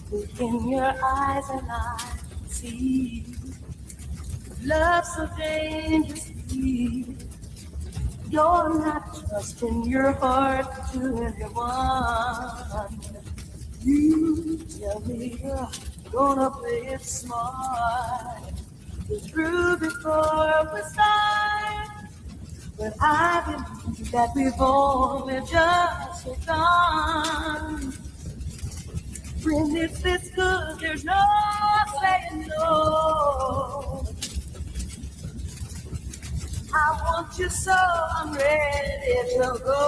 Look in your eyes and I see love so dangerously. You're not trusting your heart to anyone. You tell me you're gonna play it smart. It's true before we start. But I believe that we've only just begun. When it's this good, there's no saying no. I want you so I'm ready to go.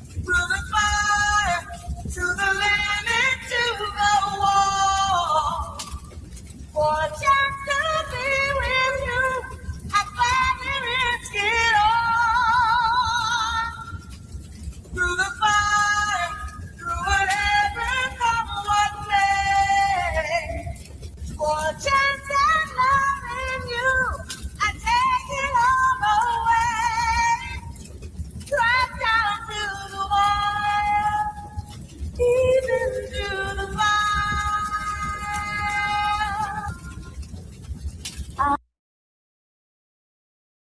Through the fire, to the limit, to the wall. For a chance to be with you, I gladly risk it all. Through the fire, through whatever come what may. For a chance at loving you, I take it all away. Drop down to the wire, even through the fire.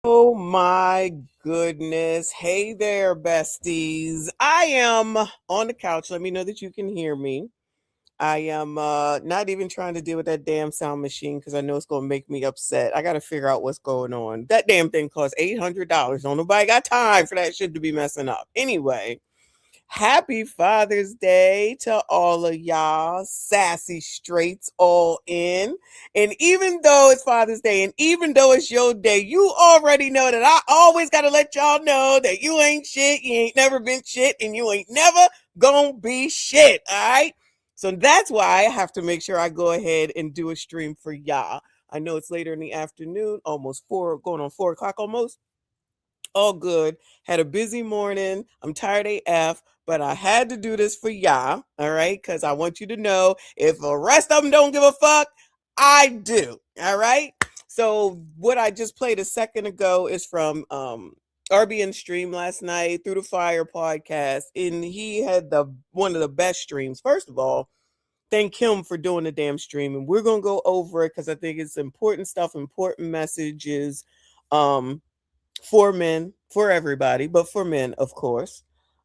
Oh my goodness. Hey there, besties. I am on the couch. Let me know that you can hear me. I am not even trying to deal with that damn sound machine because I know it's going to make me upset. I got to figure out what's going on. That damn thing costs $800. Don't nobody got time for that shit to be messing up. Anyway, happy Father's Day to all of y'all, sassy straights all in. And even though it's Father's Day and even though it's your day, you already know that I always got to let y'all know that you ain't shit, you ain't never been shit, and you ain't never gonna be shit, all right? So that's why I have to make sure I go ahead and do a stream for y'all. I know it's later in the afternoon, almost 4, going on 4 o'clock almost. All good. Had a busy morning. I'm tired AF, but I had to do this for y'all. All right. Because I want you to know if the rest of them don't give a fuck, I do. All right. So what I just played a second ago is from RBN stream last night through the Fire podcast. And he had one of the best streams. First of all, thank him for doing the damn stream. And we're gonna go over it because I think it's important stuff, important messages. For men, for everybody, but for men, of course.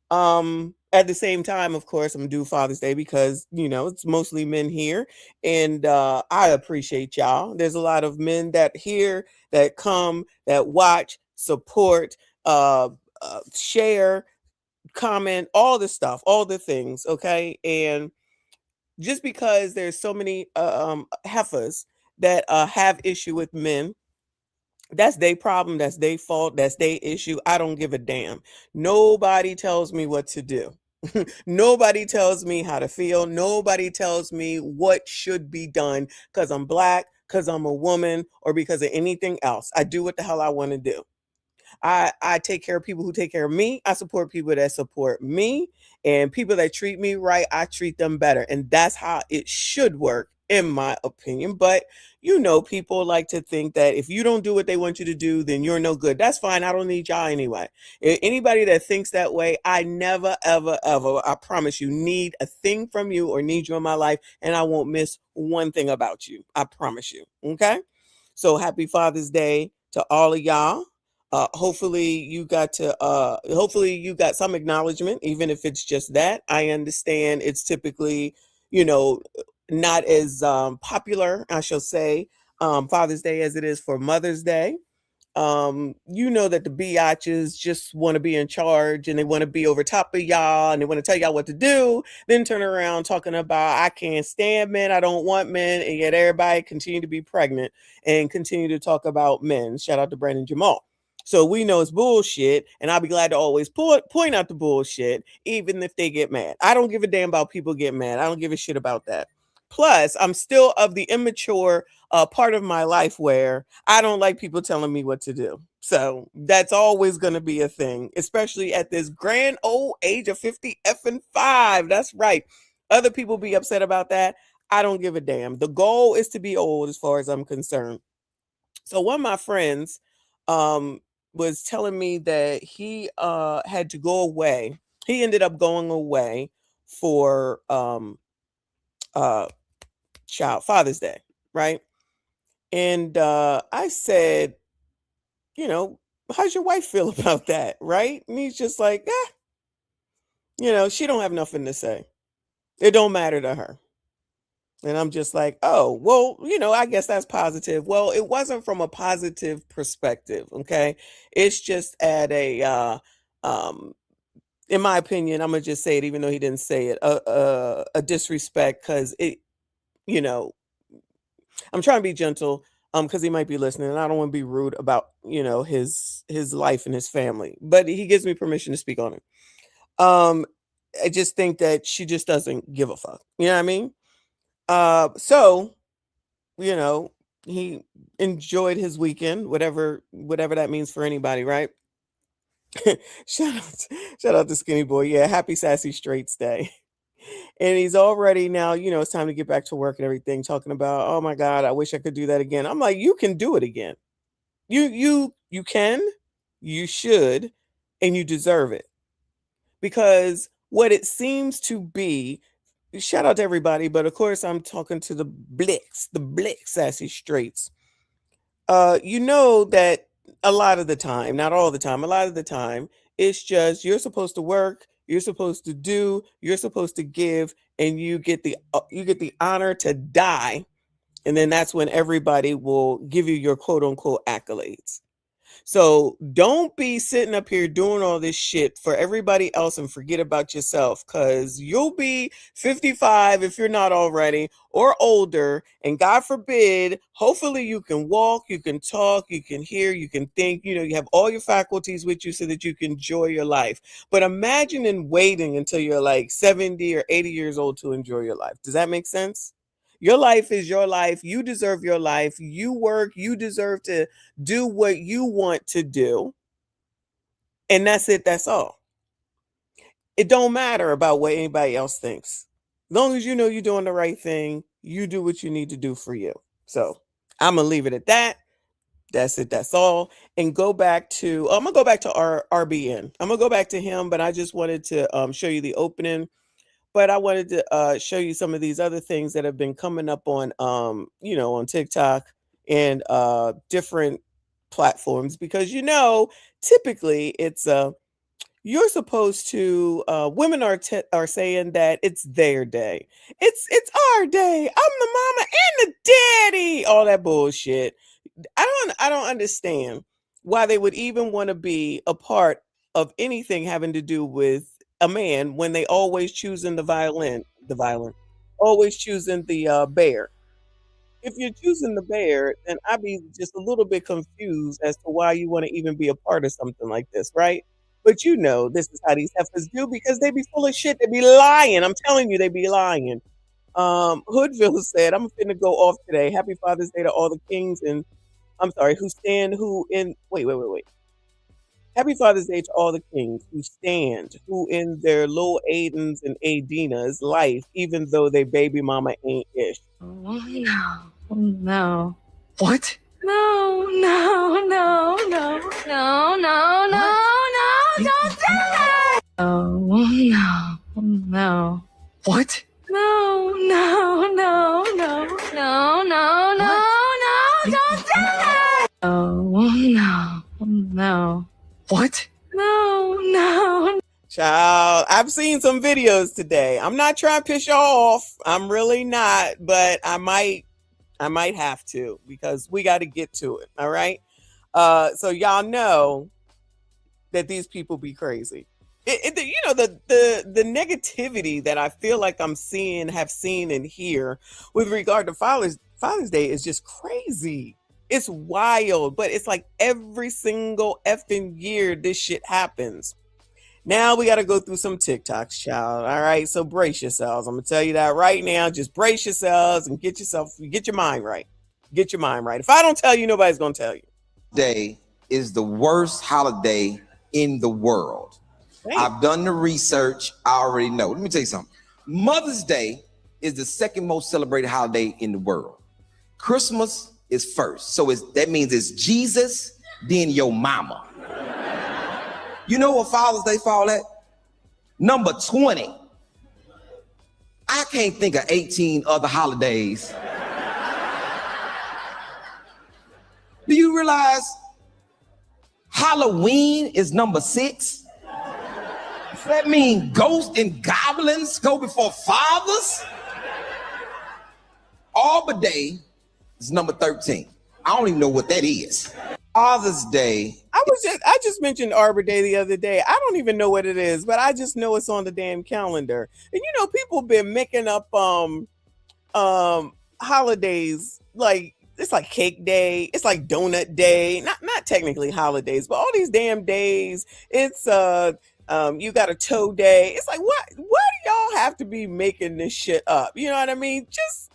At the same time, of course, I'm gonna do Father's Day because it's mostly men here, and I appreciate y'all. There's a lot of men that here, that come, that watch, support, share, comment, all the stuff, all the things. Okay, and just because there's so many heifers that have issue with men, that's their problem. That's their fault. That's their issue. I don't give a damn. Nobody tells me what to do. Nobody tells me how to feel. Nobody tells me what should be done because I'm black, because I'm a woman, or because of anything else. I do what the hell I want to do. I take care of people who take care of me. I support people that support me. And people that treat me right, I treat them better. And that's how it should work, in my opinion. But people like to think that if you don't do what they want you to do, then you're no good. That's fine. I don't need y'all anyway. Anybody that thinks that way, I never, ever, ever, I promise you, need a thing from you or need you in my life. And I won't miss one thing about you. I promise you. Okay. So happy Father's Day to all of y'all. Hopefully you got some acknowledgement, even if it's just that. I understand it's typically, you know, not as popular, I shall say, Father's Day as it is for Mother's Day. That the biatches just want to be in charge and they want to be over top of y'all and they want to tell y'all what to do, then turn around talking about I can't stand men, I don't want men, and yet everybody continue to be pregnant and continue to talk about men. Shout out to Brandon Jamal. So we know it's bullshit, and I'll be glad to always point out the bullshit, even if they get mad. I don't give a damn about people get mad. I don't give a shit about that. Plus, I'm still of the immature part of my life where I don't like people telling me what to do. So that's always going to be a thing, especially at this grand old age of 50 effing 5. That's right. Other people be upset about that. I don't give a damn. The goal is to be old as far as I'm concerned. So one of my friends um, was telling me that he had to go away. He ended up going away for Father's Day, right? And I said, how's your wife feel about that, right? And he's just like, she don't have nothing to say. It don't matter to her. And I'm just like, oh, well, I guess that's positive. Well, it wasn't from a positive perspective, okay? It's just at um, in my opinion, I'm gonna just say it, even though he didn't say it, a disrespect, because you know, I'm trying to be gentle, because he might be listening, and I don't want to be rude about, his life and his family, but he gives me permission to speak on it. Um, I just think that she just doesn't give a fuck. You know what I mean? So you know, he enjoyed his weekend, whatever that means for anybody, right? shout out, shout out to Skinny Boy. Yeah, happy Sassy Straights Day. And he's already now, it's time to get back to work and everything, talking about, oh my God, I wish I could do that again. I'm like, you can do it again. You can, you should, and you deserve it. Because what it seems to be, shout out to everybody, but of course I'm talking to the Blick Sassy Straights. You know that a lot of the time, not all the time, a lot of the time, it's just you're supposed to work, you're supposed to do, you're supposed to give, and you get the honor to die, and then that's when everybody will give you your quote unquote accolades. So don't be sitting up here doing all this shit for everybody else and forget about yourself, because you'll be 55 if you're not already, or older. And God forbid, hopefully you can walk, you can talk, you can hear, you can think, you have all your faculties with you so that you can enjoy your life. But imagine in waiting until you're like 70 or 80 years old to enjoy your life. Does that make sense? Your life is your life. You deserve your life. You work. You deserve to do what you want to do. And that's it. That's all. It don't matter about what anybody else thinks. As long as you know you're doing the right thing, you do what you need to do for you. So I'm going to leave it at that. That's it. That's all. And go back to, I'm going to go back to RBN. I'm going to go back to him, but I just wanted to show you the opening. But I wanted to show you some of these other things that have been coming up on, on TikTok and different platforms, because typically it's you're supposed to. Women are saying that it's their day. It's our day. I'm the mama and the daddy. All that bullshit. I don't understand why they would even want to be a part of anything having to do with a man when they always choosing the violin, always choosing the bear. If you're choosing the bear, then I'd be just a little bit confused as to why you want to even be a part of something like this, right? But this is how these heifers do, because they be full of shit. They be lying. I'm telling you, they be lying. Hoodville said, I'm finna go off today. Happy Father's Day to all the kings and I'm sorry, wait. Happy Father's Day to all the kings who in their little Aidens and Aidenas life, even though they baby mama ain't ish. Oh, no. Oh, no. What? No, no, no, no, no, no, no, don't do that! Oh, no. Oh, no. What? No, no, no, no, no, no, no, don't do that! Oh, no. Oh, no. What? No, no. Child, I've seen some videos today. I'm not trying to piss y'all off. I'm really not, but I might have to, because we got to get to it. All right. So y'all know that these people be crazy. The negativity that I feel like have seen and hear with regard to Father's Day is just crazy. It's wild, but it's like every single effing year this shit happens. Now we got to go through some TikToks, child. All right, so brace yourselves. I'm gonna tell you that right now. Just brace yourselves and get your mind right. Get your mind right. If I don't tell you, nobody's gonna tell you. Day is the worst holiday in the world. I've done the research. I already know. Let me tell you something. Mother's Day is the second most celebrated holiday in the world. Christmas is first. So that means it's Jesus, then your mama. You know what Father's Day fall at? Number 20. I can't think of 18 other holidays. Do you realize Halloween is number 6? Does that mean ghosts and goblins go before fathers? Arbor Day is number 13. I don't even know what that is. Father's Day. I just mentioned Arbor Day the other day. I don't even know what it is, but I just know it's on the damn calendar. And you know, people been making up holidays, like it's like cake day, it's like donut day, not technically holidays, but all these damn days. It's you got a toe day. It's like, what do y'all have to be making this shit up? You know what I mean? Just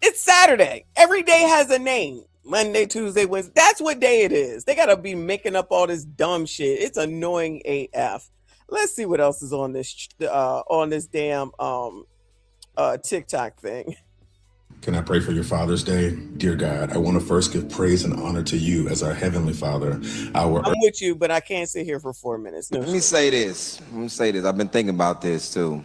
it's Saturday. Every day has a name. Monday, Tuesday, Wednesday. That's what day it is. They gotta be making up all this dumb shit. It's annoying AF. Let's see what else is on this damn TikTok thing. Can I pray for your Father's Day? Dear God, I want to first give praise and honor to you as our Heavenly Father. I'm with you, but I can't sit here for 4 minutes. No. Let me say this. I've been thinking about this too.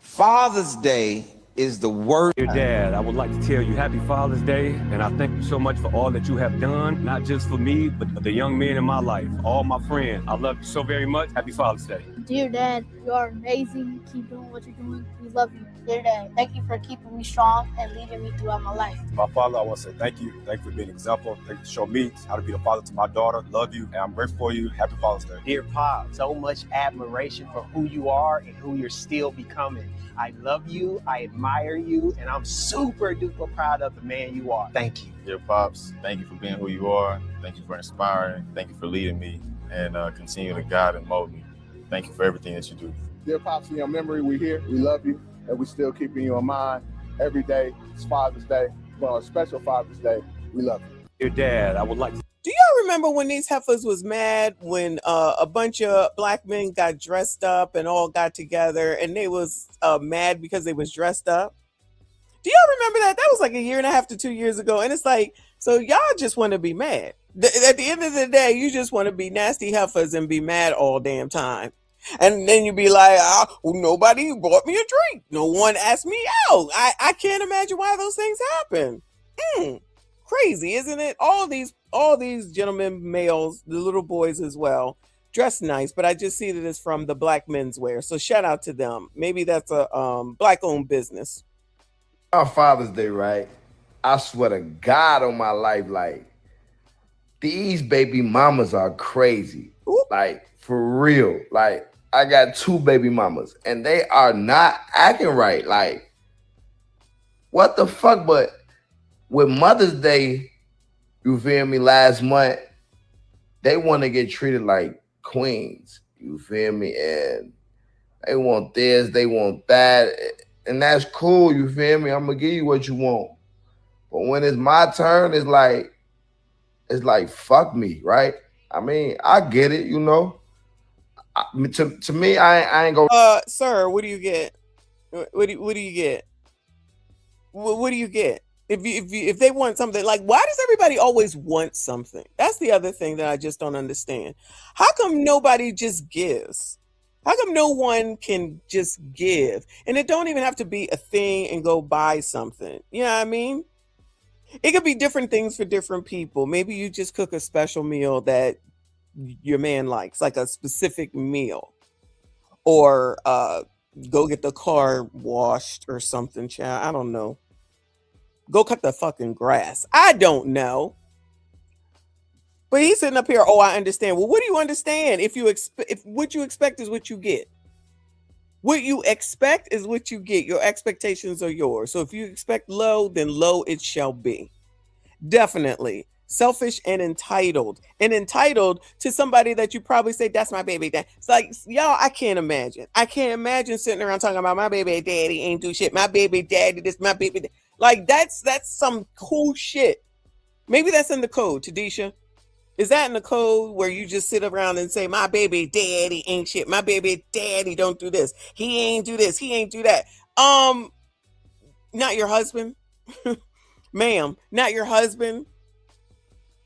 Father's Day is the worst. Dear Dad, I would like to tell you happy Father's Day, and I thank you so much for all that you have done, not just for me, but the young men in my life, all my friends. I love you so very much. Happy Father's Day. Dear Dad, you are amazing. Keep doing what you're doing. We love you. Dear Dad, thank you for keeping me strong and leading me throughout my life. My father, I want to say thank you. Thank you for being an example. Thank you for showing me how to be a father to my daughter. Love you, and I'm grateful for you. Happy Father's Day. Dear Pop, so much admiration for who you are and who you're still becoming. I love you, I admire you, and I'm super duper proud of the man you are. Thank you. Dear Pops, thank you for being who you are. Thank you for inspiring. Thank you for leading me and continue to guide and mold me. Thank you for everything that you do. Dear Pops, in your memory, we're here. We love you, and we're still keeping you in mind every day. It's Father's Day. But on a special Father's Day, we love you. Dear Dad, I would like to. Do y'all remember when these heifers was mad when a bunch of black men got dressed up and all got together and they was mad because they was dressed up? Do y'all remember that? That was like 1.5 to 2 years ago. And it's like, so y'all just want to be mad. At the end of the day, you just want to be nasty heifers and be mad all damn time. And then you be like, well, nobody bought me a drink. No one asked me out. I can't imagine why those things happen. Crazy, isn't it? All these gentlemen, males, the little boys as well, dress nice, but I just see that it's from the black menswear. So shout out to them. Maybe that's a black-owned business. Our Father's Day, right? I swear to God on my life, like, these baby mamas are crazy. Ooh. Like, for real. Like, I got 2 baby mamas, and they are not acting right. Like, what the fuck? But with Mother's Day, you feel me, last month, they want to get treated like queens. You feel me? And they want this, they want that. And that's cool, you feel me? I'm going to give you what you want. But when it's my turn, it's like, fuck me, right? I mean, I get it, you know. To me, I ain't gonna. Sir, what do you get? What do you get? What do you get? If they want something, like, why does everybody always want something? That's the other thing that I just don't understand. How come nobody just gives? How come no one can just give? And it don't even have to be a thing and go buy something. You know what I mean? It could be different things for different people. Maybe you just cook a special meal that your man likes, like a specific meal. Or go get the car washed or something, child. I don't know. Go cut the fucking grass. I don't know. But he's sitting up here, oh, I understand. Well, what do you understand? If what you expect is what you get. What you expect is what you get. Your expectations are yours. So if you expect low, then low it shall be. Definitely. Selfish and entitled. And entitled to somebody that you probably say, that's my baby dad. It's like, y'all, I can't imagine. I can't imagine sitting around talking about my baby daddy ain't do shit. My baby daddy, this my baby. Like, that's some cool shit. Maybe that's in the code, Tadisha. Is that in the code where you just sit around and say, my baby daddy ain't shit. My baby daddy don't do this. He ain't do this. He ain't do that. Not your husband. Ma'am, not your husband.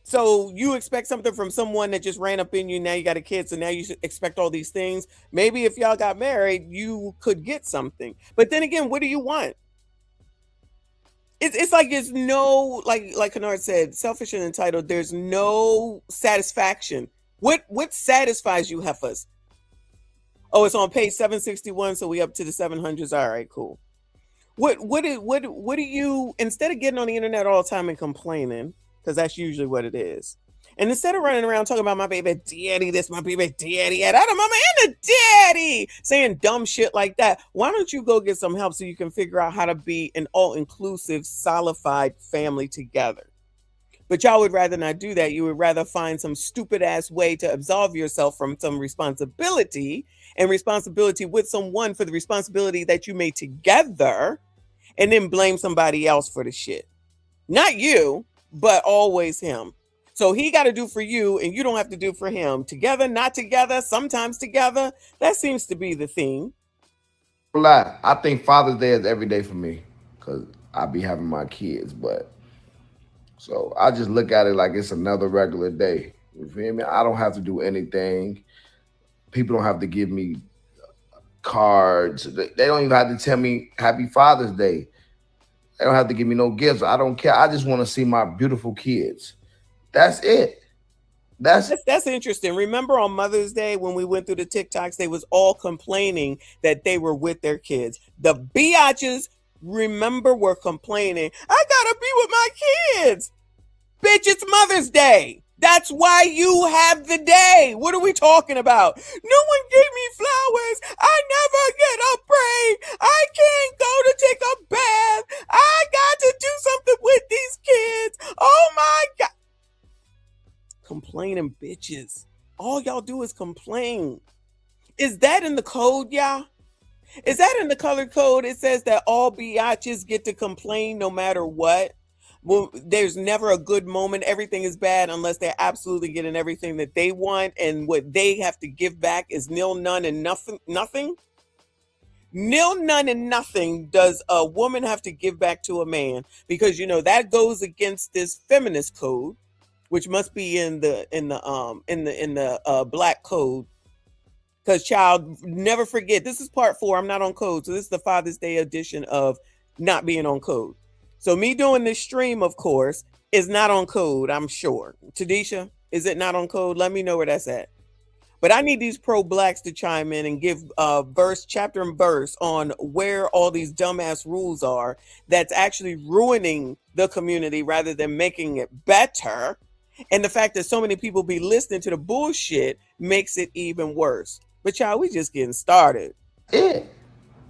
So you expect something from someone that just ran up in you. Now you got a kid, so now you should expect all these things. Maybe if y'all got married, you could get something. But then again, what do you want? It's like there's no, like Kennard said, selfish and entitled. There's no satisfaction. What satisfies you, heifers? Oh, it's on page 761, so we up to the 700s. All right, cool. What do you, instead of getting on the internet all the time and complaining, because that's usually what it is, and instead of running around talking about my baby daddy this, my baby daddy that, I don't mama and the daddy, saying dumb shit like that, why don't you go get some help so you can figure out how to be an all-inclusive, solidified family together? But y'all would rather not do that. You would rather find some stupid ass way to absolve yourself from some responsibility, and responsibility with someone for the responsibility that you made together, and then blame somebody else for the shit. Not you, but always him. So he got to do for you, and you don't have to do for him. Together, not together, sometimes together. That seems to be the theme. Lie. I think Father's Day is every day for me because I be having my kids, but so I just look at it like it's another regular day. You feel me? I don't have to do anything. People don't have to give me cards. They don't even have to tell me Happy Father's Day. They don't have to give me no gifts. I don't care. I just want to see my beautiful kids. That's it. That's interesting. Remember on Mother's Day when we went through the TikToks, they was all complaining that they were with their kids. The biatches, remember, were complaining, I gotta be with my kids. Bitch, it's Mother's Day. That's why you have the day. What are we talking about? No one gave me flowers. I never get a break. I can't go to take a bath. I got to do something with these kids. Oh my God. Complaining bitches. All y'all do is complain. Is that in the code, y'all? Is that in the color code? It says that all biatches get to complain no matter what. Well, there's never a good moment. Everything is bad unless they're absolutely getting everything that they want, and what they have to give back is nil, none, and nothing. Nil, none, and nothing does a woman have to give back to a man, because you know that goes against this feminist code, which must be in the black code. Because child, never forget, this is part 4. I'm not on code, so this is the Father's Day edition of not being on code. So me doing this stream, of course, is not on code, I'm sure. Tadisha, is it not on code? Let me know where that's at. But I need these pro-blacks to chime in and give chapter and verse on where all these dumbass rules are that's actually ruining the community rather than making it better. And the fact that so many people be listening to the bullshit makes it even worse. But y'all, we just getting started. Yeah.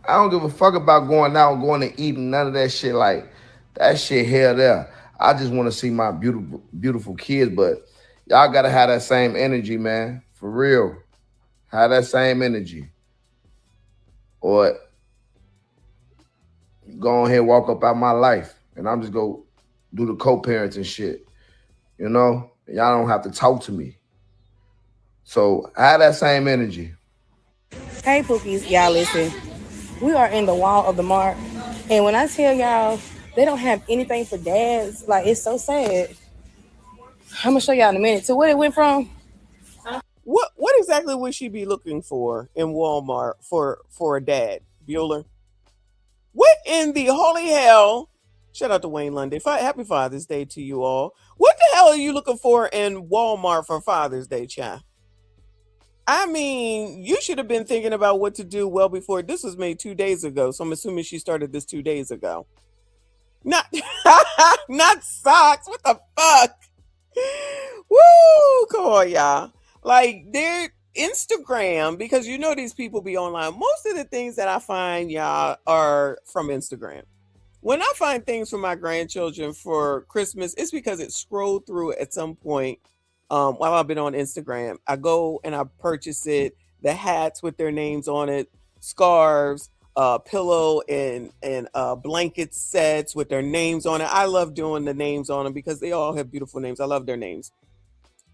I don't give a fuck about going out and going to eat and none of that shit. Like, that shit here there. I just want to see my beautiful kids, but y'all got to have that same energy, man. For real. Have that same energy. Or go ahead and walk up out my life, and I'm just go do the co-parenting shit. You know? Y'all don't have to talk to me. So have that same energy. Hey, Pookies, y'all listen. We are in the wall of the mark, and when I tell y'all they don't have anything for dads, like, it's so sad. I'm gonna show y'all in a minute. So where it went from? What exactly would she be looking for in Walmart for a dad, Bueller? What in the holy hell? Shout out to Wayne Lundy. Happy Father's Day to you all. What the hell are you looking for in Walmart for Father's Day, child? I mean, you should have been thinking about what to do well before. This was made 2 days ago, so I'm assuming she started this 2 days ago. Not socks. What the fuck? Woo! Come on, y'all. Like, they're Instagram, because you know these people be online. Most of the things that I find, y'all, are from Instagram. When I find things for my grandchildren for Christmas, it's because it scrolled through at some point while I've been on Instagram. I go and I purchase it, the hats with their names on it, scarves, pillow and blanket sets with their names on it. I love doing the names on them because they all have beautiful names. I love their names.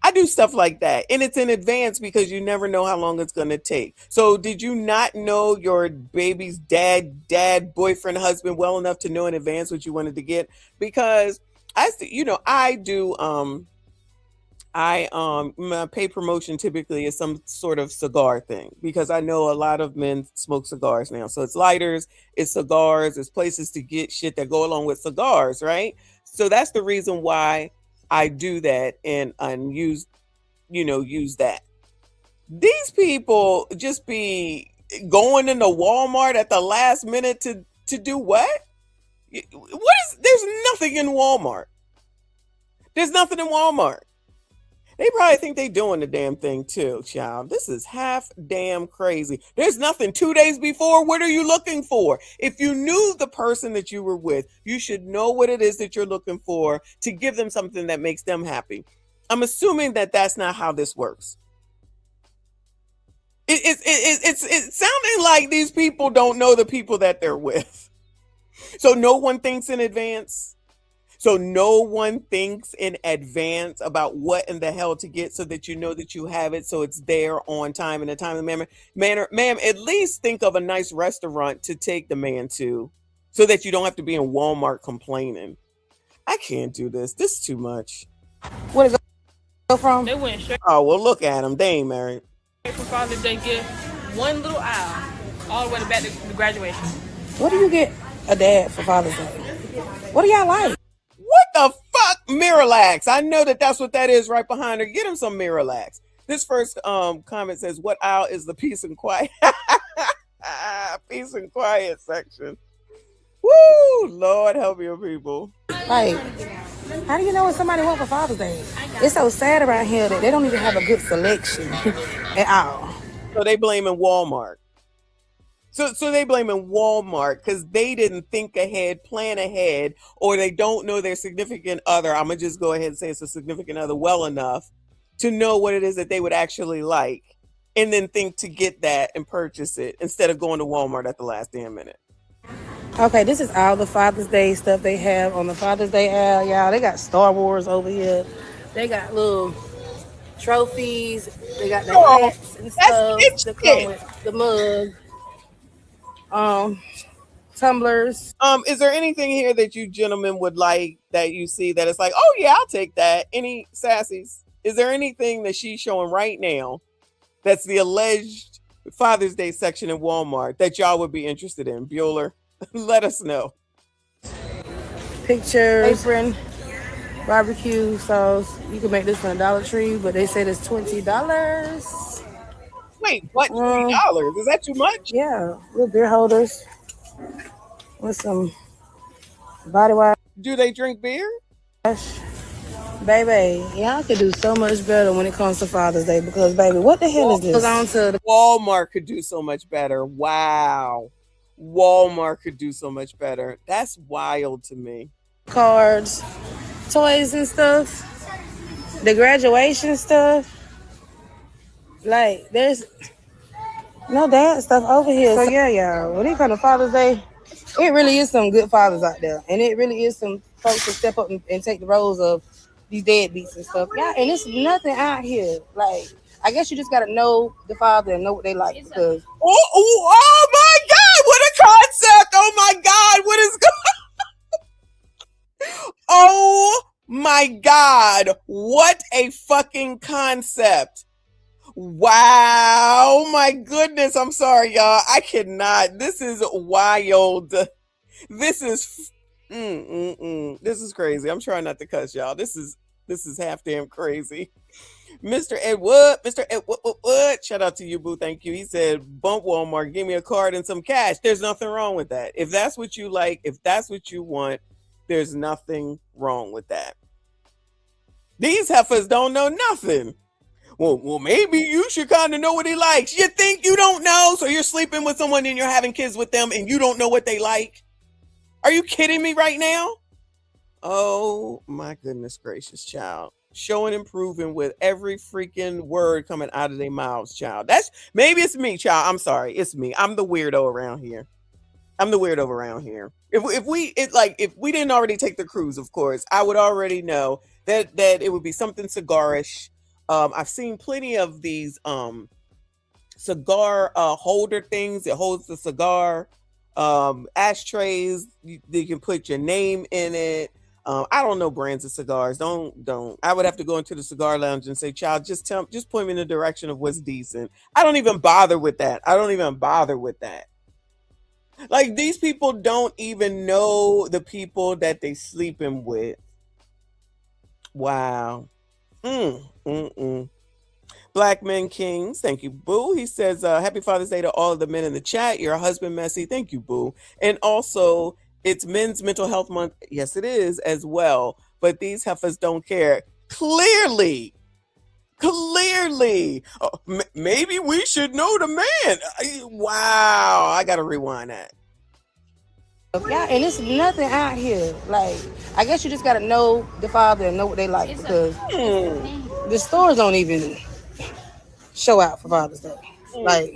I do stuff like that, and it's in advance because you never know how long it's going to take. So did you not know your baby's dad, boyfriend, husband well enough to know in advance what you wanted to get? Because I do My paid promotion typically is some sort of cigar thing because I know a lot of men smoke cigars now. So it's lighters, it's cigars, it's places to get shit that go along with cigars, right? So that's the reason why I do that and use that. These people just be going into Walmart at the last minute to do what? There's nothing in Walmart. There's nothing in Walmart. They probably think they doing the damn thing too, child. This is half damn crazy. There's nothing 2 days before. What are you looking for? If you knew the person that you were with, you should know what it is that you're looking for to give them something that makes them happy. I'm assuming that that's not how this works. It's sounding like these people don't know the people that they're with. So no one thinks in advance. So no one thinks in advance about what in the hell to get so that you know that you have it, so it's there on time in a timely manner. Ma'am, at least think of a nice restaurant to take the man to so that you don't have to be in Walmart complaining. I can't do this. This is too much. Where did it go from? They went straight Oh, well, look at them. They ain't married. from Father's Day gift, one little aisle, all the way back to the graduation. What do you get a dad for Father's Day? What do y'all like? What the fuck? Miralax. I know that that's what that is right behind her. Get him some Miralax. This first comment says, what aisle is the peace and quiet? Peace and quiet section. Woo! Lord help your people. Like, how do you know what somebody wants for Father's Day? It's so sad around here that they don't even have a good selection at all. So they blaming Walmart. So they blaming Walmart because they didn't think ahead, plan ahead, or they don't know their significant other. I'm going to just go ahead and say it's a significant other well enough to know what it is that they would actually like and then think to get that and purchase it instead of going to Walmart at the last damn minute. Okay, this is all the Father's Day stuff they have on the Father's Day aisle, y'all. They got Star Wars over here. They got little trophies. They got the hats and stuff to come with the mug. Tumblers. Is there anything here that you gentlemen would like that you see that it's like, oh yeah, I'll take that? Any sassies? Is there anything that she's showing right now that's the alleged Father's Day section in Walmart that y'all would be interested in? Bueller, let us know. Pictures, apron, barbecue sauce. You can make this from Dollar Tree, but they said it's $20. Wait, what? $20? Is that too much? Yeah, little beer holders with some body wash. Do they drink beer? Baby, y'all could do so much better when it comes to Father's Day because, baby, what the hell is this? On to the Walmart could do so much better. Wow. Walmart could do so much better. That's wild to me. Cards, toys and stuff. The graduation stuff. Like, there's no dad stuff over here. So, yeah, y'all, when it comes to Father's Day, it really is some good fathers out there. And it really is some folks to step up and take the roles of these deadbeats and stuff. Yeah, and it's nothing out here. Like, I guess you just got to know the father and know what they like. Because oh my God, what a concept. Oh, my God, what is going Oh, my God, what a fucking concept. Wow, my goodness. I'm sorry, y'all. I cannot. This is wild. This is this is crazy. I'm trying not to cuss, y'all. This is half damn crazy. Mr. Edward, shout out to you, boo. Thank you. He said, bump Walmart, give me a card and some cash. There's nothing wrong with that. If that's what you like, if that's what you want, there's nothing wrong with that. These heifers don't know nothing. Well, maybe you should kind of know what he likes. You think you don't know? So you're sleeping with someone and you're having kids with them and you don't know what they like? Are you kidding me right now? Oh, my goodness gracious, child. Showing and proving with every freaking word coming out of their mouths, child. Maybe it's me, child. I'm sorry. It's me. I'm the weirdo around here. If we didn't already take the cruise, of course, I would already know that it would be something cigarish. I've seen plenty of these cigar holder things. It holds the cigar. Ashtrays. You can put your name in it. I don't know brands of cigars. Don't. I would have to go into the cigar lounge and say, child, just point me in the direction of what's decent. I don't even bother with that. Like, these people don't even know the people that they sleeping with. Wow. Black Men Kings, thank you, boo. He says, happy Father's Day to all of the men in the chat. Your husband, Messy. Thank you, boo. And also, it's Men's Mental Health Month. Yes, it is as well. But these heifers don't care. Clearly. Maybe we should know the man. Wow. I got to rewind that. Yeah, and it's nothing out here. Like, I guess you just got to know the father and know what they like, because the stores don't even show out for Father's Day. Like,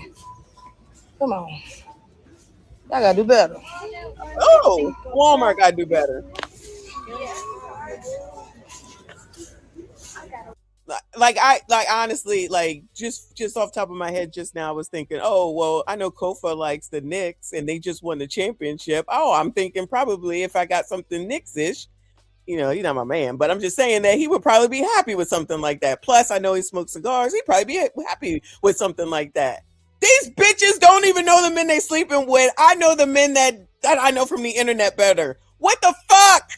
come on. Y'all got to do better. Oh, Walmart got to do better. Like honestly, like just off the top of my head just now, I was thinking, oh, well, I know Kofa likes the Knicks and they just won the championship. Oh, I'm thinking probably if I got something Knicks-ish, you know, he's not my man, but I'm just saying that he would probably be happy with something like that. Plus, I know he smokes cigars. He'd probably be happy with something like that. These bitches don't even know the men they sleeping with. I know the men that I know from the internet better. What the fuck?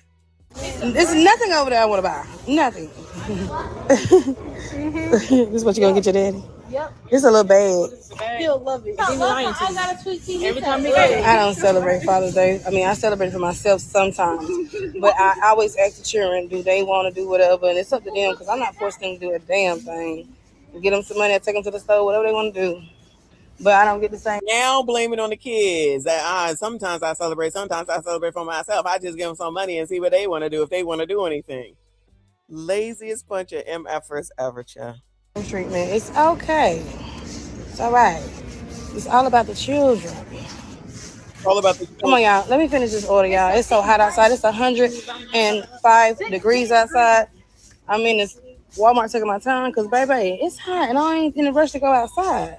There's nothing over there I want to buy. Nothing. This is what you gonna get your daddy? Yep. It's a little bag. He'll love it. I got a sweet tea. Every time I don't celebrate Father's Day. I mean, I celebrate for myself sometimes, but I always ask the children, do they want to do whatever, and it's up to them, because I'm not forcing them to do a damn thing. Get them some money, I take them to the store, whatever they want to do. But I don't get the same. Now blame it on the kids. Sometimes I celebrate, sometimes I celebrate for myself. I just give them some money and see what they want to do, if they want to do anything. Laziest bunch of MFers ever, child. Treatment. It's okay. It's all right. It's all about the children. All about the children. Come on, y'all. Let me finish this order, y'all. It's so hot outside. It's 105 degrees outside. I'm in this Walmart taking my time because, baby, it's hot and I ain't in a rush to go outside.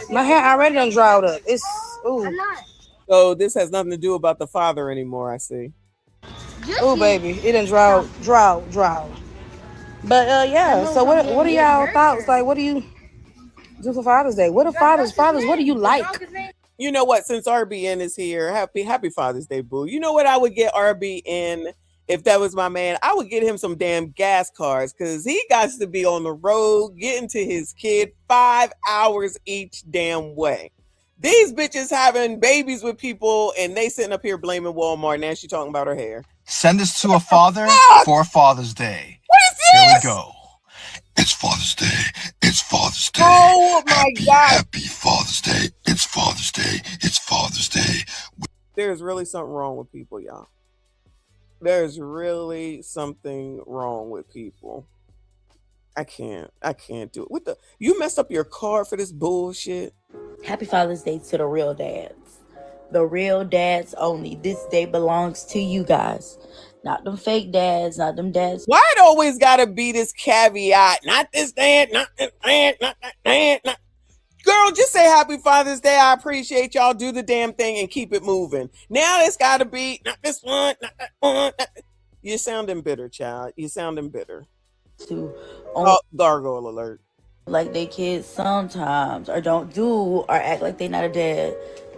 My hair already done dried up. It's, ooh. So this has nothing to do about the father anymore, I see. Oh, baby. It done dry. But, yeah. So what are y'all thoughts? Like, what do you do for Father's Day? What are fathers, what do you like? You know what? Since RBN is here, happy Father's Day, boo. You know what I would get RBN if that was my man? I would get him some damn gas cards, because he got to be on the road getting to his kid 5 hours each damn way. These bitches having babies with people and they sitting up here blaming Walmart. Now she talking about her hair. Send this to a father for Father's Day. What is this? Here we go. It's Father's Day. It's Father's Day. Oh my God. Happy Father's Day. It's Father's Day. It's Father's Day. There's really something wrong with people, y'all. There's really something wrong with people. I can't do it. You messed up your card for this bullshit. Happy Father's Day to the real dads. The real dads only. This day belongs to you guys. Not them fake dads, not them dads. Why it always gotta be this caveat? Not this dad, not this dad, not that dad, not... Girl, just say happy Father's Day. I appreciate y'all. Do the damn thing and keep it moving. Now it's gotta be not this one, not that one. You're sounding bitter, child. You're sounding bitter. Gargoyle alert. Like they kids sometimes, or don't do, or act like they not a dad.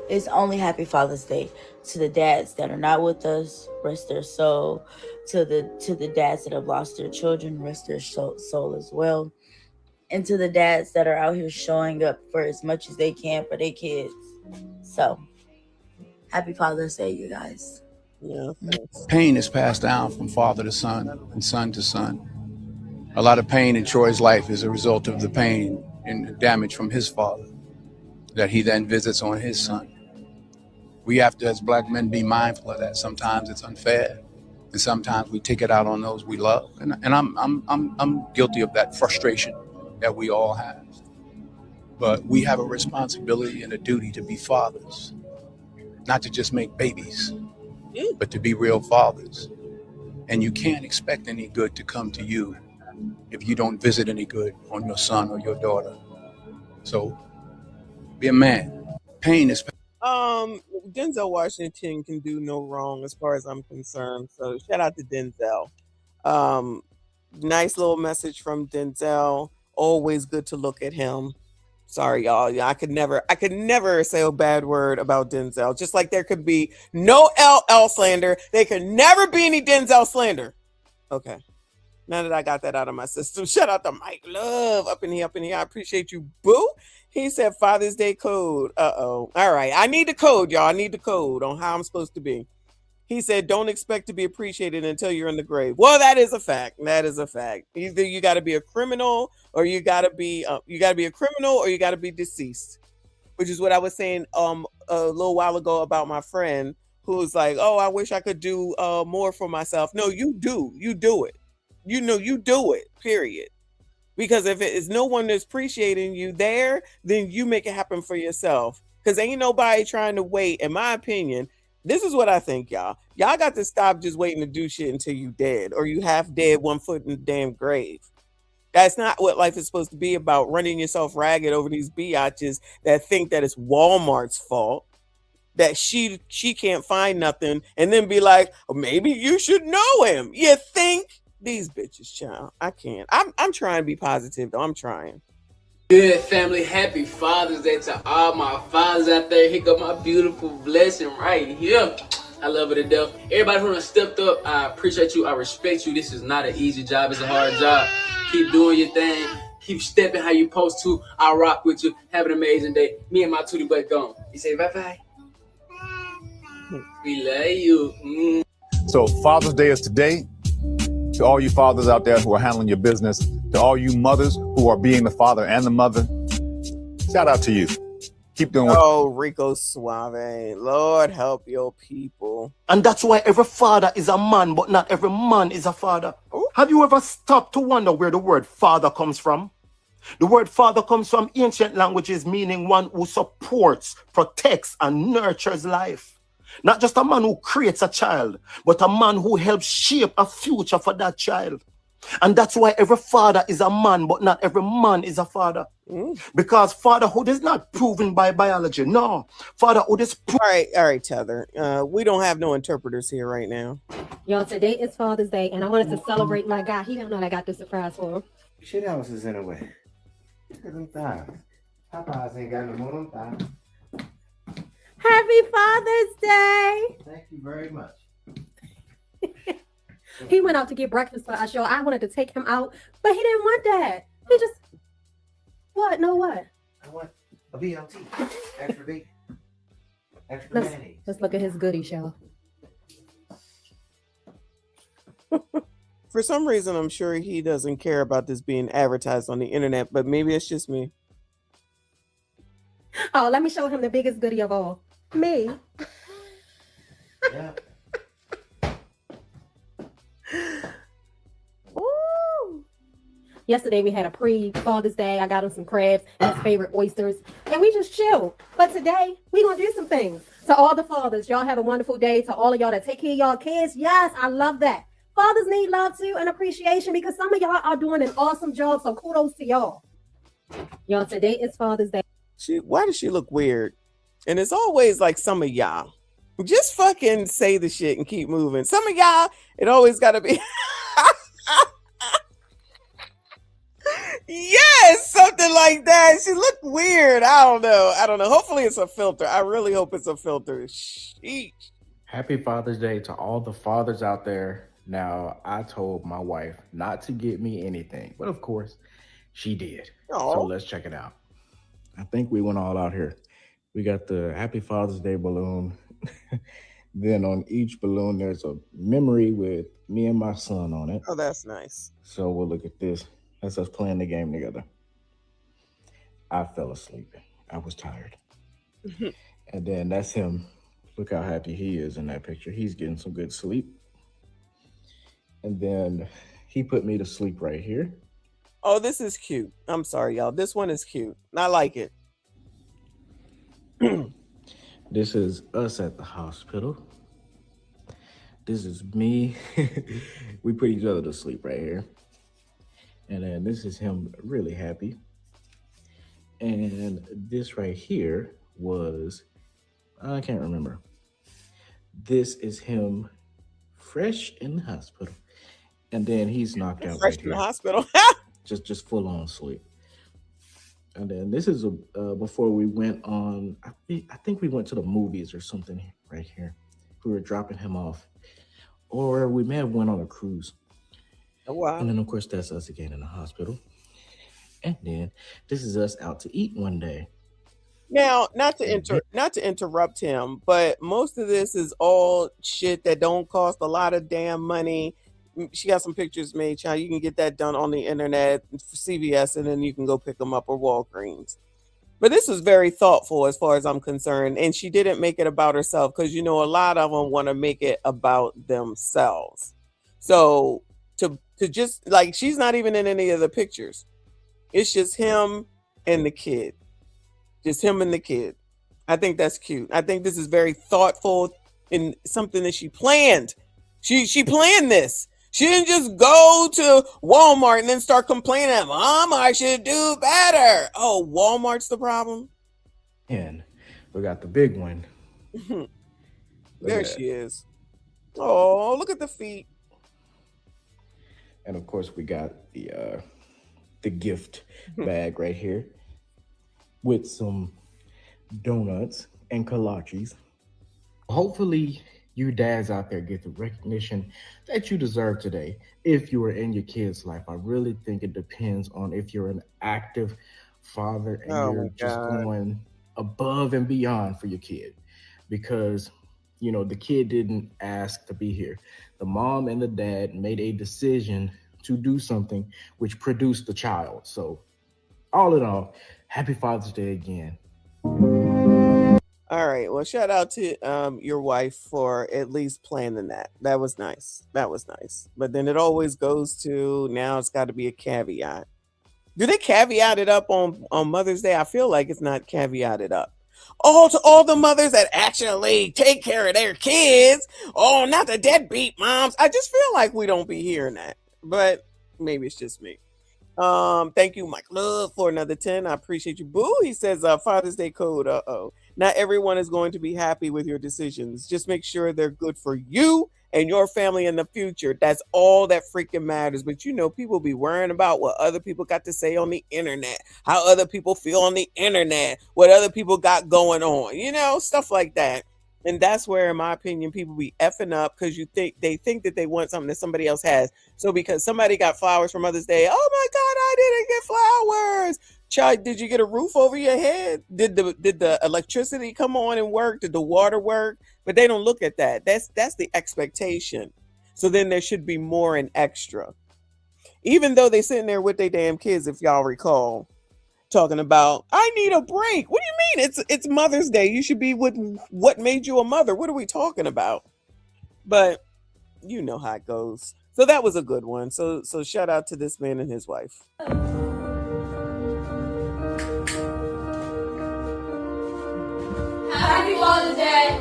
It's only happy Father's Day to the dads that are not with us. Rest their soul. To the dads that have lost their children. Rest their soul as well. And to the dads that are out here showing up for as much as they can for their kids. So, happy Father's Day, you guys. Yeah. Pain is passed down from father to son and son to son. A lot of pain in Troy's life is a result of the pain and damage from his father that he then visits on his son. We have to, as black men, be mindful of that. Sometimes it's unfair, and sometimes we take it out on those we love. And I'm guilty of that frustration that we all have. But we have a responsibility and a duty to be fathers, not to just make babies, but to be real fathers. And you can't expect any good to come to you if you don't visit any good on your son or your daughter. So be a man. Pain is Denzel Washington can do no wrong as far as I'm concerned. So shout out to Denzel. Um, nice little message from Denzel. Always good to look at him. Sorry, y'all. Yeah, I could never say a bad word about Denzel. Just like there could be no LL slander, there could never be any Denzel slander. Okay. Now that I got that out of my system, shout out to Mike Love up in here. I appreciate you, boo. He said Father's Day code. All right. I need the code, y'all. I need the code on how I'm supposed to be. He said, don't expect to be appreciated until you're in the grave. Well, that is a fact. That is a fact. Either you got to be a criminal or you got to be a criminal or you got to be deceased, which is what I was saying a little while ago about my friend who was like, oh, I wish I could do more for myself. No, you do. You do it. You do it, period. Because if it is no one that's appreciating you there, then you make it happen for yourself. Because ain't nobody trying to wait, in my opinion. This is what I think, y'all. Y'all got to stop just waiting to do shit until you dead or you half dead, 1 foot in the damn grave. That's not what life is supposed to be about, running yourself ragged over these biatches that think that it's Walmart's fault, that she can't find nothing, and then be like, oh, maybe you should know him. You think? These bitches, child. I can't. I'm trying to be positive, though. I'm trying. Good family, happy Father's Day to all my fathers out there. Here go my beautiful blessing right here. I love it to death. Everybody who done stepped up, I appreciate you. I respect you. This is not an easy job. It's a hard job. Keep doing your thing. Keep stepping how you supposed to. I rock with you. Have an amazing day. Me and my Tootie Butt gone. You say bye-bye. We love you. So Father's Day is today. To all you fathers out there who are handling your business, to all you mothers who are being the father and the mother, shout out to you. Keep doing what. Oh, Rico Suave. Lord help your people. And that's why every father is a man, but not every man is a father. Ooh. Have you ever stopped to wonder where the word father comes from? The word father comes from ancient languages, meaning one who supports, protects, and nurtures life. Not just a man who creates a child, but a man who helps shape a future for that child. And that's why every father is a man, but not every man is a father. Because fatherhood is not proven by biology. No, fatherhood is proven. All right, Tether. We don't have no interpreters here right now. Y'all, today is Father's Day, and I wanted to celebrate my guy. He don't know I got this surprise for him. Shit else is in the way. Look at them thighs. Popeyes ain't got no more than thighs. Happy Father's Day! Thank you very much. He went out to get breakfast for us, y'all. I wanted to take him out, but he didn't want that. He just... What? No what? I want a BLT. Extra bacon. Extra mayonnaise. Let's look at his goodies, y'all. For some reason, I'm sure he doesn't care about this being advertised on the internet, but maybe it's just me. Oh, let me show him the biggest goodie of all. Me. Yeah. Ooh. Yesterday we had a pre-Father's Day. I got him some crabs and his favorite oysters, and we just chilled. But today we gonna do some things. To all the fathers, y'all have a wonderful day. To all of y'all that take care of y'all kids, yes, I love that. Fathers need love too and appreciation because some of y'all are doing an awesome job. So kudos to y'all. Y'all, today is Father's Day. Why does she look weird? And it's always like some of y'all. Just fucking say the shit and keep moving. Some of y'all, it always got to be. Yes, something like that. She looked weird. I don't know. Hopefully it's a filter. I really hope it's a filter. Sheesh. Happy Father's Day to all the fathers out there. Now, I told my wife not to get me anything, but of course she did. Aww. So let's check it out. I think we went all out here. We got the Happy Father's Day balloon. Then on each balloon, there's a memory with me and my son on it. Oh, that's nice. So we'll look at this. That's us playing the game together. I fell asleep. I was tired. And then that's him. Look how happy he is in that picture. He's getting some good sleep. And then he put me to sleep right here. Oh, this is cute. I'm sorry, y'all. This one is cute. I like it. This is us at the hospital. This is me. We put each other to sleep right here. And then this is him really happy. And this right here was I can't remember. This is him fresh in the hospital. And then he's knocked out Fresh right in the here. hospital. just full on sleep. And then this is before we went on. I think we went to the movies or something right here. We were dropping him off, or we may have went on a cruise. Oh, wow. And then of course that's us again in the hospital. And then this is us out to eat one day. Now, not to interrupt him, but most of this is all shit that don't cost a lot of damn money. She got some pictures made, child. You can get that done on the internet for CVS, and then you can go pick them up or Walgreens. But this was very thoughtful as far as I'm concerned, and she didn't make it about herself because a lot of them want to make it about themselves. So to just like she's not even in any of the pictures. It's just him and the kid. Just him and the kid. I think that's cute. I think this is very thoughtful and something that she planned. She planned this. She didn't just go to Walmart and then start complaining, Mom, I should do better. Oh, Walmart's the problem? And we got the big one. There she is. Oh, look at the feet. And of course we got the gift bag right here with some donuts and kolaches. Hopefully you dads out there get the recognition that you deserve today if you are in your kid's life. I really think it depends on if you're an active father and you're just going above and beyond for your kid, because the kid didn't ask to be here. The mom and the dad made a decision to do something which produced the child. So all in all, happy Father's Day again. All right. Well, shout out to your wife for at least planning that. That was nice. But then it always goes to now it's got to be a caveat. Do they caveat it up on Mother's Day? I feel like it's not caveated up. Oh, to all the mothers that actually take care of their kids. Oh, not the deadbeat moms. I just feel like we don't be hearing that. But maybe it's just me. Thank you, Mike Love, for another 10. I appreciate you. Boo, he says Father's Day code. Not everyone is going to be happy with your decisions. Just make sure they're good for you and your family in the future. That's all that freaking matters. But people be worrying about what other people got to say on the internet, how other people feel on the internet, what other people got going on, stuff like that. And that's where, in my opinion, people be effing up because they think that they want something that somebody else has. So because somebody got flowers for Mother's Day, oh my God, I didn't get flowers. Child, did you get a roof over your head? Did the electricity come on and work? Did the water work? But they don't look at that. That's the expectation. So then there should be more and extra. Even though they sitting there with their damn kids, if y'all recall, talking about, I need a break. What do you mean? It's Mother's Day. You should be with what made you a mother. What are we talking about? But you know how it goes. So that was a good one. So shout out to this man and his wife. Happy Father's Day.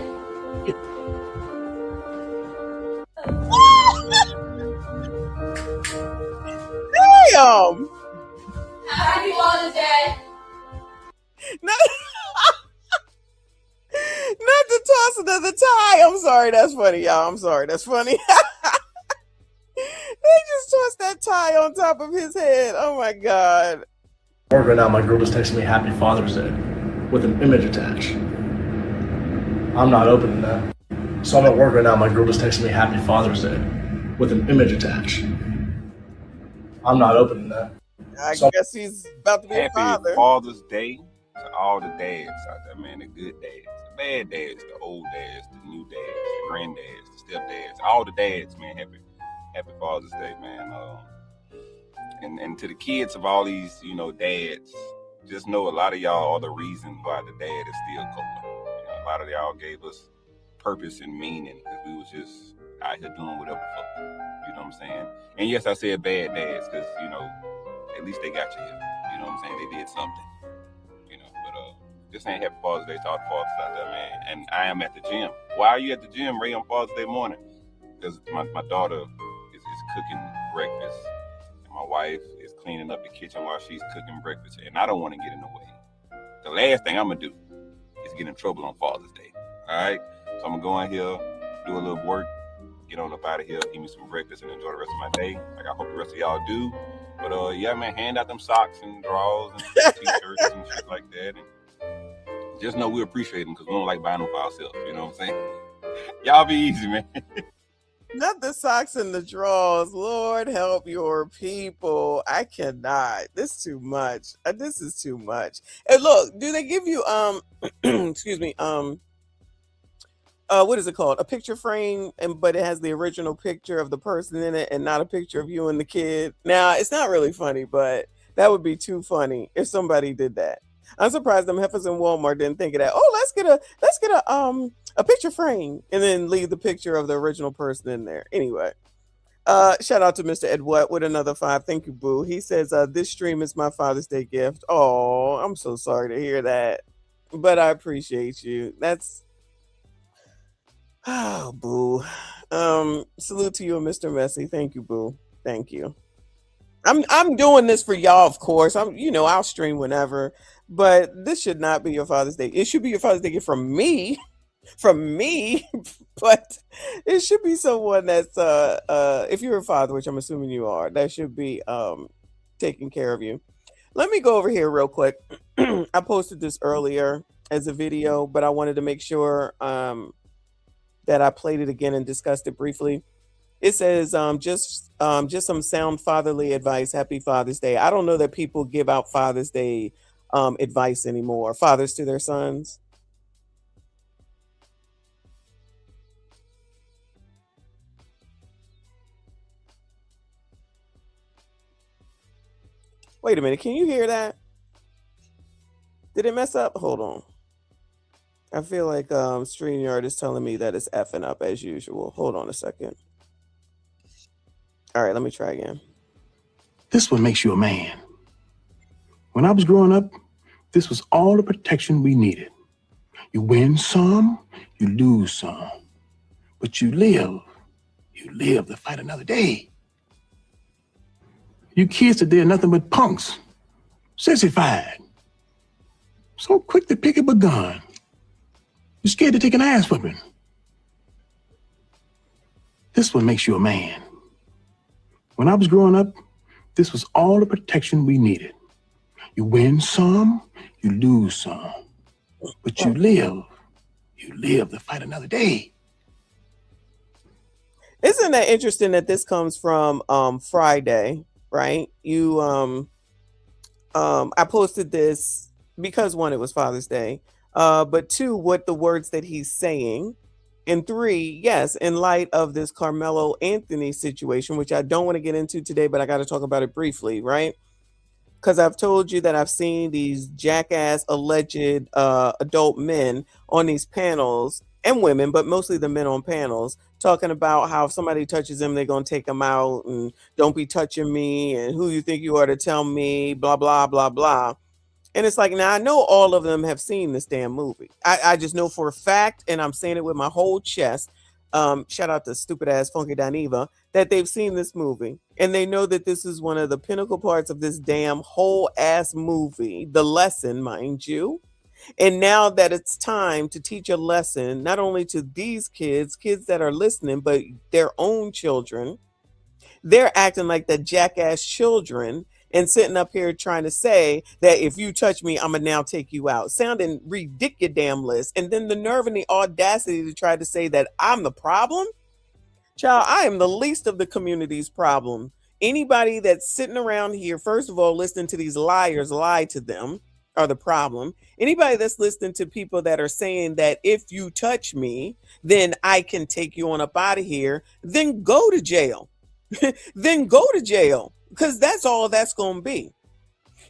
Damn. Happy Father's Day. Not to toss another tie. I'm sorry, that's funny, y'all. I'm sorry, that's funny. They just tossed that tie on top of his head. Oh my God. Right now, my girl just texted me Happy Father's Day with an image attached. I'm not opening that. So I'm at work right now, my girl just texted me Happy Father's Day with an image attached. I'm not opening that. I guess he's about to be a father. Happy Father's Day to all the dads out there, man. The good dads, the bad dads, the old dads, the new dads, the granddads, the stepdads, all the dads, man. Happy Father's Day, man. And to the kids of all these, dads, just know a lot of y'all are the reason why the dad is still coping. A lot of y'all gave us purpose and meaning because we was just out here doing whatever fuck. You know what I'm saying? And yes, I said bad dads because, at least they got you here. You know what I'm saying? They did something. But this ain't Happy Father's Day to all the fathers out there, man. And I am at the gym. Why are you at the gym, Ray, on Father's Day morning? Because my daughter is cooking breakfast. And my wife is cleaning up the kitchen while she's cooking breakfast. And I don't want to get in the way. The last thing I'm going to do is get in trouble on Father's Day. All right. So I'm gonna go in here, do a little work, get on up out of here, eat me some breakfast, and enjoy the rest of my day. Like I hope the rest of y'all do. But yeah, man, hand out them socks and drawers and t-shirts and shit like that. And just know we appreciate them because we don't like buying them for ourselves. You know what I'm saying? Y'all be easy, man. Not the socks and the drawers. Lord help your people. I cannot. This is too much. This is too much. And look, do they give you excuse me, what is it called? A picture frame, but it has the original picture of the person in it and not a picture of you and the kid. Now, it's not really funny, but that would be too funny if somebody did that. I'm surprised them heifers in Walmart didn't think of that. Oh, let's get a picture frame and then leave the picture of the original person in there. Anyway, shout out to Mr. Edward with another 5. Thank you, boo. He says, this stream is my Father's Day gift. Oh, I'm so sorry to hear that, but I appreciate you. That's oh, boo. Salute to you and Mr. Messy. Thank you, boo. Thank you. I'm doing this for y'all, of course. I'll stream whenever, but this should not be your Father's Day. It should be your Father's Day gift from me, but it should be someone that's if you're a father, which I'm assuming you are, that should be taking care of you. Let me go over here real quick. I posted this earlier as a video, but I wanted to make sure that I played it again and discussed it briefly. It says, just some sound fatherly advice. Happy Father's Day. I don't know that people give out Father's Day advice anymore. Fathers to their sons. Wait a minute. Can you hear that? Did it mess up? Hold on. I feel like StreamYard is telling me that it's effing up as usual. Hold on a second. All right, let me try again. This what makes you a man. When I was growing up, this was all the protection we needed. You win some, you lose some. But you live to fight another day. You kids today are nothing but punks. Sissified. So quick to pick up a gun. You're scared to take an ass whipping. This what makes you a man. When I was growing up, this was all the protection we needed. You win some, you lose some. But you live to fight another day. Isn't that interesting that this comes from Friday, right? I posted this because 1, it was Father's Day, but 2, what the words that he's saying, and 3, yes, in light of this Carmelo Anthony situation, which I don't want to get into today, but I got to talk about it briefly, right? Because I've told you that I've seen these jackass alleged adult men on these panels, and women, but mostly the men on panels, talking about how if somebody touches them, they're going to take them out, and don't be touching me, and who you think you are to tell me, blah, blah, blah, blah. And it's like, now I know all of them have seen this damn movie. I just know for a fact, and I'm saying it with my whole chest, shout out to stupid ass Funky Dineva, that they've seen this movie. And they know that this is one of the pinnacle parts of this damn whole ass movie, the lesson, mind you. And now that it's time to teach a lesson, not only to these kids that are listening, but their own children, they're acting like the jackass children and sitting up here trying to say that if you touch me, I'm gonna now take you out, sounding ridiculous. And then the nerve and the audacity to try to say that I'm the problem. Child, I am the least of the community's problem. Anybody that's sitting around here, first of all, listening to these liars lie to them are the problem. Anybody that's listening to people that are saying that if you touch me, then I can take you on up out of here, then go to jail. Then go to jail, because that's all that's going to be.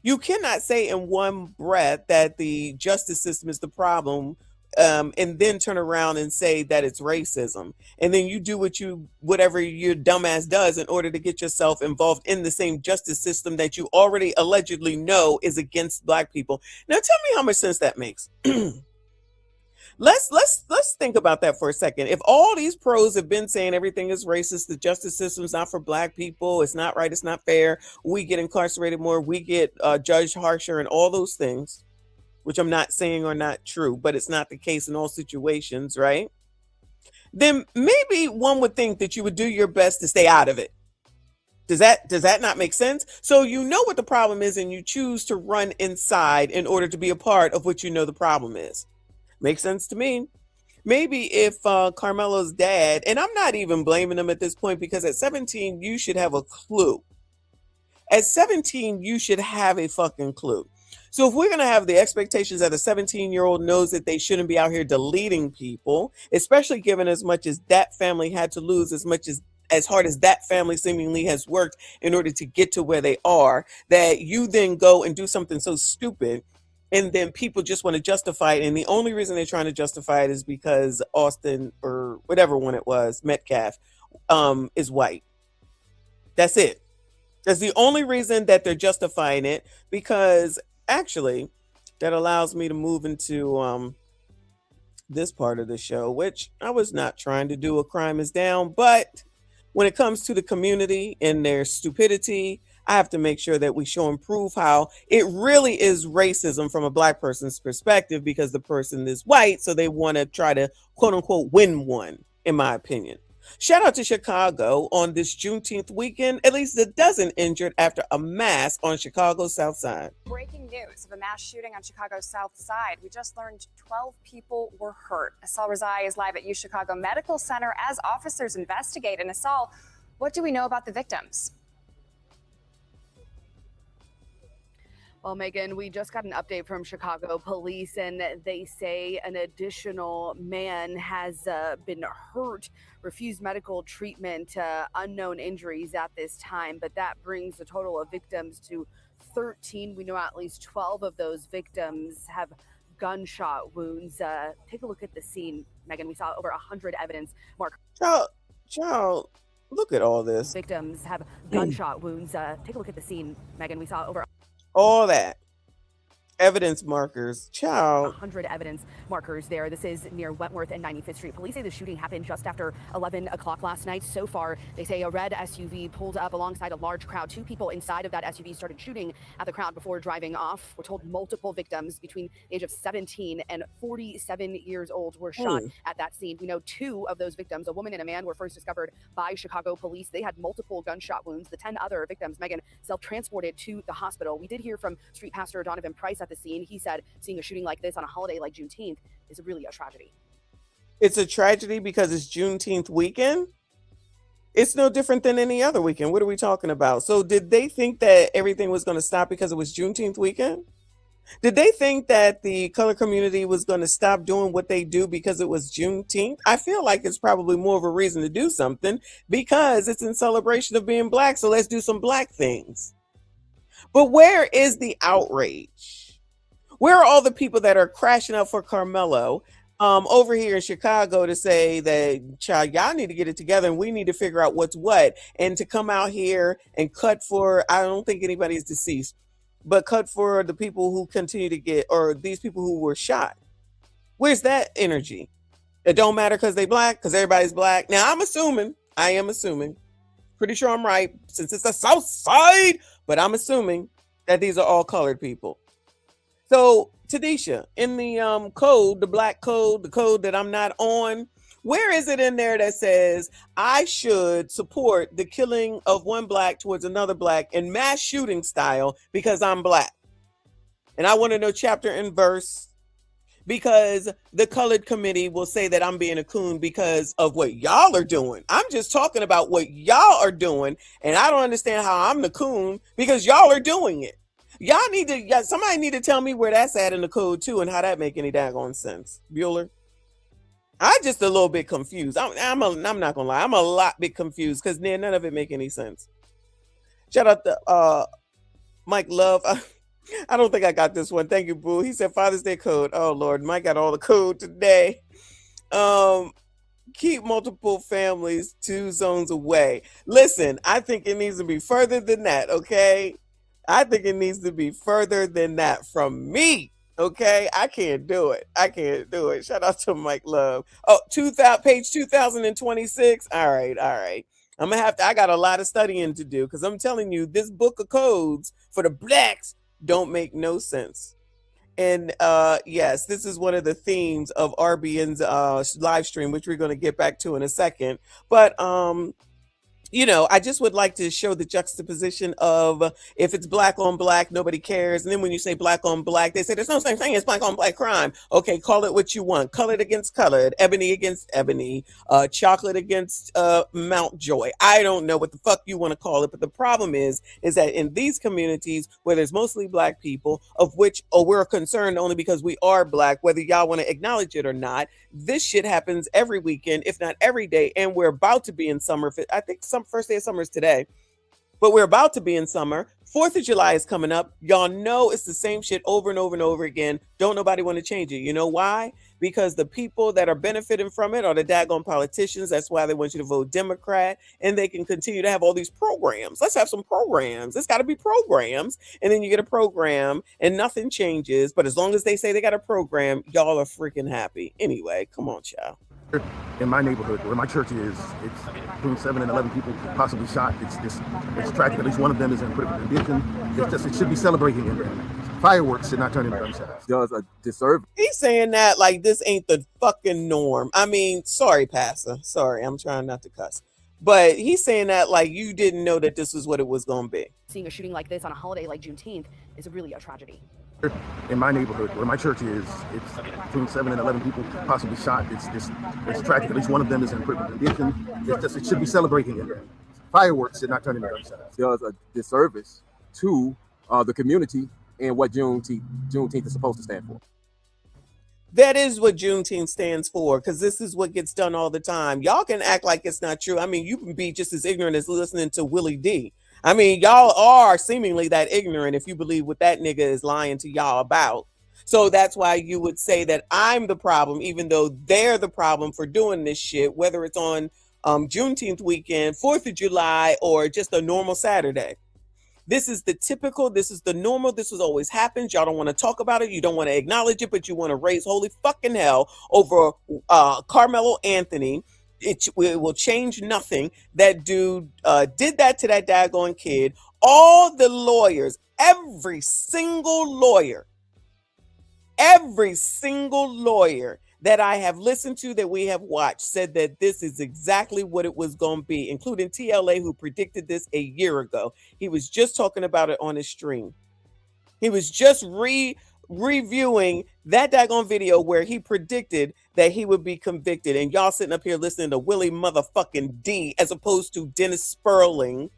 You cannot say in one breath that the justice system is the problem, and then turn around and say that it's racism, and then you do whatever your dumbass does in order to get yourself involved in the same justice system that you already allegedly know is against Black people. Now tell me how much sense that makes. Let's think about that for a second. If all these pros have been saying everything is racist, the justice system's not for Black people, it's not right, it's not fair, we get incarcerated more, we get judged harsher, and all those things, which I'm not saying are not true, but it's not the case in all situations, right? Then maybe one would think that you would do your best to stay out of it. Does that not make sense? So you know what the problem is and you choose to run inside in order to be a part of what you know the problem is. Makes sense to me. Maybe if Carmelo's dad, and I'm not even blaming him at this point because at 17 you should have a clue. At 17 you should have a fucking clue. So if we're going to have the expectations that a 17-year-old knows that they shouldn't be out here deleting people, especially given as much as that family had to lose, as hard as that family seemingly has worked in order to get to where they are, that you then go and do something so stupid and then people just want to justify it. And the only reason they're trying to justify it is because Austin or whatever one it was, Metcalf, is white. That's it. That's the only reason that they're justifying it, because actually that allows me to move into this part of the show, which I was not trying to do. A crime is down, but when it comes to the community and their stupidity, I have to make sure that we show and prove how it really is racism from a black person's perspective, because the person is white, so they want to try to quote unquote win one, in my opinion. Shout out to Chicago on this Juneteenth weekend. At least a dozen injured after a mass on Chicago's South Side. Breaking news of a mass shooting on Chicago's South Side. We just learned 12 people were hurt. Asal Razai is live at U Chicago Medical Center as officers investigate. And Asal, what do we know about the victims? Well, Megan, we just got an update from Chicago police, and they say an additional man has been hurt, refused medical treatment, unknown injuries at this time, but that brings the total of victims to 13. We know at least 12 of those victims have gunshot wounds. Take a look at the scene, Megan. We saw over 100 evidence markers. Child, look at all this. Victims have gunshot wounds. Take a look at the scene, Megan. We saw over all that evidence markers, child. 100 evidence markers there. This is near Wentworth and 95th Street. Police say the shooting happened just after 11 o'clock last night. So far, they say a red SUV pulled up alongside a large crowd. Two people inside of that SUV started shooting at the crowd before driving off. We're told multiple victims between the age of 17 and 47 years old were shot at that scene. We know two of those victims, a woman and a man, were first discovered by Chicago police. They had multiple gunshot wounds. The 10 other victims, Megan, self-transported to the hospital. We did hear from Street Pastor Donovan Price at the scene. He said seeing a shooting like this on a holiday like Juneteenth is really a tragedy. It's a tragedy because it's Juneteenth weekend. It's no different than any other weekend. What are we talking about? So did they think that everything was going to stop because it was Juneteenth weekend? Did they think that the color community was going to stop doing what they do because it was Juneteenth? I feel like it's probably more of a reason to do something because it's in celebration of being black. So let's do some black things. But where is the outrage? Where are all the people that are crashing up for Carmelo over here in Chicago to say that, child, y'all need to get it together and we need to figure out what's what, and to come out here and cut for, I don't think anybody is deceased, but cut for the people who continue to get, or these people who were shot. Where's that energy? It don't matter because they black, because everybody's black. Now I am assuming, pretty sure I'm right since it's the South Side, but I'm assuming that these are all colored people. So, Tadisha, in the code, the black code, the code that I'm not on, where is it in there that says I should support the killing of one black towards another black in mass shooting style because I'm black? And I want to know chapter and verse, because the colored committee will say that I'm being a coon because of what y'all are doing. I'm just talking about what y'all are doing, and I don't understand how I'm the coon because y'all are doing it. Somebody need to tell me where that's at in the code too, and how that make any daggone sense. Bueller, I'm just a little bit confused. I'm not gonna lie, I'm a lot bit confused because none of it make any sense. Shout out to Mike Love. I don't think I got this one. Thank you, boo. He said Father's Day code. Oh Lord, Mike got all the code today. Keep multiple families 2 zones away. Listen, I think it needs to be further than that. Okay. I think it needs to be further than that from me. Okay, I can't do it. Shout out to Mike Love. Oh, page 2026. All right. I got a lot of studying to do because I'm telling you, this book of codes for the blacks don't make no sense. And yes, this is one of the themes of RBN's live stream, which we're going to get back to in a second. But you know, I just would like to show the juxtaposition of if it's black on black, nobody cares. And then when you say black on black, they say there's no such thing as black on black crime. Okay, call it what you want. Colored against colored, ebony against ebony, chocolate against Mountjoy. I don't know what the fuck you want to call it, but the problem is that in these communities where there's mostly black people, of which we're concerned only because we are black, whether y'all want to acknowledge it or not, this shit happens every weekend, if not every day, and we're about to be in summer. I think some first day of summer is today, but we're about to be in summer. 4th of July is coming up. Y'all know it's the same shit over and over and over again. Don't nobody want to change it. You know why? Because the people that are benefiting from it are the daggone politicians. That's why they want you to vote Democrat, and they can continue to have all these programs. Let's have some programs. It's got to be programs. And then you get a program and nothing changes. But as long as they say they got a program, y'all are freaking happy. Anyway, come on, child. In my neighborhood, where my church is, it's between 7 and 11 people possibly shot. It's tragic. At least one of them is in critical condition. It should be celebrating, and fireworks should not turn into gunshots. Does a disservice. He's saying that like this ain't the fucking norm. I mean, sorry, Pastor. Sorry, I'm trying not to cuss. But he's saying that like you didn't know that this was what it was going to be. Seeing a shooting like this on a holiday like Juneteenth is really a tragedy. In my neighborhood, where my church is, it's between 7 and 11 people possibly shot. It's tragic. At least one of them is in critical condition. It should be celebrating, and fireworks should not turn into gunshots. Does a disservice to the community and what Juneteenth is supposed to stand for. That is what Juneteenth stands for, because this is what gets done all the time. Y'all can act like it's not true. I mean, you can be just as ignorant as listening to Willie D. I mean, y'all are seemingly that ignorant if you believe what that nigga is lying to y'all about. So that's why you would say that I'm the problem, even though they're the problem for doing this shit, whether it's on Juneteenth weekend, 4th of July, or just a normal Saturday. This is the typical, this is the normal, this has always happened. Y'all don't want to talk about it. You don't want to acknowledge it, but you want to raise holy fucking hell over Carmelo Anthony. It will change nothing. That dude did that to that daggone kid. All the lawyers, every single lawyer that I have listened to, that we have watched, said that this is exactly what it was going to be, including TLA, who predicted this a year ago. He was just talking about it on his stream. He was just reviewing that daggone video where he predicted that he would be convicted, and y'all sitting up here listening to Willie motherfucking D as opposed to Dennis Sperling,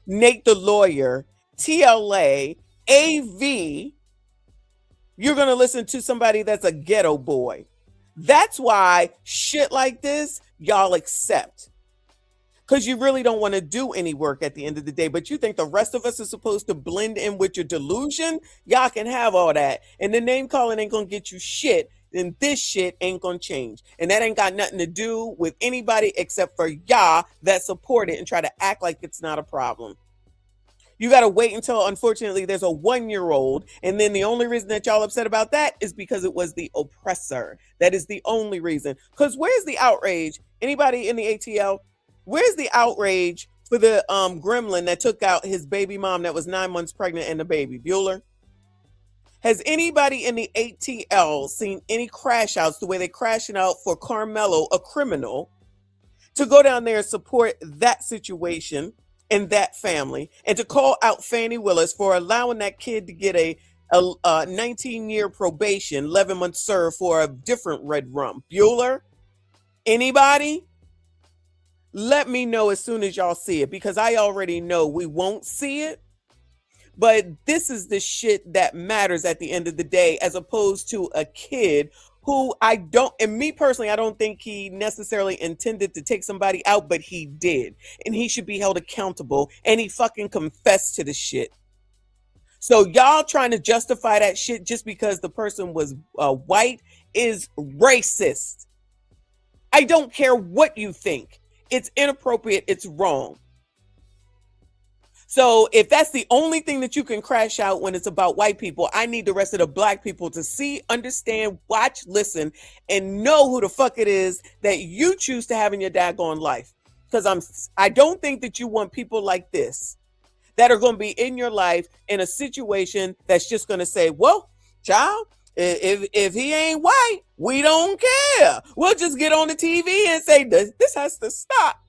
Nate the lawyer, TLA, AV. You're gonna listen to somebody that's a ghetto boy. That's why shit like this y'all accept, because you really don't want to do any work at the end of the day, but you think the rest of us are supposed to blend in with your delusion. Y'all can have all that, and the name calling ain't gonna get you shit. Then this shit ain't gonna change, and that ain't got nothing to do with anybody except for y'all that support it and try to act like it's not a problem. You got to wait until, unfortunately, there's a 1-year-old, and then the only reason that y'all upset about that is because it was the oppressor. That is the only reason. Because where's the outrage? Anybody in the ATL? Where's the outrage for the gremlin that took out his baby mom that was 9 months pregnant and the baby? Bueller? Has anybody in the ATL seen any crash outs the way they're crashing out for Carmelo, a criminal, to go down there and support that situation and that family, and to call out Fannie Willis for allowing that kid to get a 19-year probation, 11 months served for a different red rum? Bueller? Anybody? Let me know as soon as y'all see it, because I already know we won't see it. But this is the shit that matters at the end of the day, as opposed to a kid who and me personally, I don't think he necessarily intended to take somebody out, but he did. And he should be held accountable, and he fucking confessed to the shit. So y'all trying to justify that shit just because the person was white is racist. I don't care what you think. It's inappropriate. It's wrong. So if that's the only thing that you can crash out when it's about white people, I need the rest of the black people to see, understand, watch, listen, and know who the fuck it is that you choose to have in your daggone life. Because I don't think that you want people like this that are going to be in your life in a situation that's just going to say, well, child, If he ain't white, we don't care. We'll just get on the TV and say this has to stop.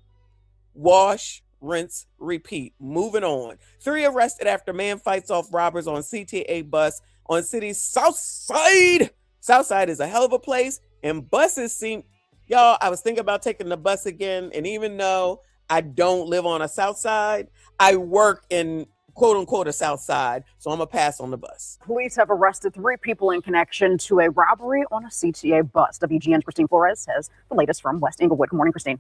Wash, rinse, repeat. Moving on. 3 arrested after man fights off robbers on CTA bus on city's south side. South side is a hell of a place, and buses seem... Y'all, I was thinking about taking the bus again, and even though I don't live on a south side, I work in quote-unquote a south side, so I'm going to pass on the bus. Police have arrested 3 people in connection to a robbery on a CTA bus. WGN's Christine Flores has the latest from West Englewood. Good morning, Christine.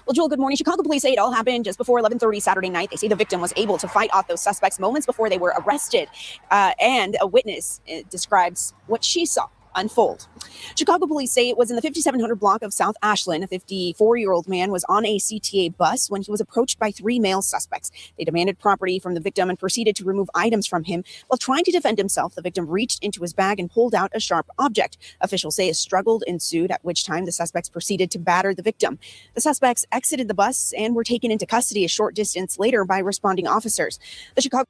Well, Joel, good morning. Chicago police say it all happened just before 11:30 Saturday night. They say the victim was able to fight off those suspects moments before they were arrested. And a witness describes what she saw unfold. Chicago police say it was in the 5700 block of South Ashland. A 54-year-old man was on a CTA bus when he was approached by 3 male suspects. They demanded property from the victim and proceeded to remove items from him. While trying to defend himself, the victim reached into his bag and pulled out a sharp object. Officials say a struggle ensued, at which time the suspects proceeded to batter the victim. The suspects exited the bus and were taken into custody a short distance later by responding officers. The Chicago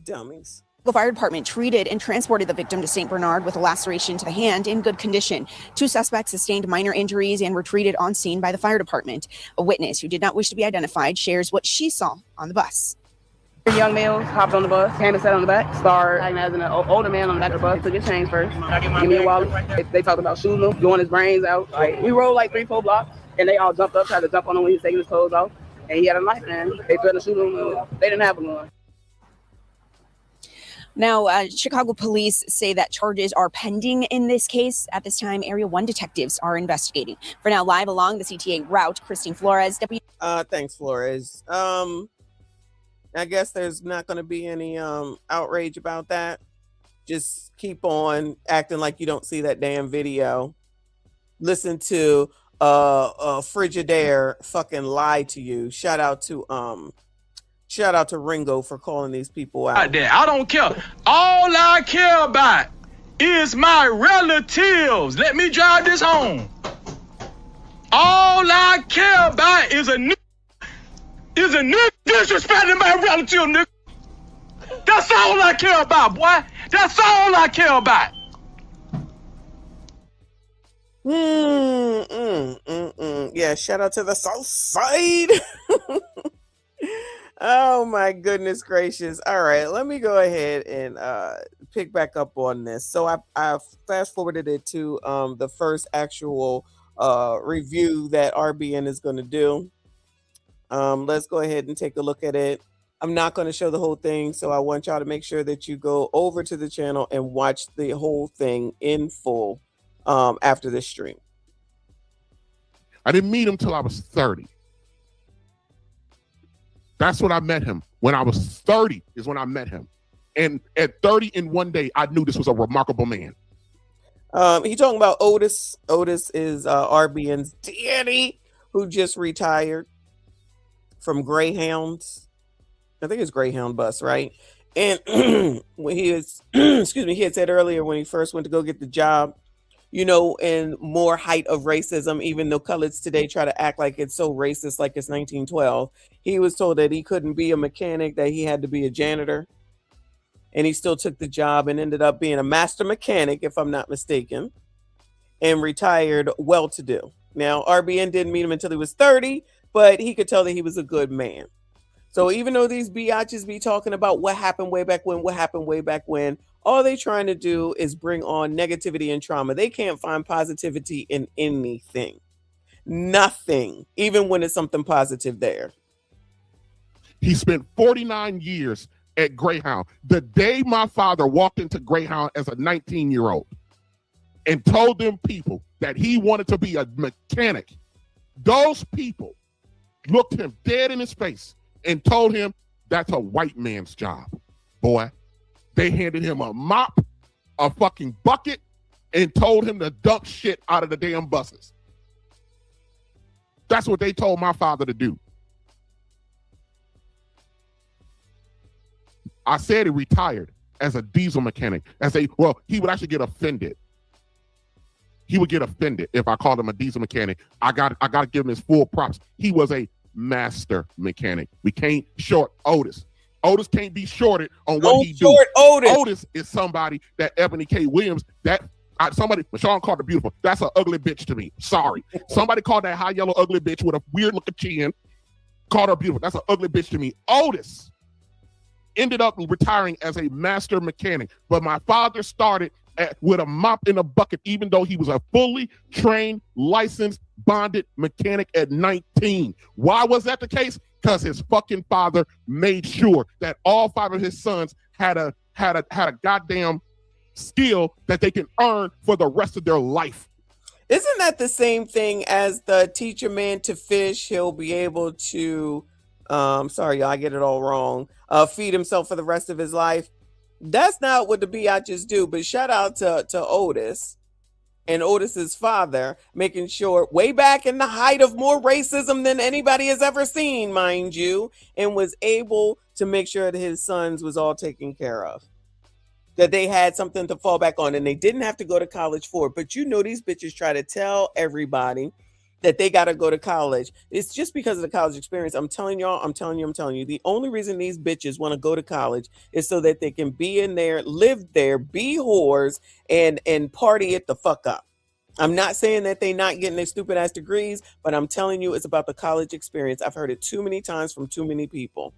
Dummies. Fire Department treated and transported the victim to St. Bernard with a laceration to the hand in good condition. 2 suspects sustained minor injuries and were treated on scene by the fire department. A witness who did not wish to be identified shares what she saw on the bus. Young males hopped on the bus, came and sat on the back, started acting as an older man on the back of the bus, took his chains first, give me a wallet. They talked about shooting him, blowing his brains out. Like, we rode like 3-4 blocks, and they all jumped up, tried to jump on him when he was taking his clothes off, and he had a knife, and they threatened to shoot him. They didn't have a gun. Now, Chicago police say that charges are pending in this case. At this time, Area 1 detectives are investigating. For now, live along the CTA route, Christine Flores. Thanks, Flores. I guess there's not going to be any outrage about that. Just keep on acting like you don't see that damn video. Listen to Frigidaire fucking lie to you. Shout out to Ringo for calling these people out. I don't care. All I care about is my relatives. Let me drive this home. All I care about is a nigga disrespecting my relative, nigga. That's all I care about, boy. That's all I care about. Yeah, shout out to the South Side. Oh my goodness gracious. All right, let me go ahead and pick back up on this. So I fast forwarded it to the first actual review that RBN is going to do. Let's go ahead and take a look at it. I'm not going to show the whole thing, so I want y'all to make sure that you go over to the channel and watch the whole thing in full after this stream. I didn't meet him till I was 30. That's when I met him. When I was 30 is when I met him. And at 30 in one day, I knew this was a remarkable man. He talking about Otis. Otis is RBN's daddy who just retired from Greyhounds. I think it's Greyhound bus, right? And when he is, excuse me, he had said earlier when he first went to go get the job, you know, in more height of racism, even though coloreds today try to act like it's so racist, like it's 1912, he was told that he couldn't be a mechanic, that he had to be a janitor. And he still took the job and ended up being a master mechanic, if I'm not mistaken, and retired well-to-do. Now, RBN didn't meet him until he was 30, but he could tell that he was a good man. So even though these biatches be talking about what happened way back when, all they trying to do is bring on negativity and trauma. They can't find positivity in anything. Nothing, even when it's something positive there. He spent 49 years at Greyhound. The day my father walked into Greyhound as a 19-year-old and told them people that he wanted to be a mechanic, those people looked him dead in his face and told him that's a white man's job, boy. They handed him a mop, a fucking bucket, and told him to dump shit out of the damn buses. That's what they told my father to do. I said he retired as a diesel mechanic. He would actually get offended. He would get offended if I called him a diesel mechanic. I got to give him his full props. He was a master mechanic. We can't short Otis. Otis can't be shorted on what Don't he do. short Otis. Otis is somebody that Ebony K. Williams, somebody, Michonne called her beautiful. That's an ugly bitch to me. Sorry. Somebody called that high yellow ugly bitch with a weird looking chin, called her beautiful. That's an ugly bitch to me. Otis ended up retiring as a master mechanic, but my father started with a mop in a bucket, even though he was a fully trained, licensed, bonded mechanic at 19. Why was that the case? Because his fucking father made sure that all 5 of his sons had a goddamn skill that they can earn for the rest of their life. Isn't that the same thing as the teach a man to fish? He'll be able to, sorry, y'all, I get it all wrong, feed himself for the rest of his life. That's not what the biatches do, but shout out to Otis and Otis's father, making sure way back in the height of more racism than anybody has ever seen, mind you, and was able to make sure that his sons was all taken care of. That they had something to fall back on and they didn't have to go to college for it. But you know, these bitches try to tell everybody that they got to go to college. It's just because of the college experience. I'm telling you. The only reason these bitches want to go to college is so that they can be in there, live there, be whores, and party it the fuck up. I'm not saying that they not getting their stupid ass degrees, but I'm telling you, it's about the college experience. I've heard it too many times from too many people.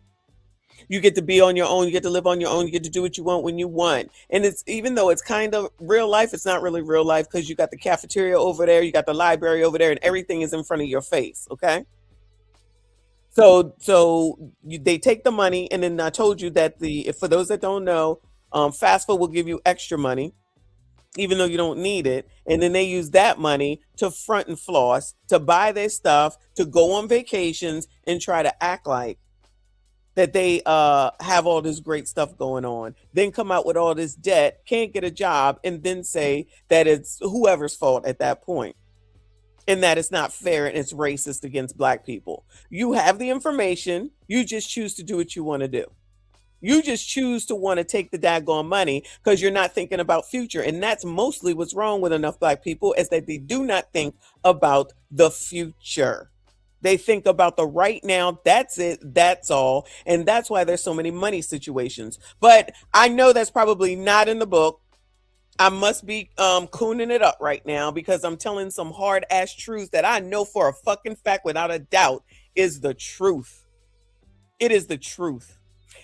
You get to be on your own. You get to live on your own. You get to do what you want when you want. And it's, even though it's kind of real life, it's not really real life because you got the cafeteria over there, you got the library over there, and everything is in front of your face. Okay. So they take the money, and then I told you that for those that don't know, FAFSA will give you extra money, even though you don't need it. And then they use that money to front and floss, to buy their stuff, to go on vacations and try to act like that they have all this great stuff going on, then come out with all this debt, can't get a job, and then say that it's whoever's fault at that point, and that it's not fair and it's racist against Black people. You have the information. You just choose to do what you want to do. You just choose to want to take the daggone money because you're not thinking about future. And that's mostly what's wrong with enough Black people, is that they do not think about the future. They think about the right now. That's it. That's all. And that's why there's so many money situations. But I know that's probably not in the book. I must be cooning it up right now because I'm telling some hard ass truths that I know for a fucking fact, without a doubt, is the truth. It is the truth.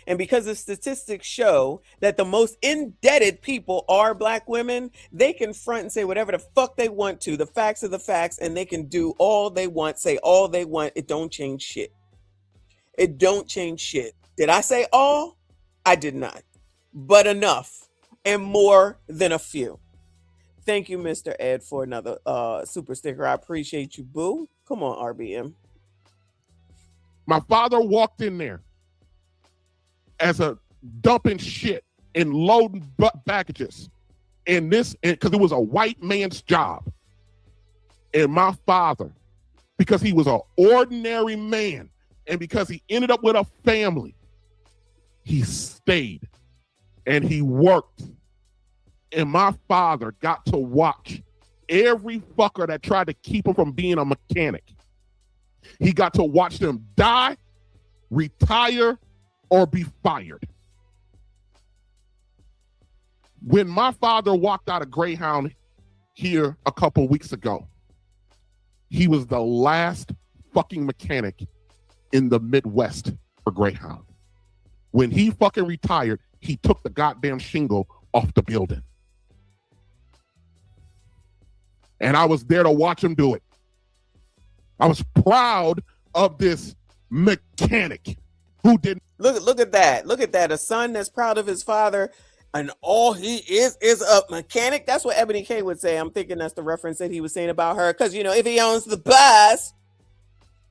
And because the statistics show that the most indebted people are Black women, they can front and say whatever the fuck they want to. The facts are the facts, and they can do all they want, say all they want. It don't change shit. It don't change shit. Did I say all? I did not. But enough, and more than a few. Thank you, Mr. Ed, for another super sticker. I appreciate you, boo. Come on, RBM. My father walked in there as a dumping shit and loading packages in this, because it was a white man's job. And my father, because he was an ordinary man and because he ended up with a family, he stayed and he worked. And my father got to watch every fucker that tried to keep him from being a mechanic. He got to watch them die, retire, or be fired. When my father walked out of Greyhound here a couple weeks ago, he was the last fucking mechanic in the Midwest for Greyhound. When he fucking retired, he took the goddamn shingle off the building. And I was there to watch him do it. I was proud of this mechanic who didn't. Look at that. Look at that. A son that's proud of his father, and all he is a mechanic. That's what Ebony K would say. I'm thinking that's the reference that he was saying about her. Because, you know, if he owns the bus,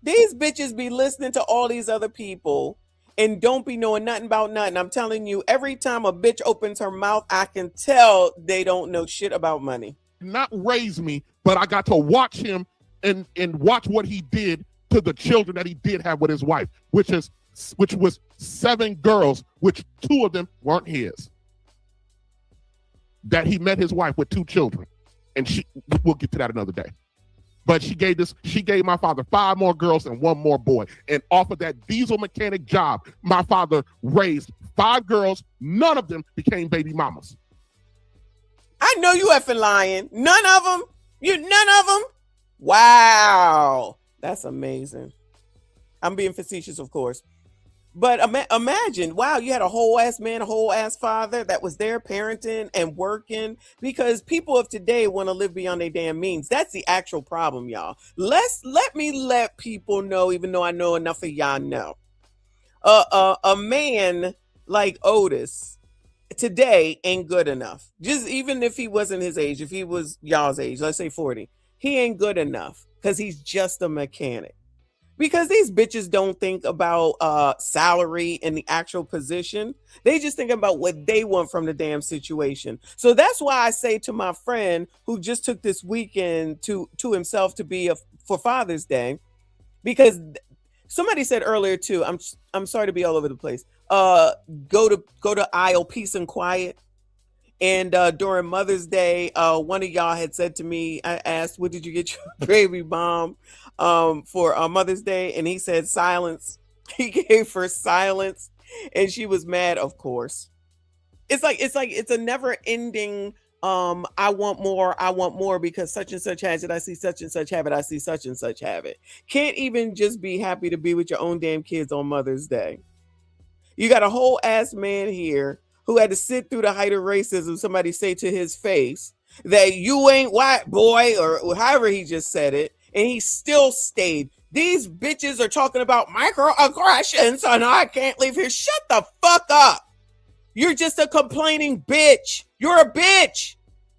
these bitches be listening to all these other people and don't be knowing nothing about nothing. I'm telling you, every time a bitch opens her mouth, I can tell they don't know shit about money. Not raise me, but I got to watch him and watch what he did to the children that he did have with his wife, which was 7 girls, which 2 of them weren't his. That he met his wife with 2 children. And we'll get to that another day. But she gave my father 5 more girls and 1 more boy. And off of that diesel mechanic job, my father raised 5 girls. None of them became baby mamas. I know you effing lying. None of them. None of them. Wow. That's amazing. I'm being facetious, of course. But imagine, wow, you had a whole ass man, a whole ass father that was there parenting and working, because people of today want to live beyond their damn means. That's the actual problem, y'all. Let me let people know, even though I know enough of y'all know. A man like Otis today ain't good enough. Just even if he wasn't his age, if he was y'all's age, let's say 40, he ain't good enough because he's just a mechanic. Because these bitches don't think about salary and the actual position. They just think about what they want from the damn situation. So that's why I say to my friend who just took this weekend to himself to be for Father's Day, because somebody said earlier too, I'm sorry to be all over the place. Go to aisle peace and quiet. And during Mother's Day, one of y'all had said to me, I asked, what did you get your baby mom for Mother's Day? And he said silence. He gave her silence, and she was mad, of course. It's a never ending I want more because such and such has it. I see such and such have it. I see such and such have it. Can't even just be happy to be with your own damn kids on Mother's Day. You got a whole ass man here who had to sit through the height of racism, somebody say to his face that you ain't white, boy, or however he just said it, and he still stayed. These bitches are talking about microaggressions and I can't leave here. Shut the fuck up. You're just a complaining bitch. You're a bitch.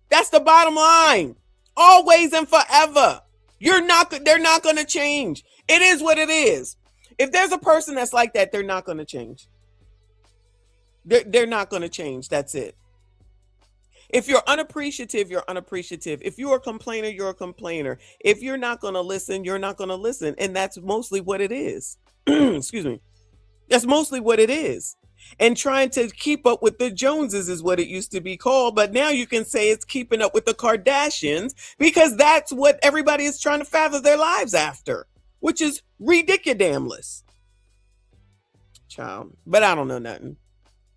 That's the bottom line. Always and forever. They're not going to change. It is what it is. If there's a person that's like that, they're not going to change. They're not going to change. That's it. If you're unappreciative, you're unappreciative. If you're a complainer, you're a complainer. If you're not going to listen, you're not going to listen. And that's mostly what it is. Excuse me. That's mostly what it is. And trying to keep up with the Joneses is what it used to be called. But now you can say it's keeping up with the Kardashians because that's what everybody is trying to fathom their lives after, which is ridiculous. Child. But I don't know nothing.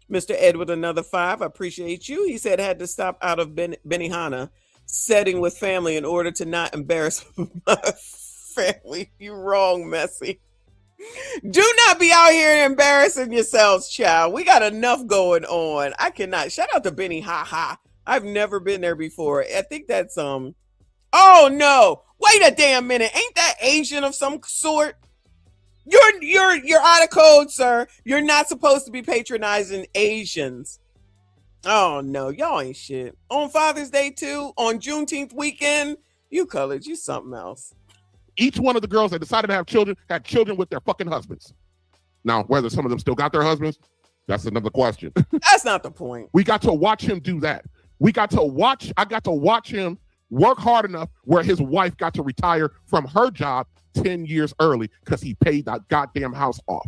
Mr. Ed with another 5. I appreciate you. He said had to stop out of Benihana setting with family in order to not embarrass my family. You wrong, Messy. Do not be out here embarrassing yourselves, child. We got enough going on. I cannot. Shout out to Benny Ha Ha. I've never been there before. I think that's oh no. Wait a damn minute. Ain't that Asian of some sort? You're out of code, sir. You're not supposed to be patronizing Asians. Oh no, y'all ain't shit. On Father's Day too, on Juneteenth weekend, you colored, you something else. Each one of the girls that decided to have children had children with their fucking husbands. Now, whether some of them still got their husbands, that's another question. That's not the point. We got to watch him do that. I got to watch him work hard enough where his wife got to retire from her job 10 years early because he paid that goddamn house off.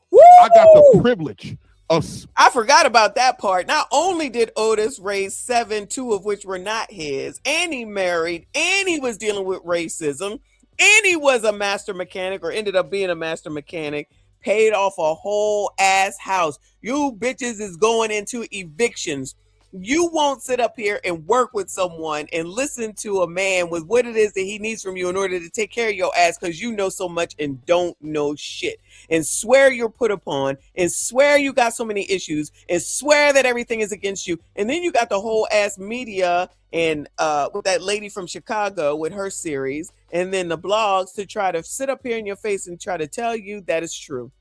Woo! I got the privilege of... I forgot about that part. Not only did Otis raise 7, 2 of which were not his, and he married, and he was dealing with racism, and he was a master mechanic or ended up being a master mechanic, paid off a whole ass house. You bitches is going into evictions. You won't sit up here and work with someone and listen to a man with what it is that he needs from you in order to take care of your ass because you know so much and don't know shit. And swear you're put upon and swear you got so many issues and swear that everything is against you. And then you got the whole ass media and with that lady from Chicago with her series and then the blogs to try to sit up here in your face and try to tell you that it's true.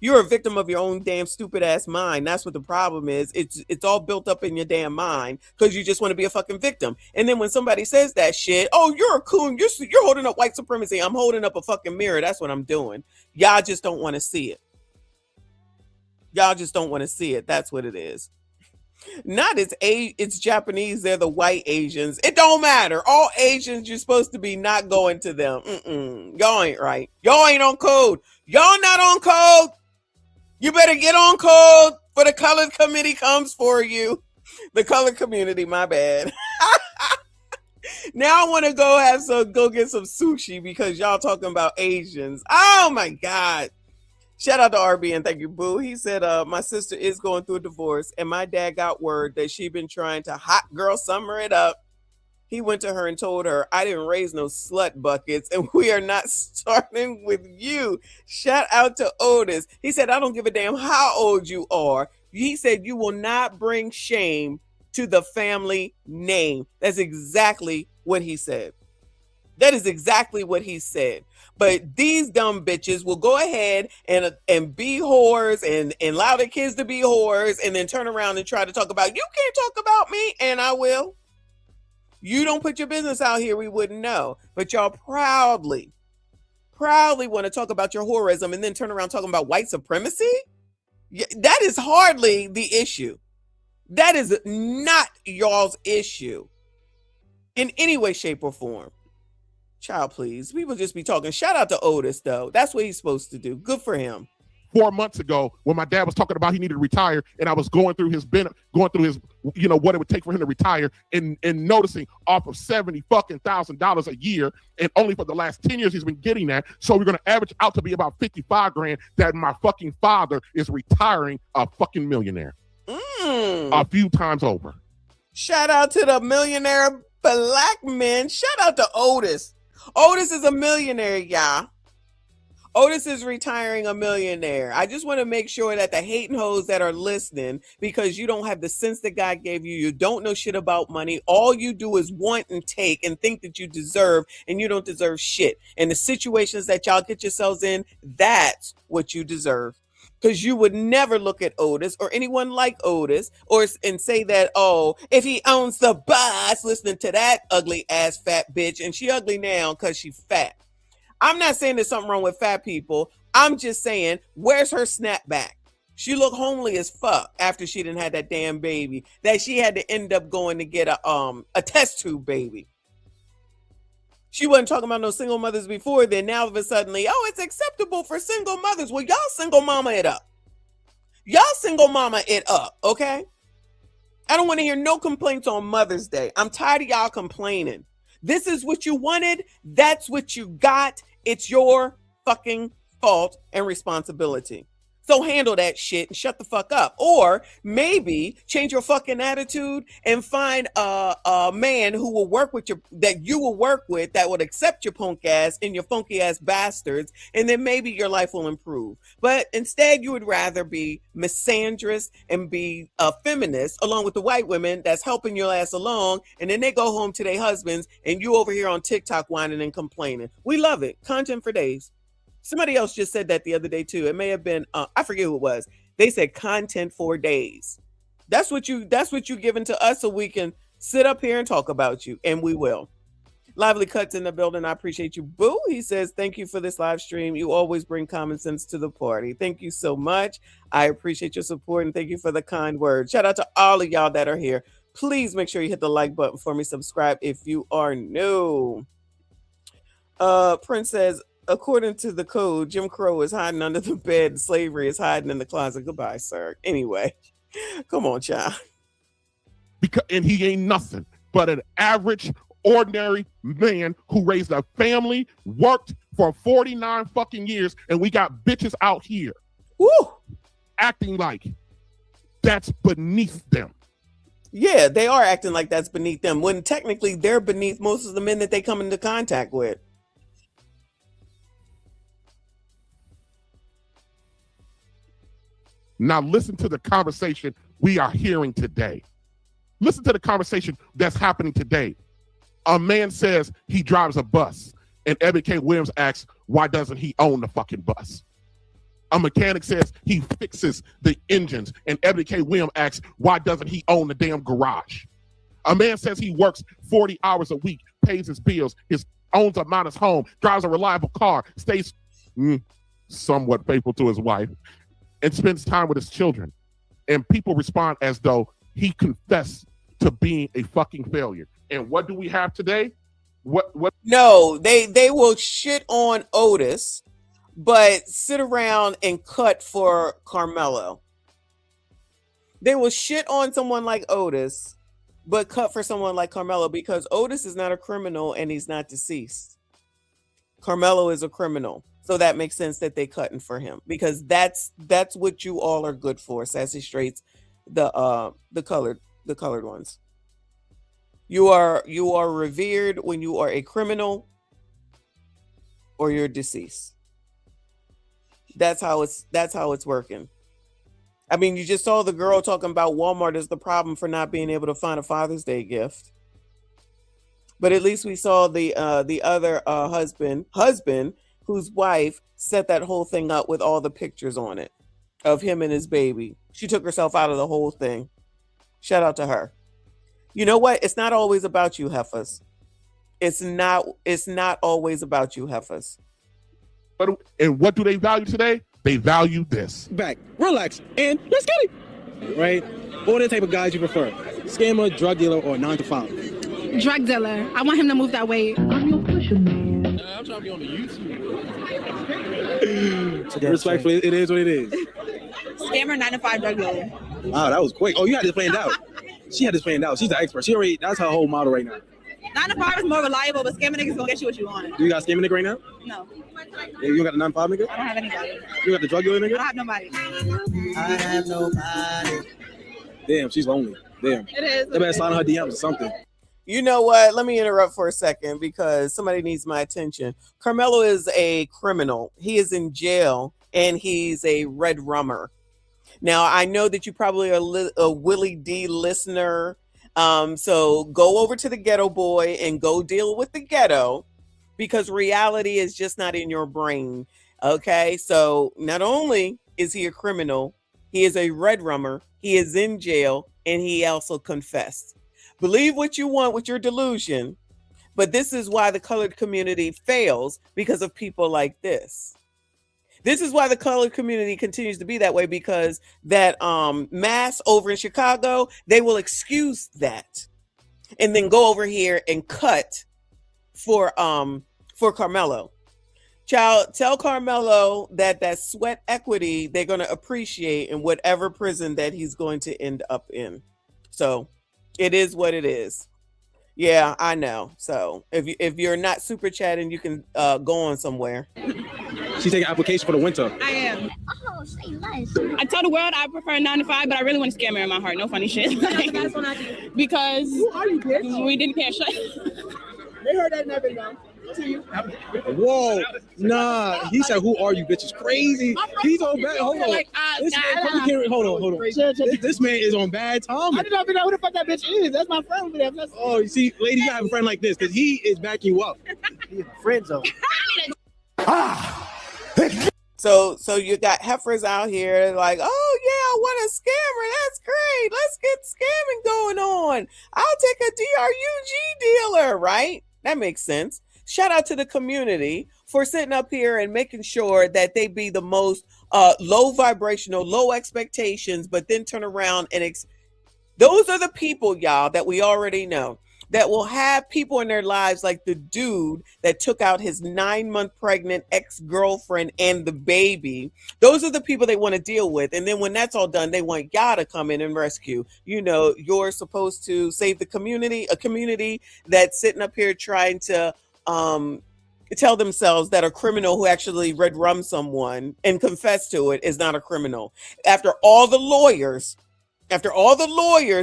You're a victim of your own damn stupid ass mind. That's what the problem is. It's all built up in your damn mind because you just want to be a fucking victim. And then when somebody says that shit, oh, you're a coon. You're holding up white supremacy. I'm holding up a fucking mirror. That's what I'm doing. Y'all just don't want to see it. Y'all just don't want to see it. That's what it is. Not it's Japanese. They're the white Asians. It don't matter. All Asians, you're supposed to be not going to them. Y'all ain't right. Y'all ain't on code. Y'all not on code. You better get on code for the colored committee comes for you. The colored community, my bad. Now I want to go get some sushi because y'all talking about Asians. Oh my God. Shout out to RB and thank you, Boo. He said, my sister is going through a divorce and my dad got word that she been trying to hot girl summer it up. He went to her and told her, I didn't raise no slut buckets and we are not starting with you. Shout out to Otis. He said, I don't give a damn how old you are. He said, you will not bring shame to the family name. That's exactly what he said. That is exactly what he said. But these dumb bitches will go ahead and be whores and allow their kids to be whores and then turn around and try to talk about, you can't talk about me, and I will. You don't put your business out here, we wouldn't know. But y'all proudly want to talk about your whorism and then turn around talking about white supremacy? Yeah, that is hardly the issue. That is not y'all's issue in any way, shape, or form. Child, please. People just be talking. Shout out to Otis, though. That's what he's supposed to do. Good for him. 4 months ago, when my dad was talking about he needed to retire, and I was going through his, what it would take for him to retire, and noticing off of $70,000 a year, and only for the last 10 years he's been getting that. So we're gonna average out to be about 55 grand. That my fucking father is retiring a fucking millionaire. A few times over. Shout out to the millionaire black men. Shout out to Otis. Otis is a millionaire, y'all. Otis is retiring a millionaire. I just want to make sure that the hating hoes that are listening, because you don't have the sense that God gave you, you don't know shit about money. All you do is want and take and think that you deserve, and you don't deserve shit. And the situations that y'all get yourselves in, that's what you deserve. Because you would never look at Otis or anyone like Otis and say that, oh, if he owns the bus, listening to that ugly ass fat bitch, and she ugly now because she's fat. I'm not saying there's something wrong with fat people. I'm just saying, where's her snapback? She looked homely as fuck after she didn't have that damn baby that she had to end up going to get a test tube baby. She wasn't talking about no single mothers before then. Now all of a sudden, oh, it's acceptable for single mothers. Well, y'all single mama it up. Y'all single mama it up, okay? I don't want to hear no complaints on Mother's Day. I'm tired of y'all complaining. This is what you wanted. That's what you got. It's your fucking fault and responsibility. So handle that shit and shut the fuck up. Or maybe change your fucking attitude and find a man who will work with that you will work with, that would accept your punk ass and your funky ass bastards. And then maybe your life will improve. But instead you would rather be misandrous and be a feminist along with the white women that's helping your ass along. And then they go home to their husbands and you over here on TikTok whining and complaining. We love it. Content for days. Somebody else just said that the other day too. It may have been I forget who it was. They said content for days. That's what you giving to us so we can sit up here and talk about you, and we will. Lively Cuts in the building. I appreciate you, Boo. He says, thank you for this live stream. You always bring common sense to the party. Thank you so much. I appreciate your support and thank you for the kind words. Shout out to all of y'all that are here. Please make sure you hit the like button for me. Subscribe if you are new. Prince says, according to the code, Jim Crow is hiding under the bed. Slavery is hiding in the closet. Goodbye, sir. Anyway, come on, child. And he ain't nothing but an average, ordinary man who raised a family, worked for 49 fucking years, and we got bitches out here acting like that's beneath them. Yeah, they are acting like that's beneath them, when technically they're beneath most of the men that they come into contact with. Now listen to the conversation we are hearing today. Listen to the conversation that's happening today. A man says he drives a bus, and Evan K. Williams asks, why doesn't he own the fucking bus? A mechanic says he fixes the engines, and Evan K. Williams asks, why doesn't he own the damn garage? A man says he works 40 hours a week, pays his bills, owns a modest home, drives a reliable car, stays somewhat faithful to his wife, and spends time with his children. And people respond as though he confessed to being a fucking failure. And what do we have today? What? No, they will shit on Otis, but sit around and cut for Carmelo. They will shit on someone like Otis, but cut for someone like Carmelo, because Otis is not a criminal and he's not deceased. Carmelo is a criminal. So that makes sense that they cutting for him, because that's what you all are good for, Sassy Straights, the colored ones. You are revered when you are a criminal or you're deceased. That's how it's working. I mean, you just saw the girl talking about Walmart is the problem for not being able to find a Father's Day gift. But at least we saw the other husband whose wife set that whole thing up with all the pictures on it of him and his baby. She took herself out of the whole thing. Shout out to her. You know what? It's not always about you, heifers. It's not always about you, heifers. And what do they value today? They value this. Back, relax, and let's get it. Right? What are the type of guys you prefer? Scammer, drug dealer, or 9 to 5? Drug dealer. I want him to move that weight. I'm your fisherman. I'm trying to be on the YouTube. Respectfully, it is what it is. Scammer, 9 to 5 drug dealer. Wow, that was quick. Oh, you had this planned out. She had this planned out. She's the expert. That's her whole model right now. 9 to 5 is more reliable, but scamming niggas gonna get you what you want. Do you got a scamming nigga right now? No. Yeah, you got the 9 to 5 nigga? I don't have anybody. You got the drug dealer nigga? I don't have nobody. I have nobody. Damn, she's lonely. Damn. It is. They better slide on her DMs or something. You know what? Let me interrupt for a second because somebody needs my attention. Carmelo is a criminal. He is in jail and he's a red rummer. Now, I know that you probably are a Willie D listener. So go over to the Ghetto Boy and go deal with the ghetto, because reality is just not in your brain. Okay. So not only is he a criminal, he is a red rummer. He is in jail and he also confessed. Believe what you want with your delusion, but this is why the colored community fails, because of people like this. This is why the colored community continues to be that way, because that mass over in Chicago, they will excuse that and then go over here and cut for Carmelo. Child, tell Carmelo that sweat equity they're going to appreciate in whatever prison that he's going to end up in. So it is what it is. Yeah, I know. So if you're not super chatting, you can go on somewhere. She's taking application for the winter. I am. Oh, say less. I tell the world I prefer 9 to 5, but I really want to scam her in my heart. No funny shit. Because we didn't catch shit. They heard that in that video. Whoa, nah. He said, "Who are you, bitch?" Is crazy. He's on bad. Hold on. Hold on. This man is on bad time. I did not figure out who the fuck that bitch is. That's my friend over there. Oh, you see, lady, you gotta have a friend like this because he is backing you up. He's in a friend zone. So you got heifers out here like, oh yeah, I want a scammer. That's great. Let's get scamming going on. I'll take a DRUG dealer, right? That makes sense. Shout out to the community for sitting up here and making sure that they be the most low vibrational, low expectations, but then turn around and those are the people, y'all, that we already know that will have people in their lives like the dude that took out his 9-month pregnant ex-girlfriend and the baby. Those are the people they want to deal with. And then when that's all done, they want y'all to come in and rescue. You know, you're supposed to save the community, a community that's sitting up here trying to tell themselves that a criminal who actually red rum someone and confess to it is not a criminal. After all the lawyers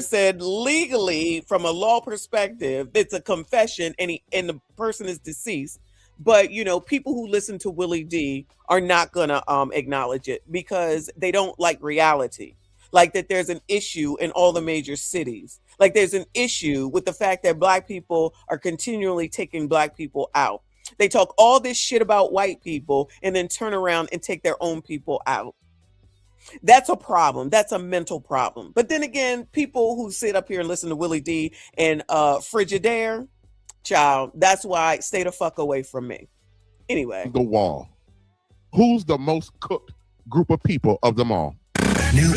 said legally from a law perspective, it's a confession and the person is deceased. But, you know, people who listen to Willie D are not going to acknowledge it because they don't like reality. Like that there's an issue in all the major cities. Like there's an issue with the fact that Black people are continually taking Black people out. They talk all this shit about white people and then turn around and take their own people out. That's a problem. That's a mental problem. But then again, people who sit up here and listen to Willie D and Frigidaire, child, that's why stay the fuck away from me. Anyway. The wall. Who's the most cooked group of people of them all? New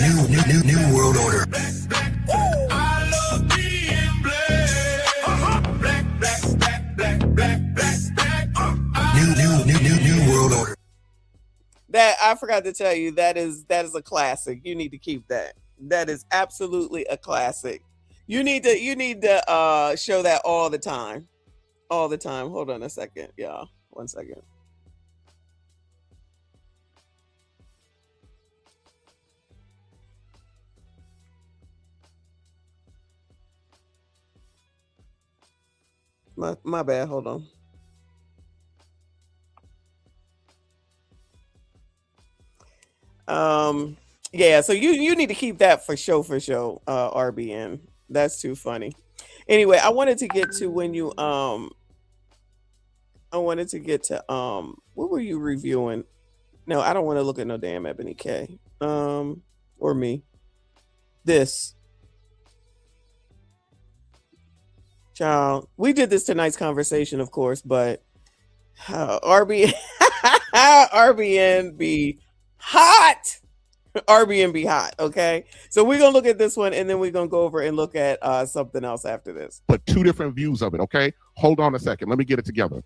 world order. New world order. That I forgot to tell you, that is a classic. You need to keep that. That is absolutely a classic. You need to show that all the time. All the time. Hold on a second, y'all. 1 second. My bad. Hold on. Yeah, so you need to keep that for show, RBN. That's too funny. Anyway, I wanted to get to when you what were you reviewing? No, I don't want to look at no damn Ebony K. Or me. This. Child, we did this tonight's conversation, of course, but RBN be hot. RBN be hot, okay? So we're going to look at this one, and then we're going to go over and look at something else after this. But two different views of it, okay? Hold on a second. Let me get it together.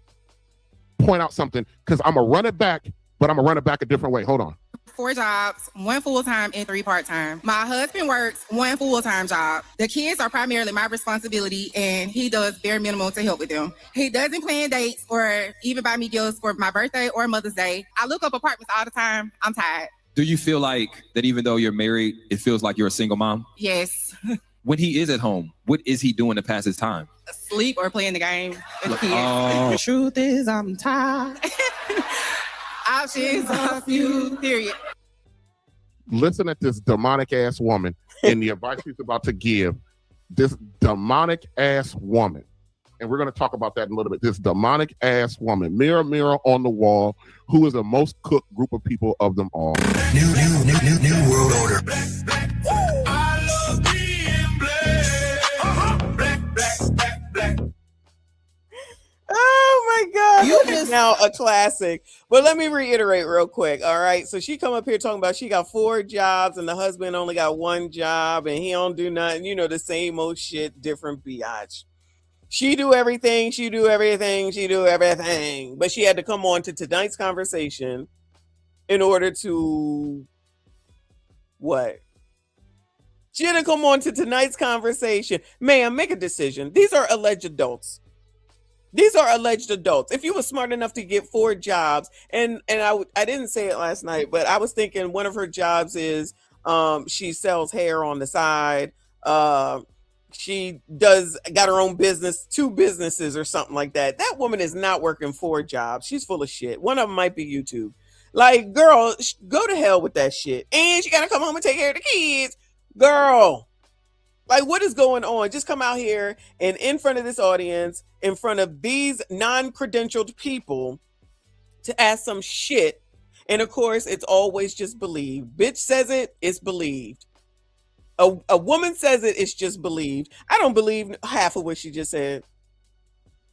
Point out something, because I'm going to run it back, but I'm going to run it back a different way. Hold on. 4 jobs, 1 full-time and 3 part-time. My husband works 1 full-time job. The kids are primarily my responsibility, and he does bare minimum to help with them. He doesn't plan dates or even buy me gifts for my birthday or Mother's Day. I look up apartments all the time. I'm tired. Do you feel like that even though you're married, it feels like you're a single mom? Yes. When he is at home, what is he doing to pass his time? Sleep or playing the game with the kids. Oh. Truth is, I'm tired. Options are few, period. Listen at this demonic ass woman and the advice she's about to give. This demonic ass woman. And we're going to talk about that in a little bit. This demonic ass woman, mirror, mirror on the wall, who is the most cooked group of people of them all. New world order. Oh my God. You is now a classic. But let me reiterate real quick. All right. So she come up here talking about she got 4 jobs and the husband only got 1 job and he don't do nothing. You know, the same old shit, different biatch. She do everything. But she had to come on to tonight's conversation in order to what? She had to come on to tonight's conversation. Ma'am, make a decision. These are alleged adults. If you were smart enough to get 4 jobs, and I didn't say it last night, but I was thinking one of her jobs is she sells hair on the side. She got her own business, 2 businesses or something like that. That woman is not working 4 jobs. She's full of shit. One of them might be YouTube. Like, girl, go to hell with that shit. And she got to come home and take care of the kids. Girl, like, what is going on? Just come out here and in front of this audience, in front of these non-credentialed people to ask some shit. And of course, it's always just believed. Bitch says it, it's believed. A woman says it, it's just believed. I don't believe half of what she just said.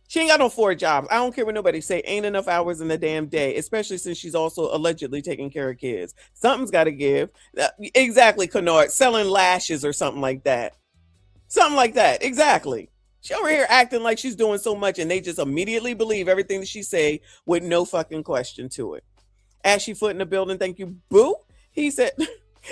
She ain't got no 4 jobs. I don't care what nobody say. Ain't enough hours in the damn day, especially since she's also allegedly taking care of kids. Something's got to give. Exactly, Kennard. Selling lashes or something like that. Something like that. Exactly. She over here acting like she's doing so much and they just immediately believe everything that she say with no fucking question to it. Ashy Foot in the building. Thank you, boo. He said...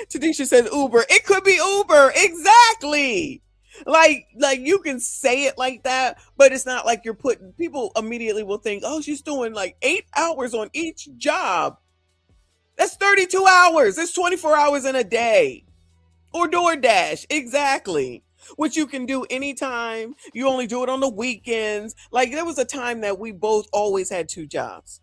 Tadisha says Uber. It could be Uber. Exactly. Like you can say it like that, but it's not like you're putting, people immediately will think, oh, she's doing like 8 hours on each job. That's 32 hours. That's 24 hours in a day. Or DoorDash. Exactly. Which you can do anytime. You only do it on the weekends. Like there was a time that we both always had 2 jobs.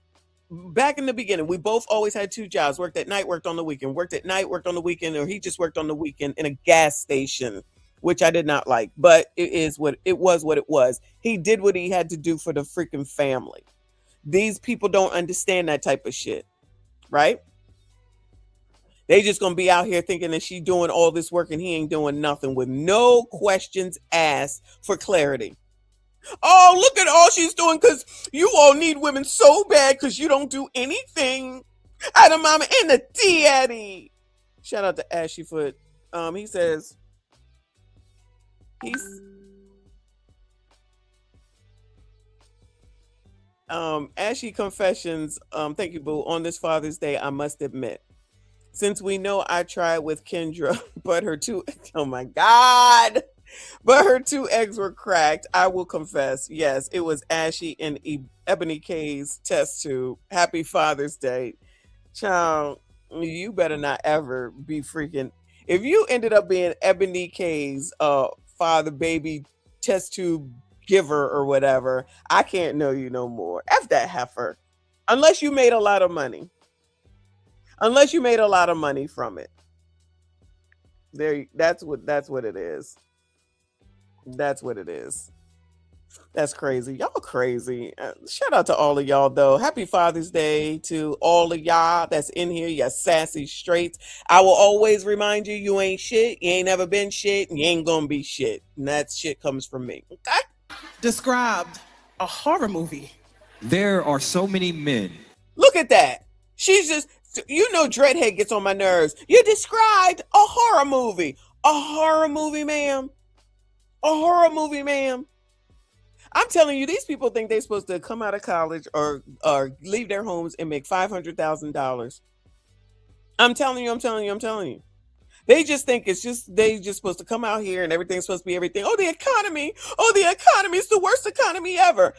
Back in the beginning, we both always had 2 jobs. Worked at night, worked on the weekend. Worked at night, worked on the weekend, or he just worked on the weekend in a gas station, which I did not like. But it was what it was. He did what he had to do for the freaking family. These people don't understand that type of shit, right? They just gonna be out here thinking that she doing all this work and he ain't doing nothing with no questions asked for clarity. Oh, look at all she's doing because you all need women so bad because you don't do anything. I the mama and the daddy. Shout out to Ashy Foot. He says Ashy Confessions. Thank you, boo. On this Father's Day, I must admit, since we know I tried with Kendra, but her too. Oh my God. But her 2 eggs were cracked. I will confess. Yes, it was Ashy and Ebony K's test tube. Happy Father's Day. Child, you better not ever be freaking. If you ended up being Ebony K's father baby test tube giver or whatever, I can't know you no more. F that heifer. Unless you made a lot of money. Unless you made a lot of money from it. That's what it is. That's what it is. That's crazy. Y'all crazy. Shout out to all of y'all though. Happy Father's Day to all of y'all that's in here. You sassy straights. I will always remind you, you ain't shit. You ain't never been shit. And you ain't gonna be shit. And that shit comes from me. Okay? Described a horror movie. There are so many men. Look at that. She's just, Dreadhead gets on my nerves. You described a horror movie. A horror movie, ma'am. A horror movie, ma'am. I'm telling you, these people think they're supposed to come out of college or leave their homes and make $500,000. I'm telling you. They just think they just supposed to come out here and everything's supposed to be everything. Oh, the economy is the worst economy ever.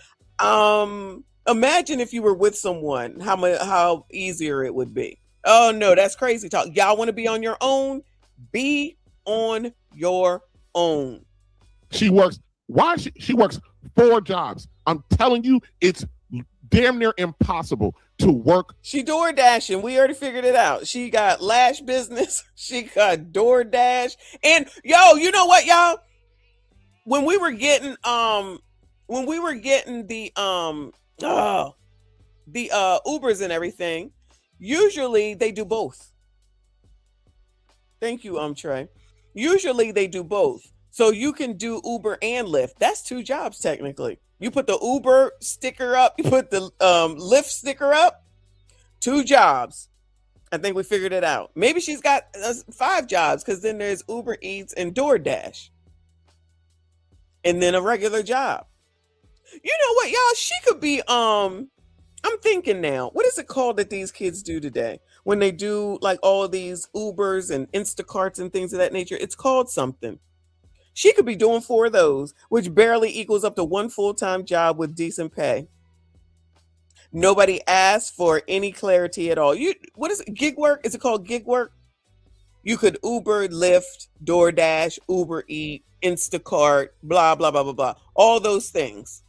Imagine if you were with someone, how easier it would be. Oh no, that's crazy talk. Y'all want to be on your own? Be on your own. She works 4 jobs. I'm telling you, it's damn near impossible to work. She DoorDashing. We already figured it out. She got lash business. She got DoorDash. And yo, you know what, y'all? When we were getting the Ubers and everything, usually they do both. Thank you, Trey. Usually they do both. So you can do Uber and Lyft. That's 2 jobs technically. You put the Uber sticker up, you put the Lyft sticker up, 2 jobs. I think we figured it out. Maybe she's got 5 jobs because then there's Uber Eats and DoorDash. And then a regular job. You know what, y'all? She could be, I'm thinking now, what is it called that these kids do today? When they do like all of these Ubers and Instacarts and things of that nature, it's called something. She could be doing 4 of those, which barely equals up to 1 full-time job with decent pay. Nobody asked for any clarity at all. What is it? Gig work? Is it called gig work? You could Uber, Lyft, DoorDash, Uber Eat, Instacart, blah, blah, blah, blah, blah. All those things.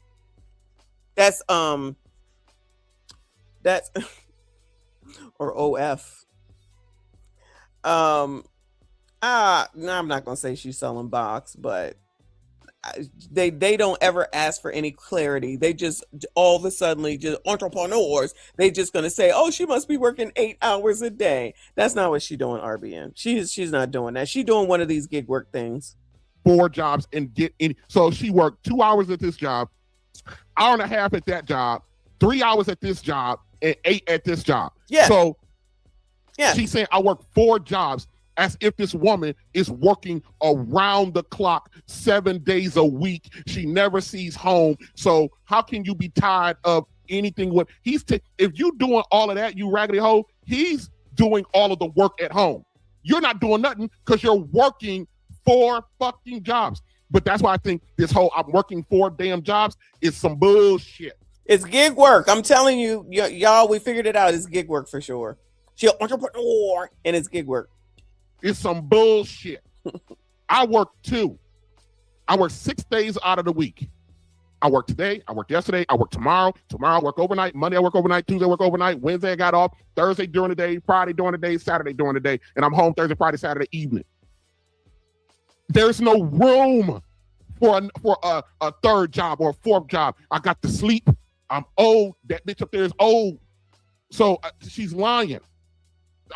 That's or OF. No, I'm not gonna say she's selling box, but they don't ever ask for any clarity. They just all of a sudden, just entrepreneurs, they just gonna say, oh, she must be working 8 hours a day. That's not what she's doing, RBN. She's not doing that. She's doing one of these gig work things. 4 jobs and get in. So she worked 2 hours at this job, hour and a half at that job, 3 hours at this job, and 8 at this job. Yeah. So yeah, she's saying I work 4 jobs, as if this woman is working around the clock 7 days a week. She never sees home. So how can you be tired of anything? If you doing all of that, you raggedy hoe, he's doing all of the work at home. You're not doing nothing because you're working 4 fucking jobs. But that's why I think this whole I'm working 4 damn jobs is some bullshit. It's gig work. I'm telling you, y'all, we figured it out. It's gig work for sure. She's an entrepreneur and it's gig work. It's some bullshit. I work 2. I work 6 days out of the week. I work today, I work yesterday, I work tomorrow. Tomorrow I work overnight. Monday I work overnight. Tuesday I work overnight. Wednesday I got off. Thursday during the day. Friday during the day. Saturday during the day. And I'm home Thursday, Friday, Saturday evening. There's no room for a 3rd job or a 4th job. I got to sleep. I'm old. That bitch up there is old. So she's lying.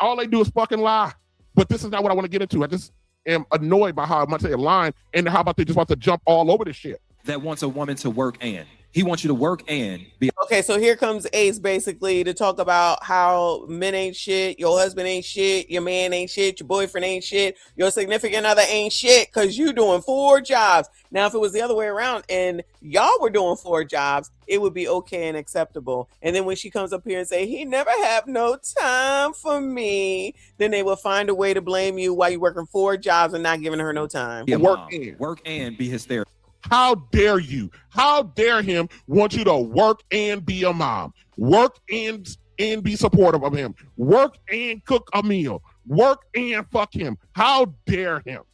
All they do is fucking lie. But this is not what I want to get into. I just am annoyed by how much they're lying and how about they just want to jump all over this shit. That wants a woman to work and He wants you to work and be. Okay, so here comes Ace basically to talk about how men ain't shit, your husband ain't shit, your man ain't shit, your boyfriend ain't shit, your significant other ain't shit because you doing 4 jobs. Now, if it was the other way around and y'all were doing 4 jobs, it would be okay and acceptable. And then when she comes up here and say, he never have no time for me, then they will find a way to blame you while you're working 4 jobs and not giving her no time. Work and be his therapist. How dare you? How dare him want you to work and be a mom? Work and be supportive of him. Work and cook a meal. Work and fuck him. How dare him?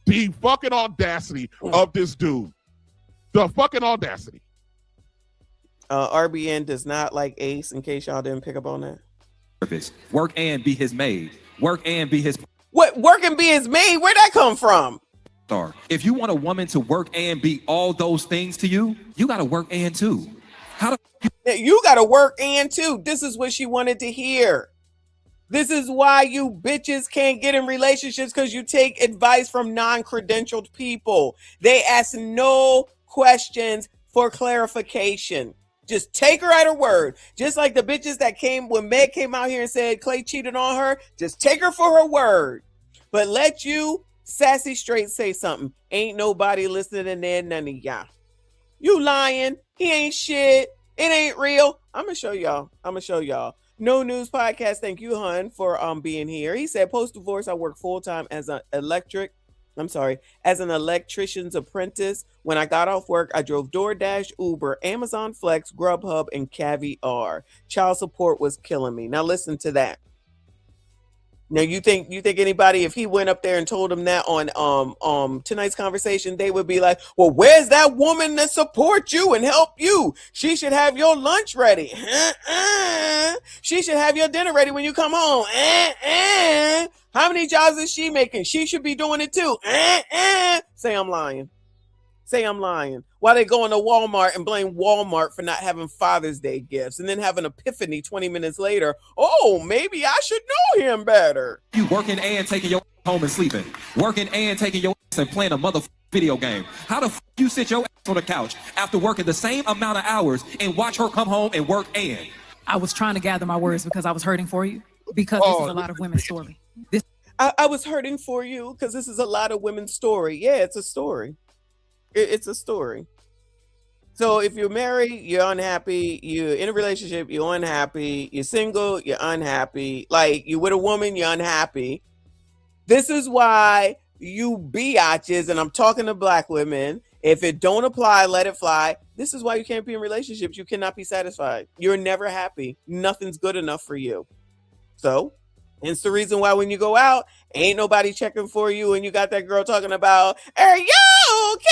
The fucking audacity of this dude. The fucking audacity. RBN does not like Ace, in case y'all didn't pick up on that. Work and be his maid. Work and be his... What? Work and be his maid? Where'd that come from? If you want a woman to work and be all those things to you, you got to work and too. You got to work and too. This is what she wanted to hear. This is why you bitches can't get in relationships, because you take advice from non-credentialed people. They ask no questions for clarification. Just take her at her word. Just like the bitches that came when Meg came out here and said Clay cheated on her. Just take her for her word. But let you sassy straight say something. Ain't nobody listening in there, none of y'all. You lying. He ain't shit. It ain't real. I'm gonna show y'all. No News Podcast. Thank you, hun, for being here. He said, post-divorce, I work full-time as an electrician's apprentice. When I got off work, I drove DoorDash, Uber, Amazon Flex, Grubhub, and Caviar. Child support was killing me. Now listen to that. Now you think anybody, if he went up there and told him that on tonight's conversation, they would be like, well, where's that woman that supports you and help you? She should have your lunch ready. She should have your dinner ready when you come home. How many jobs is she making? She should be doing it too. Say I'm lying. Say I'm lying. Why they going to Walmart and blame Walmart for not having Father's Day gifts and then have an epiphany 20 minutes later. Oh, maybe I should know him better. You working and taking your home and sleeping. Working and taking your ass and playing a video game. How the you sit your ass on the couch after working the same amount of hours and watch her come home and work and? I was trying to gather my words because I was hurting for you. Because this is a lot of women's story. I was hurting for you because this is a lot of women's story. Yeah, it's a story. It's a story. So if you're married, you're unhappy. You're in a relationship, you're unhappy. You're single, you're unhappy. Like, you're with a woman, you're unhappy. This is why you biatches, and I'm talking to black women, if it don't apply, let it fly. This is why you can't be in relationships. You cannot be satisfied. You're never happy. Nothing's good enough for you. So it's the reason why when you go out, ain't nobody checking for you, and you got that girl talking about, are you okay?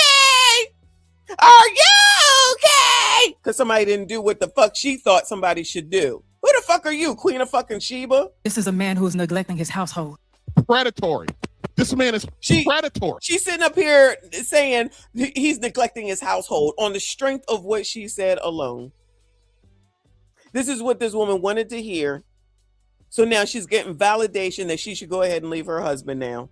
Are you okay? Because somebody didn't do what the fuck she thought somebody should do. Who the fuck are you, Queen of fucking Sheba? This is a man who is neglecting his household. Predatory. This man is predatory. She's sitting up here saying he's neglecting his household on the strength of what she said alone. This is what this woman wanted to hear. So now she's getting validation that she should go ahead and leave her husband now.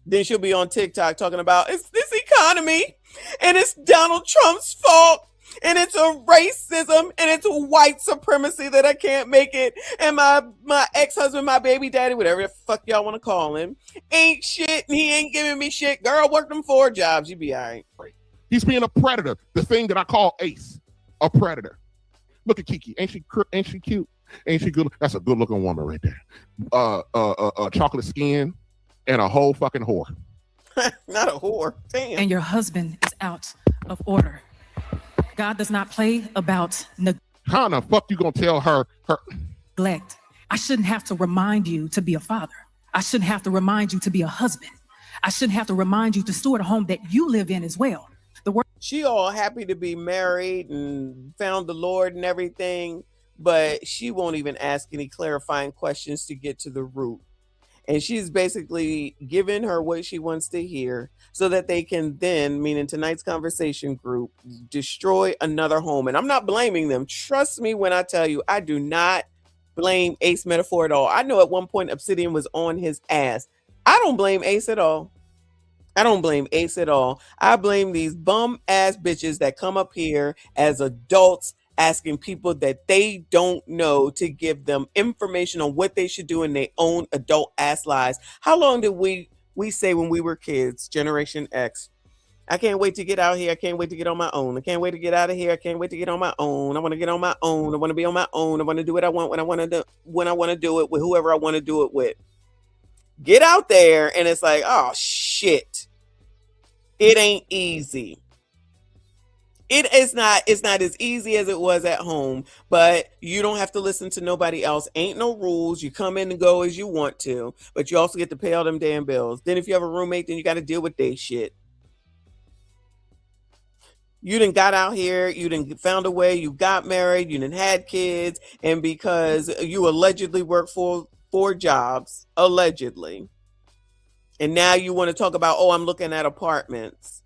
Then she'll be on TikTok talking about it's this economy and it's Donald Trump's fault and it's a racism and it's a white supremacy that I can't make it. And my ex-husband, my baby daddy, whatever the fuck y'all want to call him, ain't shit and he ain't giving me shit. Girl, work them 4 jobs. You be all right. He's being a predator. The thing that I call Ace, a predator. Look at Kiki. Ain't she cute? Ain't she good? That's a good looking woman right there. Chocolate skin and a whole fucking whore. Not a whore. Damn. And your husband is out of order. God does not play about How the fuck you gonna tell her neglect? I shouldn't have to remind you to be a father. I shouldn't have to remind you to be a husband. I shouldn't have to remind you to steward a home that you live in as well. She all happy to be married and found the Lord and everything, but she won't even ask any clarifying questions to get to the root. And she's basically giving her what she wants to hear so that they can then, meaning tonight's conversation group, destroy another home. And I'm not blaming them. Trust me when I tell you, I do not blame Ace Metaphor at all. I know at one point Obsidian was on his ass. I don't blame Ace at all. I don't blame Ace at all. I blame these bum ass bitches that come up here as adults asking people that they don't know to give them information on what they should do in their own adult ass lives. How long did we say when we were kids, Generation X? I can't wait to get out here. I can't wait to get on my own. I can't wait to get out of here. I can't wait to get on my own. I want to get on my own. I want to be on my own. I want to do what I want when I want to do, when I want to do it with whoever I want to do it with. Get out there and it's like, oh shit. It ain't easy. It's not as easy as it was at home, but you don't have to listen to nobody else. Ain't no rules. You come in and go as you want to, but you also get to pay all them damn bills. Then if you have a roommate, then you got to deal with their shit. You done got out here, you done found a way, you got married, you done had kids, and because you allegedly work for 4 jobs, allegedly, and now you want to talk about, oh, I'm looking at apartments.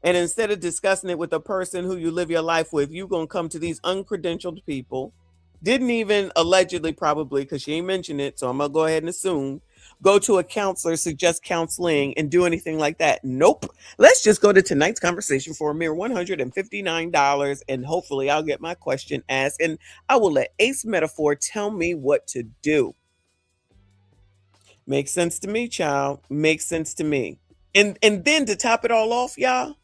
And instead of discussing it with the person who you live your life with, you're going to come to these uncredentialed people, didn't even allegedly probably, because she ain't mentioned it, so I'm going to go ahead and assume, go to a counselor, suggest counseling, and do anything like that. Nope. Let's just go to tonight's conversation for a mere $159, and hopefully I'll get my question asked, and I will let Ace Metaphor tell me what to do. Makes sense to me, child. Makes sense to me. And then to top it all off, y'all,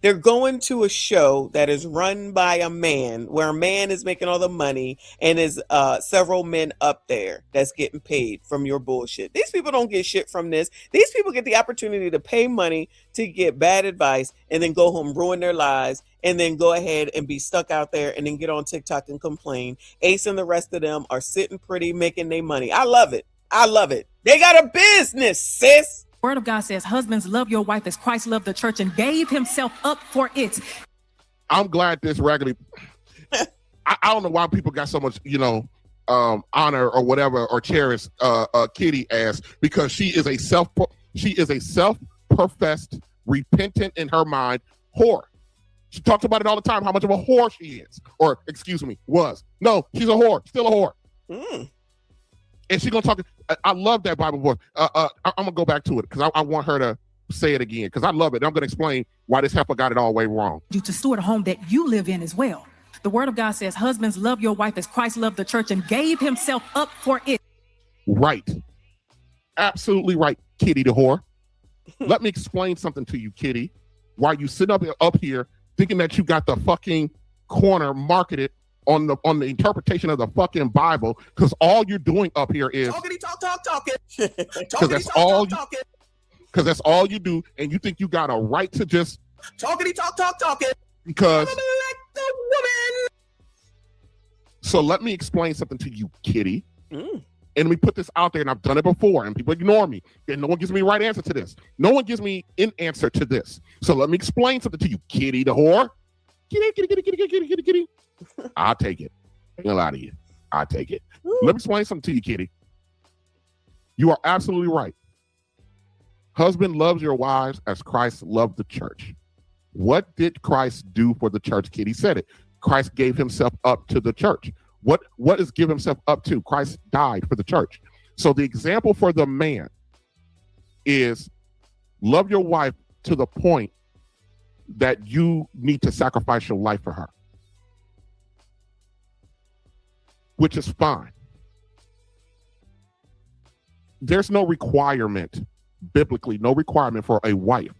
they're going to a show that is run by a man, where a man is making all the money and is several men up there that's getting paid from your bullshit. These people don't get shit from this. These people get the opportunity to pay money to get bad advice and then go home, ruin their lives, and then go ahead and be stuck out there and then get on TikTok and complain. Ace and the rest of them are sitting pretty, making their money. I love it. I love it. They got a business, sis. Word of God says, husbands, love your wife as Christ loved the church and gave himself up for it. I'm glad this regularly. I don't know why people got so much, honor or whatever or cherish Kitty as, because she is a self-professed, repentant in her mind whore. She talks about it all the time, how much of a whore she is, or excuse me, was. No, she's a whore, still a whore. And she's gonna talk. I love that Bible verse. I'm gonna go back to it because I want her to say it again because I love it. I'm gonna explain why this heifer got it all way wrong. You to steward a home that you live in as well. The word of God says, husbands, love your wife as Christ loved the church and gave himself up for it. Right. Absolutely right, Kitty the whore. Let me explain something to you, Kitty. Why you sit up here thinking that you got the fucking corner marketed on the interpretation of the fucking Bible, because all you're doing up here is talking. Because that's all you do, and you think you got a right to just talking. Because so let me explain something to you, Kitty. And let me put this out there, and I've done it before, and people ignore me, and no one gives me the right answer to this. No one gives me an answer to this. So let me explain something to you, Kitty the whore. Kitty. I'll take it. Ain't a lot of you. I'll take it. Let me explain something to you, Kitty. You are absolutely right. Husband loves your wives as Christ loved the church. What did Christ do for the church? Kitty said it. Christ gave himself up to the church. What is give himself up to? Christ died for the church. So the example for the man is love your wife to the point that you need to sacrifice your life for her, which is fine. There's no requirement, biblically, no requirement for a wife,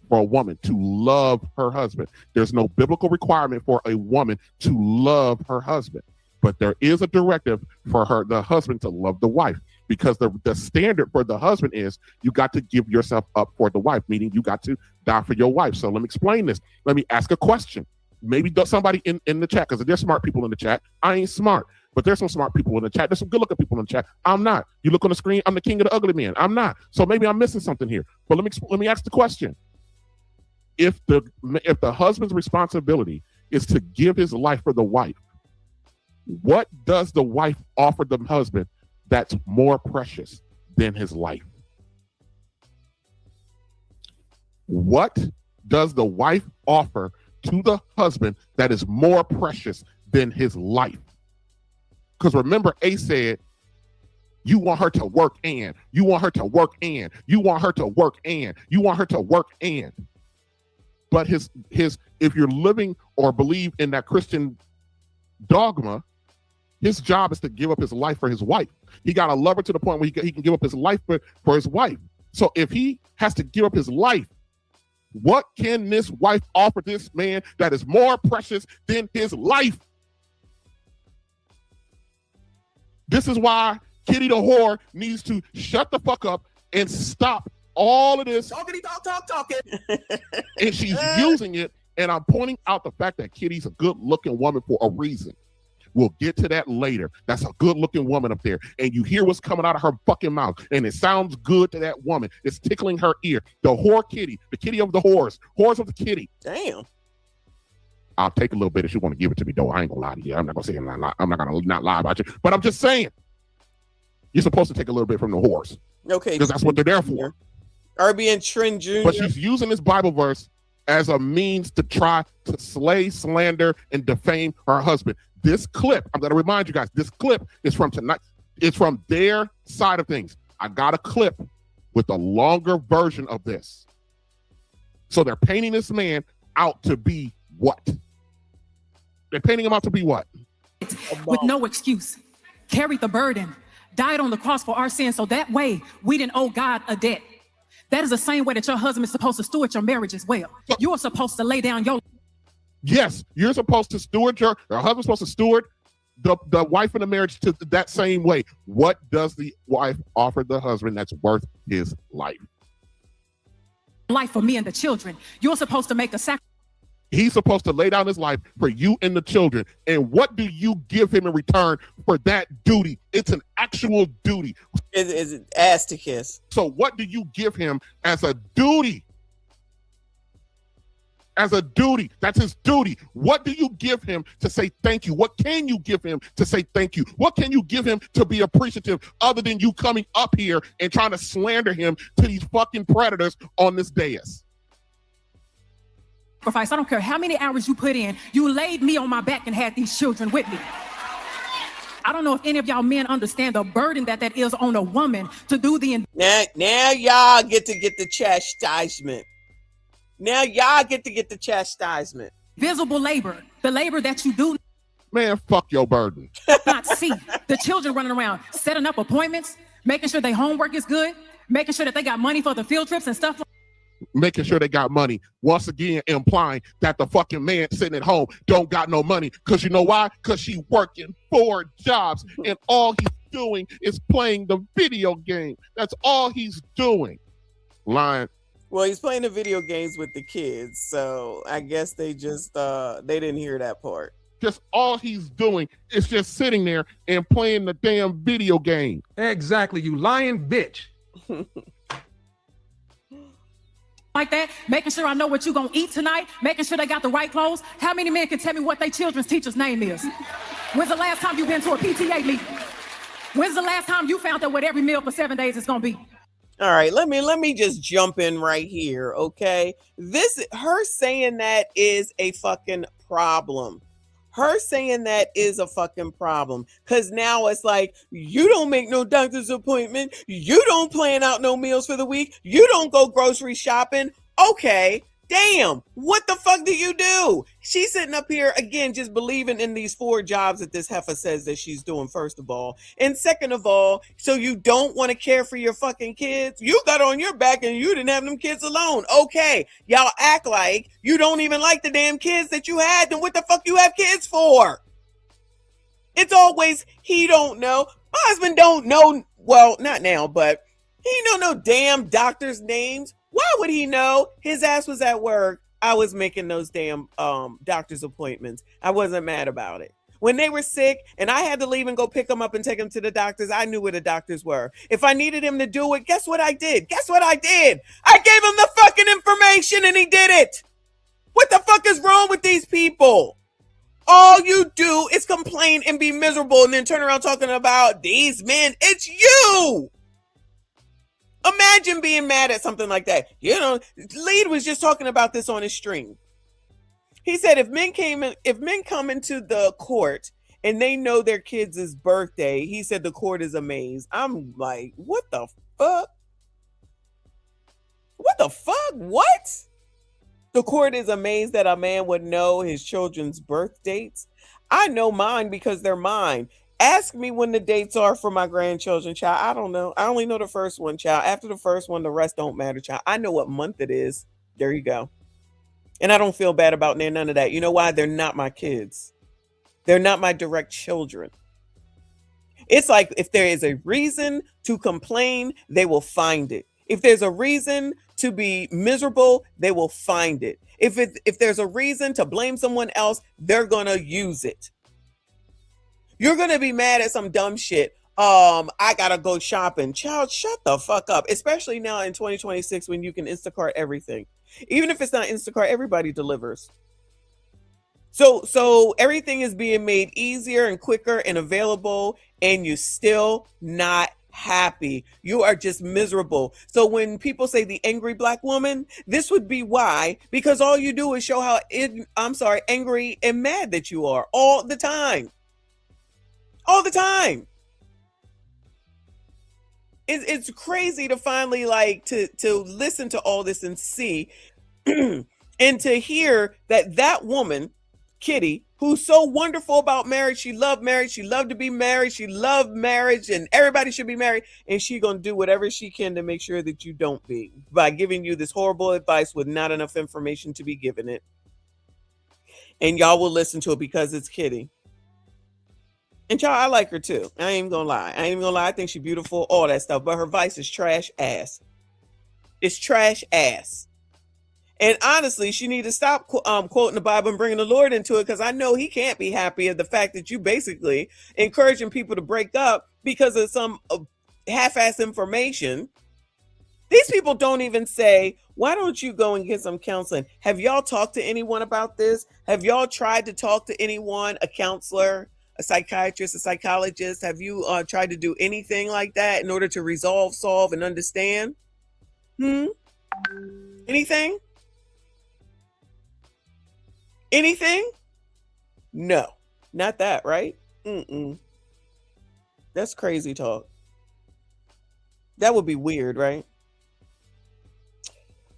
for a woman to love her husband. There's no biblical requirement for a woman to love her husband. But there is a directive for the husband to love the wife, because the standard for the husband is you got to give yourself up for the wife, meaning you got to die for your wife. So let me explain this. Let me ask a question. Maybe somebody in the chat, because there's smart people in the chat. I ain't smart, but there's some smart people in the chat. There's some good looking people in the chat. I'm not. You look on the screen, I'm the king of the ugly men. I'm not. So maybe I'm missing something here. But let me ask the question. If the husband's responsibility is to give his life for the wife, what does the wife offer the husband that's more precious than his life? What does the wife offer to the husband that is more precious than his life? Because remember, Ace said You want her to work and you want her to work and you want her to work and you want her to work and. But his if you're living or believe in that Christian dogma, his job is to give up his life for his wife. He got to love her to the point where he can give up his life for his wife. So if he has to give up his life, what can this wife offer this man that is more precious than his life? This is why Kitty the whore needs to shut the fuck up and stop all of this. Talking. And she's using it. And I'm pointing out the fact that Kitty's a good looking woman for a reason. We'll get to that later. That's a good looking woman up there. And you hear what's coming out of her fucking mouth. And it sounds good to that woman. It's tickling her ear. The whore Kitty, the kitty of the whores of the kitty. Damn. I'll take a little bit if you want to give it to me, though. I ain't gonna lie to you. I'm not gonna say I'm not gonna not lie about you. But I'm just saying, you're supposed to take a little bit from the whores. Okay. Because that's what they're there for. RB and Trent Jr. But she's using this Bible verse as a means to try to slay, slander, and defame her husband. This clip, I'm gonna remind you guys, this clip is from tonight. It's from their side of things. I got a clip with a longer version of this. So they're painting this man out to be what? They're painting him out to be what? With no excuse, carried the burden, died on the cross for our sins, so that way we didn't owe God a debt. That is the same way that your husband is supposed to steward your marriage as well. You are supposed to lay down your... Yes, you're supposed to steward your husband's supposed to steward the wife in the marriage to that same way. What does the wife offer the husband that's worth his life? Life for me and the children. You're supposed to make a sacrifice. He's supposed to lay down his life for you and the children. And what do you give him in return for that duty? It's an actual duty. Is it ass to kiss? So what do you give him as a duty? As a duty. That's his duty. What do you give him to say thank you? What can you give him to say thank you? What can you give him to be appreciative other than you coming up here and trying to slander him to these fucking predators on this dais? I don't care how many hours you put in. You laid me on my back and had these children with me. I don't know if any of y'all men understand the burden that is on a woman to do the... Now y'all get to get the chastisement. Now y'all get to get the chastisement. Visible labor, the labor that you do... Man, fuck your burden. Not see the children running around, setting up appointments, making sure their homework is good, making sure that they got money for the field trips and stuff like making sure they got money, once again implying that the fucking man sitting at home don't got no money. Because you know why? Because she working 4 jobs and all he's doing is playing the video game. That's all he's doing. Lying. Well, he's playing the video games with the kids, so I guess they just they didn't hear that part. Just all he's doing is just sitting there and playing the damn video game. Exactly, you lying bitch. like that, making sure I know what you're gonna eat tonight, making sure they got the right clothes. How many men can tell me what their children's teacher's name is? When's the last time you've been to a PTA meeting? When's the last time you found out what every meal for 7 days is gonna be? All right, let me just jump in right here, okay? Her saying that is a fucking problem. Her saying that is a fucking problem, because now it's like, you don't make no doctor's appointment, you don't plan out no meals for the week, you don't go grocery shopping. Okay, damn, what the fuck do you do? She's sitting up here again just believing in these 4 jobs that this heifer says that she's doing, first of all. And second of all, so you don't want to care for your fucking kids? You got on your back and you didn't have them kids alone. Okay, y'all act like you don't even like the damn kids that you had. Then what the fuck you have kids for? It's always, he don't know. My husband don't know, well, not now, but he don't know damn doctors' names. Why would he know? His ass was at work. I was making those damn doctor's appointments. I wasn't mad about it. When they were sick and I had to leave and go pick them up and take them to the doctors, I knew where the doctors were. If I needed him to do it, guess what I did? Guess what I did? I gave him the fucking information and he did it. What the fuck is wrong with these people? All you do is complain and be miserable and then turn around talking about these men. It's you. Imagine being mad at something like that. You know, Lead was just talking about this on his stream. He said if men come into the court and they know their kid's birthday, he said the court is amazed. I'm like, what the fuck? What the fuck? What? The court is amazed that a man would know his children's birth dates. I know mine because they're mine. Ask me when the dates are for my grandchildren, child. I don't know. I only know the first one, child. After the first one, the rest don't matter, child. I know what month it is. There you go. And I don't feel bad about none of that. You know why? They're not my kids. They're not my direct children. It's like if there is a reason to complain, they will find it. If there's a reason to be miserable, they will find it. If there's a reason to blame someone else, they're going to use it. You're going to be mad at some dumb shit. I got to go shopping. Child, shut the fuck up. Especially now in 2026 when you can Instacart everything. Even if it's not Instacart, everybody delivers. So everything is being made easier and quicker and available, and you're still not happy. You are just miserable. So when people say the angry black woman, this would be why, because all you do is show how angry and mad that you are all the time. All the time. It's crazy to finally to listen to all this and see and to hear that woman, Kitty, who's so wonderful about marriage, she loved marriage, she loved to be married, she loved marriage, and everybody should be married, and she gonna do whatever she can to make sure that you don't be, by giving you this horrible advice with not enough information to be given it. And y'all will listen to it because it's Kitty. And y'all, I like her too. I ain't even gonna lie. I think she's beautiful, all that stuff. But her vice is trash ass. It's trash ass. And honestly, she need to stop quoting the Bible and bringing the Lord into it, because I know he can't be happy at the fact that you basically encouraging people to break up because of some half-ass information. These people don't even say, why don't you go and get some counseling? Have y'all talked to anyone about this? Have y'all tried to talk to anyone, a counselor, a psychiatrist, a psychologist? Have you tried to do anything like that in order to resolve, solve, and understand? Anything? Anything? No, not that, right? That's crazy talk. That would be weird, right?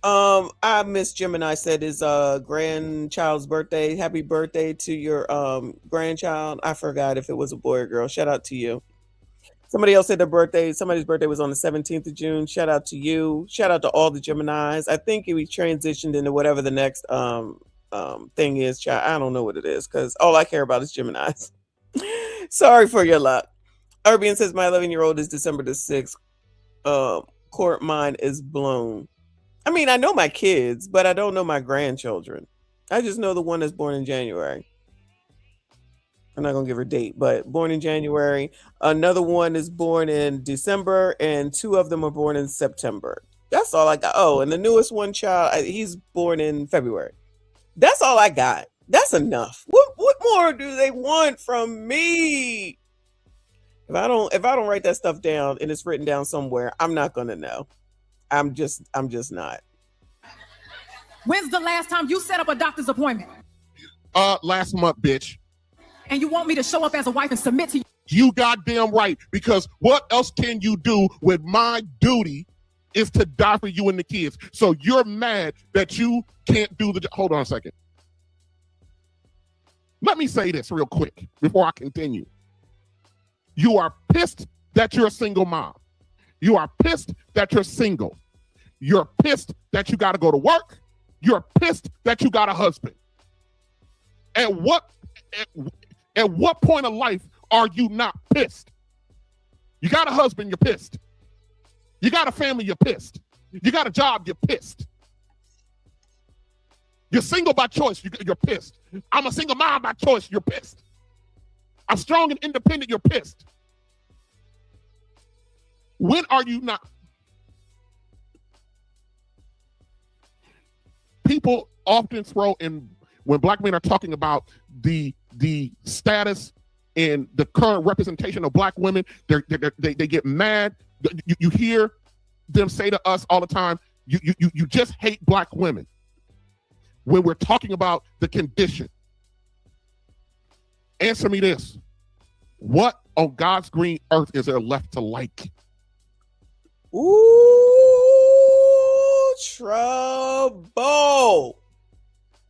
I miss Gemini said his grandchild's birthday. Happy birthday to your grandchild. I forgot if it was a boy or girl. Shout out to you. Somebody else said somebody's birthday was on the 17th of June. Shout out to you. Shout out to all the Geminis. I think we transitioned into whatever the next thing is. Child, I don't know what it is, because all I care about is Geminis. Sorry for your luck. Urbian says my 11-year-old is December the 6th. Court mine is blown. I mean, I know my kids, but I don't know my grandchildren. I just know the one that's born in January. I'm not going to give her date, but born in January. Another one is born in December, and 2 of them are born in September. That's all I got. Oh, and the newest one, child, he's born in February. That's all I got. That's enough. What more do they want from me? If I don't write that stuff down and it's written down somewhere, I'm not going to know. I'm just not. When's the last time you set up a doctor's appointment? Last month, bitch. And you want me to show up as a wife and submit to you? You goddamn right, because what else can you do when my duty is to die for you and the kids? So you're mad that you can't do the hold on a second. Let me say this real quick before I continue. You are pissed that you're a single mom. You are pissed that you're single. You're pissed that you got to go to work. You're pissed that you got a husband. At what point of life are you not pissed? You got a husband, you're pissed. You got a family, you're pissed. You got a job, you're pissed. You're single by choice, you're pissed. I'm a single mom by choice, you're pissed. I'm strong and independent, you're pissed. When are you not? People often throw in, when black men are talking about the status and the current representation of black women, they get mad. You hear them say to us all the time, you just hate black women. When we're talking about the condition, answer me this. What on God's green earth is there left to like? Ooh, trouble.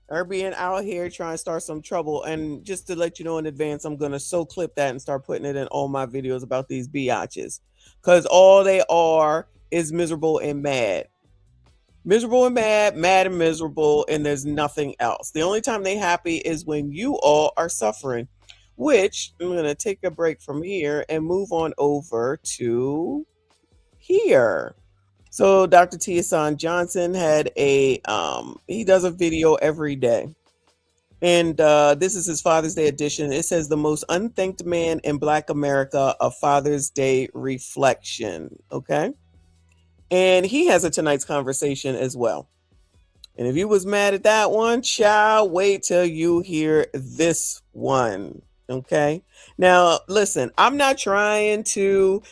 Her being out here trying to start some trouble. And just to let you know in advance, I'm going to so clip that and start putting it in all my videos about these biatches. Because all they are is miserable and mad. Miserable and mad, mad and miserable, and there's nothing else. The only time they happy is when you all are suffering, which I'm going to take a break from here and move on over to here. So Dr. Tiasan Johnson had he does a video every day. And this is his Father's Day edition. It says the most unthanked man in Black America, a Father's Day reflection. Okay. And he has a tonight's conversation as well. And if you was mad at that one, child, wait till you hear this one. Okay. Now, listen, I'm not trying to,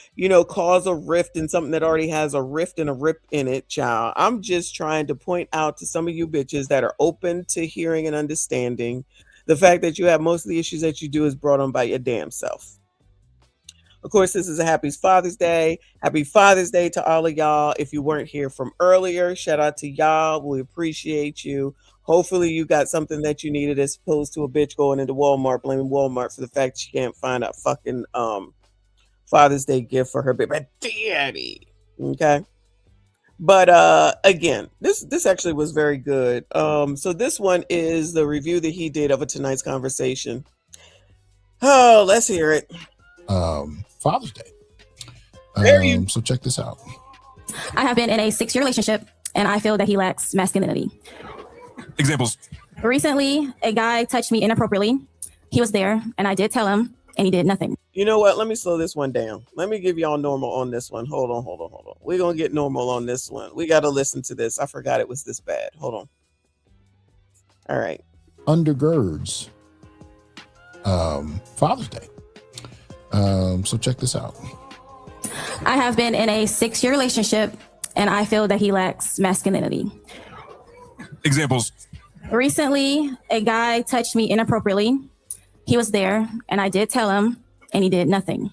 cause a rift in something that already has a rift and a rip in it, child. I'm just trying to point out to some of you bitches that are open to hearing and understanding the fact that you have most of the issues that you do is brought on by your damn self. Of course, this is a happy Father's Day. Happy Father's Day to all of y'all. If you weren't here from earlier, shout out to y'all. We appreciate you. Hopefully you got something that you needed as opposed to a bitch going into Walmart, blaming Walmart for the fact she can't find a fucking Father's Day gift for her baby daddy. Okay. But again, this actually was very good. So this one is the review that he did of a tonight's conversation. Oh, let's hear it. Father's Day. So check this out. I have been in a 6-year relationship and I feel that he lacks masculinity. Examples. Recently, a guy touched me inappropriately. He was there and I did tell him and he did nothing. You know what? Let me slow this one down. Let me give y'all normal on this one. Hold on. We're going to get normal on this one. We got to listen to this. I forgot it was this bad. Hold on. All right. Undergirds Father's Day. So check this out. I have been in a 6-year relationship and I feel that he lacks masculinity. Examples. Recently, a guy touched me inappropriately. He was there and I did tell him and he did nothing.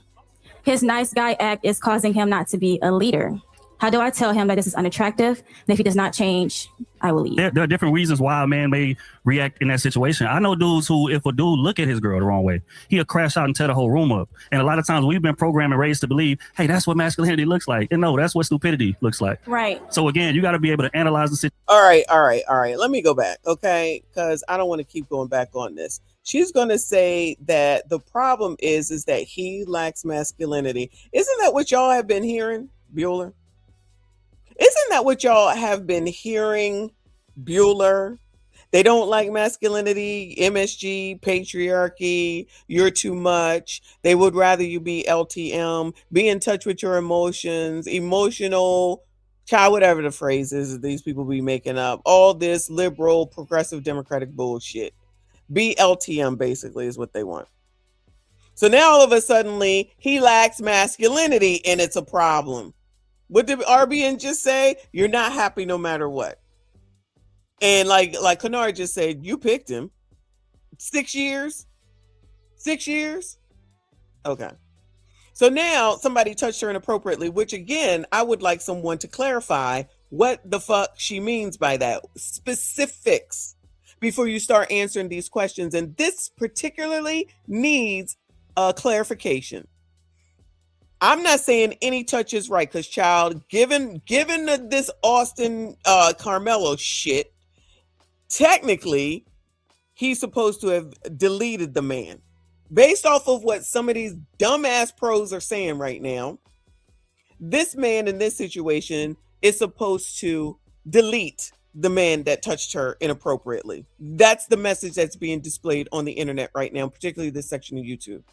His nice guy act is causing him not to be a leader. How do I tell him that this is unattractive? And if he does not change, I will leave. There are different reasons why a man may react in that situation. I know dudes who, if a dude look at his girl the wrong way, he'll crash out and tear the whole room up. And a lot of times we've been programmed and raised to believe, hey, that's what masculinity looks like. And no, that's what stupidity looks like. Right. So again, you got to be able to analyze the situation. All right. Let me go back, okay? Because I don't want to keep going back on this. She's going to say that the problem is that he lacks masculinity. Isn't that what y'all have been hearing, Bueller? Isn't that what y'all have been hearing, Bueller? They don't like masculinity, MSG, patriarchy, you're too much. They would rather you be LTM, be in touch with your emotions, emotional, child, whatever the phrase is that these people be making up. All this liberal, progressive, democratic bullshit. Be LTM, basically, is what they want. So now all of a sudden, he lacks masculinity and it's a problem. What did RBN just say? You're not happy no matter what. And like Kennard just said, you picked him. 6 years? 6 years? Okay. So now somebody touched her inappropriately, which again, I would like someone to clarify what the fuck she means by that. Specifics before you start answering these questions. And this particularly needs a clarification. I'm not saying any touch is right, because child, given this Austin Carmelo shit, technically he's supposed to have deleted the man. Based off of what some of these dumbass pros are saying right now, this man in this situation is supposed to delete the man that touched her inappropriately. That's the message that's being displayed on the internet right now, particularly this section of YouTube.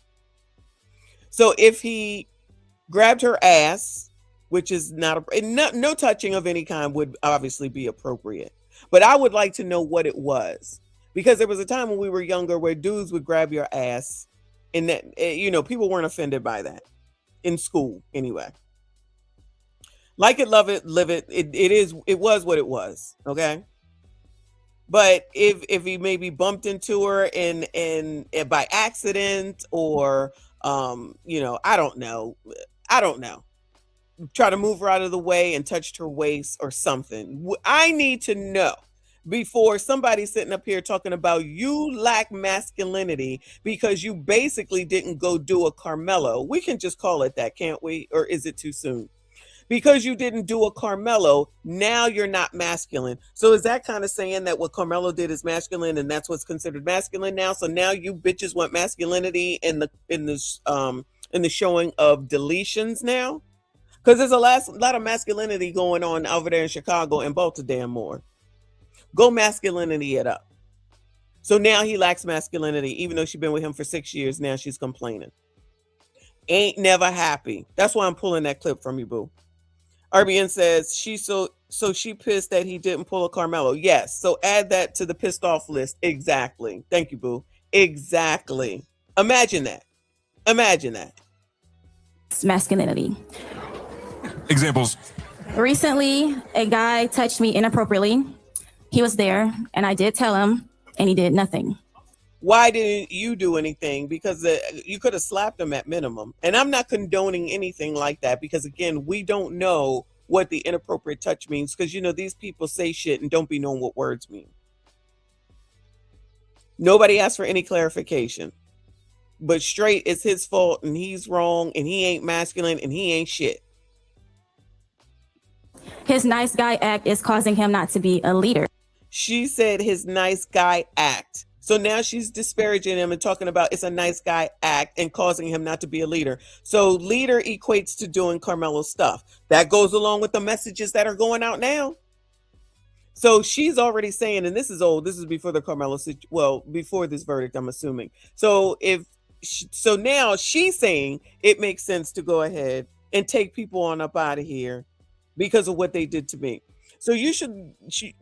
So if he grabbed her ass, which is no touching of any kind would obviously be appropriate. But I would like to know what it was. Because there was a time when we were younger where dudes would grab your ass and that, people weren't offended by that. In school, anyway. Like it, love it, live it. It was what it was. Okay. But if he maybe bumped into her and by accident or I don't know. Try to move her out of the way and touched her waist or something. I need to know before somebody's sitting up here talking about you lack masculinity because you basically didn't go do a Carmelo. We can just call it that, can't we? Or is it too soon? Because you didn't do a Carmelo, now you're not masculine. So is that kind of saying that what Carmelo did is masculine and that's what's considered masculine now? So now you bitches want masculinity in the showing of deletions now? Because there's a lot of masculinity going on over there in Chicago and Baltimore. Go masculinity it up. So now he lacks masculinity, even though she's been with him for 6 years. Now she's complaining. Ain't never happy. That's why I'm pulling that clip from you, boo. RBN says she pissed that he didn't pull a Carmelo. Yes. So add that to the pissed off list. Exactly. Thank you, boo. Exactly. Imagine that. It's masculinity. Examples. Recently, a guy touched me inappropriately. He was there, and I did tell him, and he did nothing. Why didn't you do anything? Because you could have slapped him at minimum. And I'm not condoning anything like that because, again, we don't know what the inappropriate touch means because, these people say shit and don't be knowing what words mean. Nobody asked for any clarification. But straight, it's his fault and he's wrong and he ain't masculine and he ain't shit. His nice guy act is causing him not to be a leader. She said his nice guy act. So now she's disparaging him and talking about it's a nice guy act and causing him not to be a leader. So leader equates to doing Carmelo stuff. That goes along with the messages that are going out now. So she's already saying, and this is old, this is before the Carmelo, before this verdict, I'm assuming. So now she's saying it makes sense to go ahead and take people on up out of here because of what they did to me. So you should,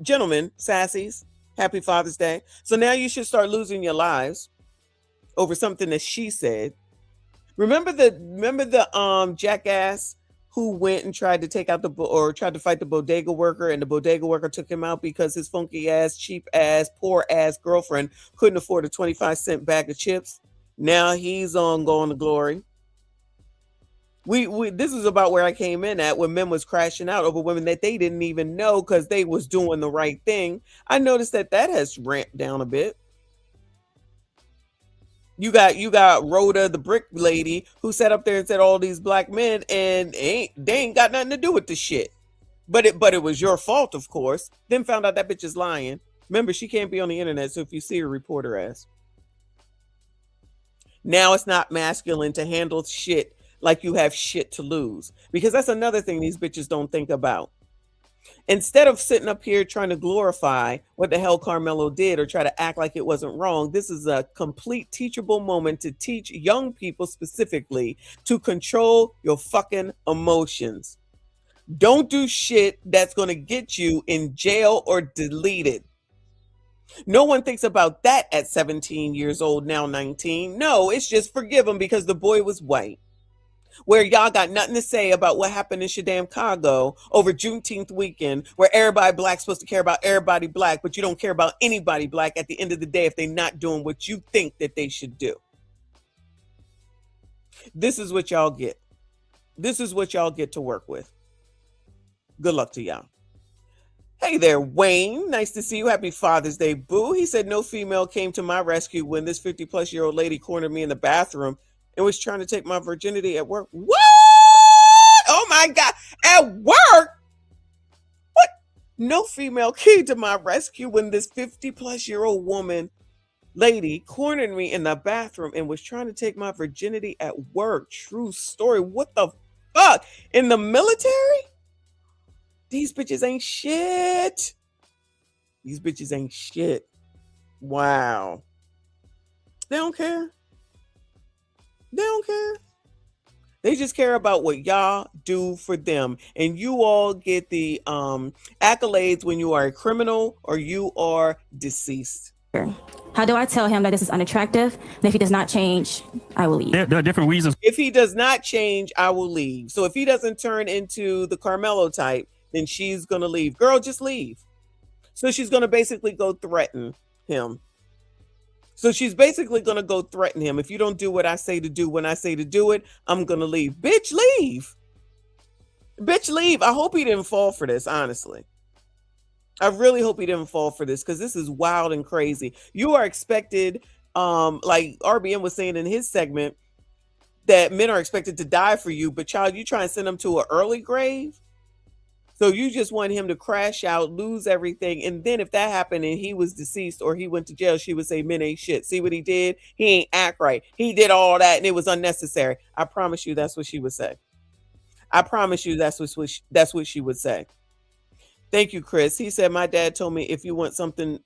gentlemen, sassies, happy Father's Day. So now you should start losing your lives over something that she said. Remember the jackass who went and tried to tried to fight the bodega worker, and the bodega worker took him out because his funky ass, cheap ass, poor ass girlfriend couldn't afford a 25-cent bag of chips. Now he's on going to glory. This is about where I came in at when men was crashing out over women that they didn't even know because they was doing the right thing. I noticed that has ramped down a bit. You got Rhoda, the brick lady, who sat up there and said all these black men and they ain't got nothing to do with the shit. But it was your fault, of course. Then found out that bitch is lying. Remember, she can't be on the internet, so if you see her, report her ass. Now it's not masculine to handle shit like you have shit to lose. Because that's another thing these bitches don't think about. Instead of sitting up here trying to glorify what the hell Carmelo did or try to act like it wasn't wrong, this is a complete teachable moment to teach young people specifically to control your fucking emotions. Don't do shit that's going to get you in jail or deleted. No one thinks about that at 17 years old, now 19. No, it's just forgive him because the boy was white. Where y'all got nothing to say about what happened in Chicago over Juneteenth weekend, where everybody black's supposed to care about everybody black, but you don't care about anybody black at the end of the day if they're not doing what you think that they should do. This is what y'all get. This is what y'all get to work with. Good luck to y'all. Hey there, Wayne. Nice to see you. Happy Father's Day, boo. He said no female came to my rescue when this 50-plus-year-old lady cornered me in the bathroom and was trying to take my virginity at work. What? Oh my God. At work? What? No female came to my rescue when this 50-plus-year-old lady cornered me in the bathroom and was trying to take my virginity at work. True story. What the fuck? In the military? These bitches ain't shit. These bitches ain't shit. Wow. They don't care. They don't care. They just care about what y'all do for them. And you all get the accolades when you are a criminal or you are deceased. How do I tell him that this is unattractive? And if he does not change, I will leave. There are different reasons. If he does not change, I will leave. So if he doesn't turn into the Carmelo type, then she's going to leave. Girl, just leave. So she's going to basically go threaten him. So she's basically going to go threaten him. If you don't do what I say to do when I say to do it, I'm going to leave. Bitch, leave. Bitch, leave. I hope he didn't fall for this, honestly. I really hope he didn't fall for this because this is wild and crazy. You are expected, like RBN was saying in his segment, that men are expected to die for you, but child, you try and send them to an early grave? So you just want him to crash out, lose everything. And then if that happened and he was deceased or he went to jail, she would say, men ain't shit. See what he did? He ain't act right. He did all that and it was unnecessary. I promise you that's what she would say. I promise you that's what she would say. Thank you, Chris. He said, my dad told me if you want something,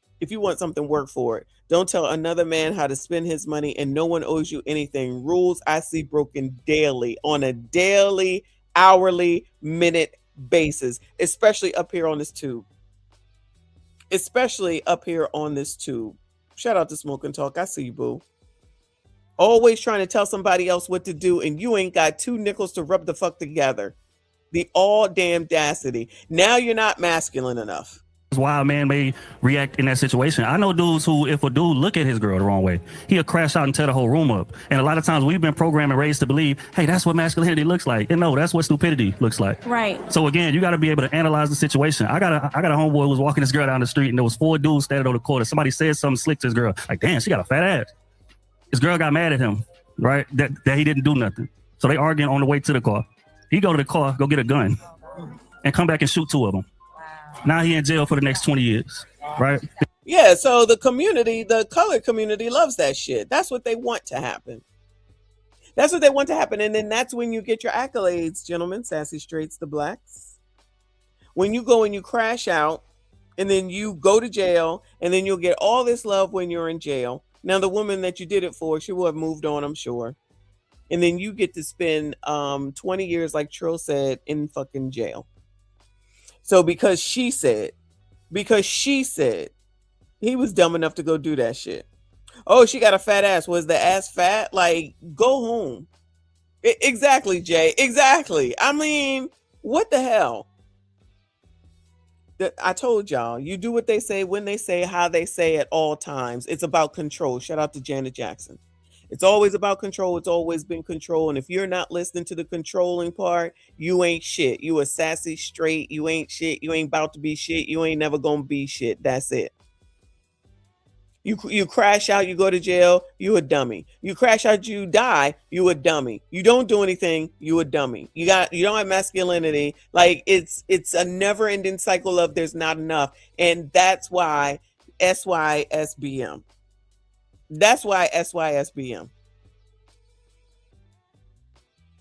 work for it. Don't tell another man how to spend his money and no one owes you anything. Rules I see broken daily, on a daily, hourly, minute basis, especially up here on this tube. Shout out to Smoke and Talk. I see you, boo. Always trying to tell somebody else what to do and you ain't got 2 nickels to rub the fuck together. The all damn audacity. Now you're not masculine enough. Why a man may react in that situation. I know dudes who, if a dude look at his girl the wrong way, he'll crash out and tear the whole room up. And a lot of times we've been programmed and raised to believe, hey, that's what masculinity looks like. And no, that's what stupidity looks like. Right. So again, you got to be able to analyze the situation. I got a homeboy who was walking this girl down the street and there was 4 dudes standing on the corner. Somebody said something slick to his girl. Like, damn, she got a fat ass. His girl got mad at him, right? That he didn't do nothing. So they arguing on the way to the car. He go to the car, go get a gun and come back and shoot 2 of them. Now he in jail for the next 20 years, right? Yeah, so the community, the colored community loves that shit. That's what they want to happen. And then that's when you get your accolades, gentlemen, sassy straights, the blacks. When you go and you crash out and then you go to jail and then you'll get all this love when you're in jail. Now, the woman that you did it for, she will have moved on, I'm sure. And then you get to spend 20 years, like Trill said, in fucking jail. So because she said he was dumb enough to go do that shit. Oh, she got a fat ass. Was the ass fat? Like, go home. Exactly, Jay. Exactly. I mean, what the hell? I told y'all, you do what they say, when they say, how they say at all times. It's about control. Shout out to Janet Jackson. It's always about control. It's always been control. And if you're not listening to the controlling part, you ain't shit. You a sassy straight. You ain't shit. You ain't about to be shit. You ain't never gonna be shit. That's it. You crash out, you go to jail, you a dummy. You crash out, you die, you a dummy. You don't do anything, you a dummy. You don't have masculinity. Like it's a never-ending cycle of there's not enough. And that's why SYSBM. That's why SYSBM.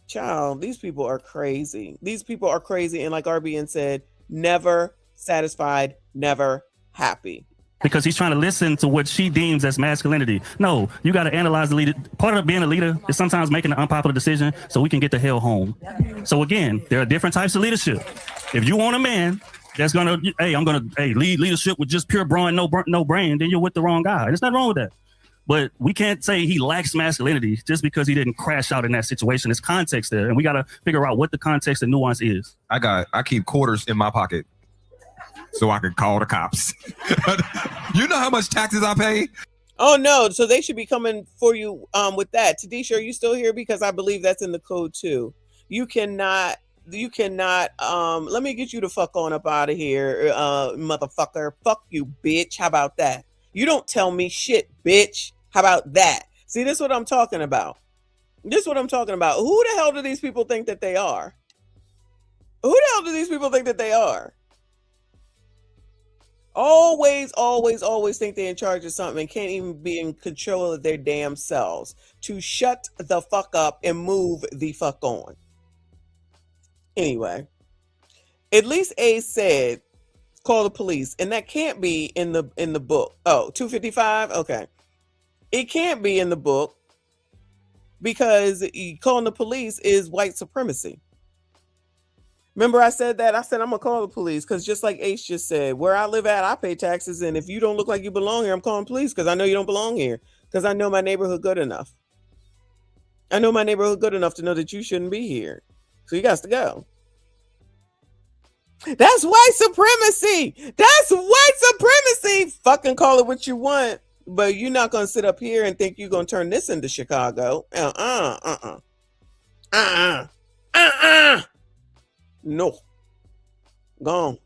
Child, these people are crazy. And like RBN said, never satisfied, never happy. Because he's trying to listen to what she deems as masculinity. No, you got to analyze the leader. Part of being a leader is sometimes making an unpopular decision so we can get the hell home. So again, there are different types of leadership. If you want a man that's gonna, lead leadership with just pure brawn, no brain, then you're with the wrong guy. There's nothing wrong with that. But we can't say he lacks masculinity just because he didn't crash out in that situation. There's context there, and we got to figure out what the context and nuance is. I keep quarters in my pocket so I can call the cops. You know how much taxes I pay? Oh no, so they should be coming for you with that. Tadisha, are you still here? Because I believe that's in the code too. You cannot let me get you the fuck on up out of here, motherfucker. Fuck you, bitch. How about that? You don't tell me shit, bitch. How about that? See, this is what I'm talking about. Who the hell do these people think that they are? Always think they're in charge of something and can't even be in control of their damn selves. To shut the fuck up and move the fuck on. Anyway, at least Ace said, call the police. And that can't be in the book. Oh, 255? Okay. It can't be in the book because calling the police is white supremacy. Remember I said that? I said, I'm going to call the police because just like Ace just said, where I live at, I pay taxes. And if you don't look like you belong here, I'm calling police because I know you don't belong here because I know my neighborhood good enough. I know my neighborhood good enough to know that you shouldn't be here. So you got to go. That's white supremacy. Fucking call it what you want. But you're not gonna sit up here and think you're gonna turn this into Chicago. No. Gone.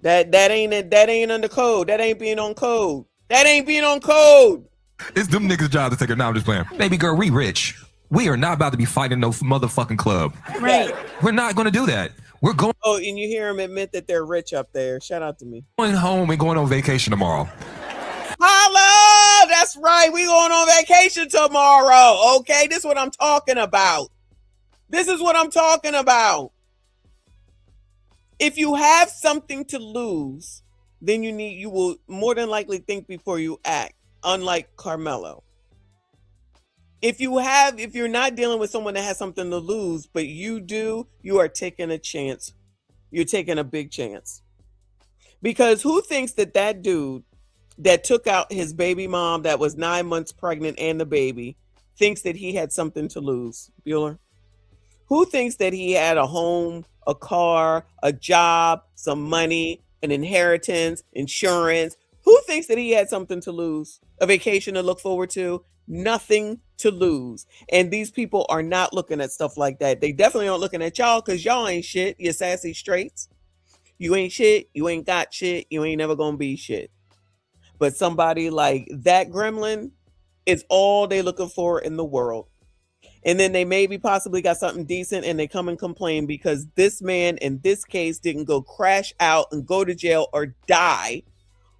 That ain't under code. That ain't being on code. That ain't being on code. It's them niggas' job to take it. Now I'm just playing. Baby girl, we rich. We are not about to be fighting no motherfucking club. Right. We're not going to do that. We're going And you hear them admit that they're rich up there. Shout out to me. home and going on vacation tomorrow. Holla! That's right. We going on vacation tomorrow. Okay, this is what I'm talking about. This is what I'm talking about. If you have something to lose, then you will more than likely think before you act, unlike Carmelo. If you're not dealing with someone that has something to lose, but you do, you are taking a chance. You're taking a big chance. Because who thinks that dude that took out his baby mom that was 9 months pregnant and the baby thinks that he had something to lose? Bueller? Who thinks that he had a home, a car, a job, some money, an inheritance, insurance? Who thinks that he had something to lose? A vacation to look forward to? Nothing to lose. And these people are not looking at stuff like that. They definitely aren't looking at y'all because y'all ain't shit. You sassy straights. You ain't shit. You ain't got shit. You ain't never gonna be shit. But somebody like that gremlin is all they looking for in the world. And then they maybe possibly got something decent and they come and complain because this man in this case didn't go crash out and go to jail or die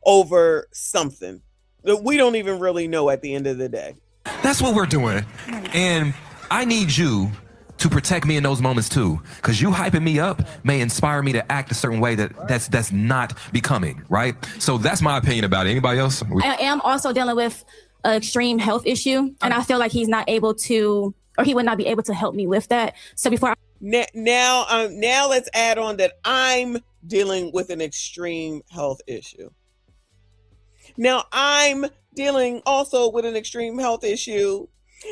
over something that we don't even really know at the end of the day. That's what we're doing. And I need you to protect me in those moments too. Because you hyping me up may inspire me to act a certain way that's not becoming, right? So that's my opinion about it. Anybody else? I am also dealing with an extreme health issue, and I feel like he's not able to, or he would not be able to help me with that. So before now let's add on that I'm dealing with an extreme health issue. Now I'm dealing also with an extreme health issue,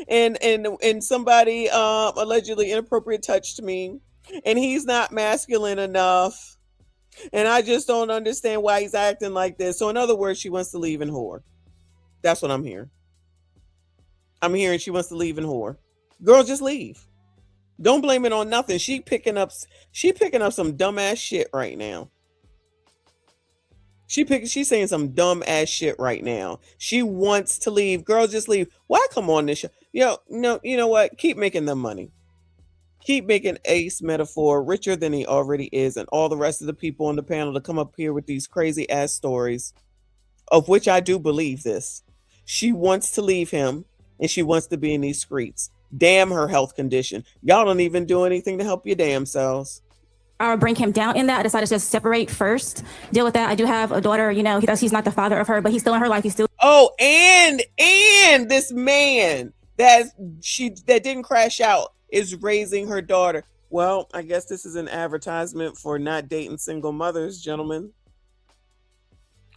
and somebody allegedly inappropriate touched me, and he's not masculine enough, and I just don't understand why he's acting like this. So in other words, she wants to leave and whore. That's what I'm hearing. I'm hearing she wants to leave and whore. Girl, just leave. Don't blame it on nothing. She picking up some dumbass shit right now. She's saying some dumb ass shit right now. She wants to leave. Girl, just leave. Why come on this show? You know what? Keep making them money. Keep making Ace Metaphor richer than he already is, and all the rest of the people on the panel to come up here with these crazy ass stories, of which I do believe this. She wants to leave him, and she wants to be in these streets. Damn her health condition. Y'all don't even do anything to help your damn selves. I would bring him down in that. I decided to just separate first, deal with that. I do have a daughter, he's not the father of her, but he's still in her life. He's still. Oh, and this man that didn't crash out is raising her daughter. Well, I guess this is an advertisement for not dating single mothers, gentlemen.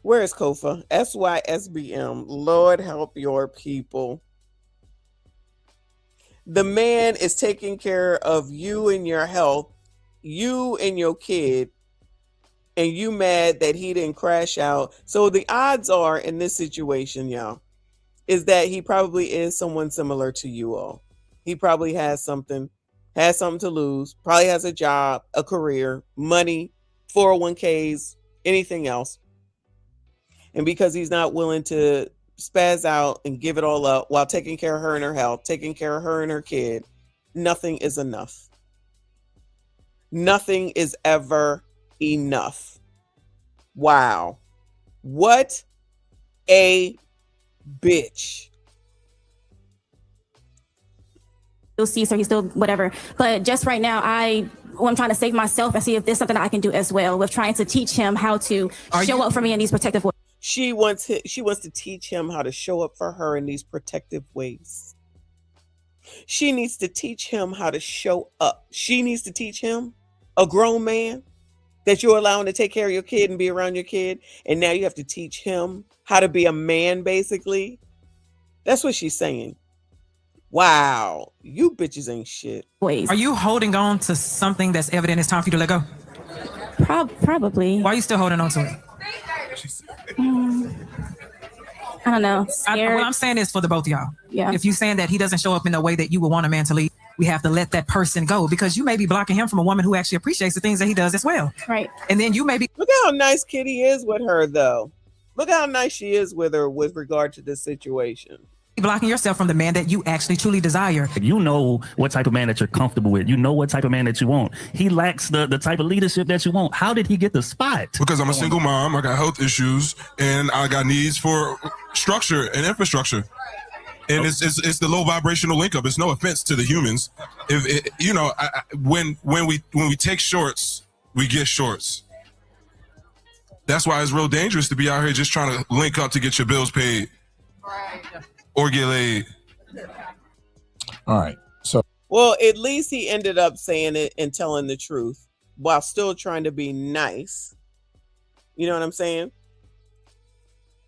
Where is Kofa? SYSBM. Lord help your people. The man is taking care of you and your health, you and your kid, and you mad that he didn't crash out. So the odds are in this situation, y'all, is that he probably is someone similar to you all. He probably has something to lose, probably has a job, a career, money, 401ks, anything else. And because he's not willing to spaz out and give it all up while taking care of her and her health, taking care of her and her kid, nothing is enough. Nothing is ever enough. Wow. What a bitch. Still sees her, he's still whatever. But just right now, I'm trying to save myself and see if there's something that I can do as well with trying to teach him how to show up for me in these protective ways. She wants to teach him how to show up for her in these protective ways. She needs to teach him how to show up. She needs to teach him, a grown man, that you're allowing to take care of your kid and be around your kid. And now you have to teach him how to be a man, basically. That's what she's saying. Wow. You bitches ain't shit. Are you holding on to something that's evident it's time for you to let go? Probably. Why are you still holding on to it? I don't know. What Scared. I'm saying is for the both of y'all. Yeah. If you saying that he doesn't show up in the way that you would want a man to leave, we have to let that person go because you may be blocking him from a woman who actually appreciates the things that he does as well. Right. And then you may be. Look at how nice Kitty is with her, though. Look how nice she is with her with regard to this situation. Blocking yourself from the man that you actually truly desire. You know what type of man that you're comfortable with. You know what type of man that you want. He lacks the type of leadership that you want. How did he get the spot? Because I'm a single mom, I got health issues, and I got needs for structure and infrastructure. And it's the low vibrational link up. It's no offense to the humans. If it, you know, when we take shorts, we get shorts. That's why it's real dangerous to be out here just trying to link up to get your bills paid. Right. Or get laid. All right. So, well, at least he ended up saying it and telling the truth while still trying to be nice. You know what I'm saying?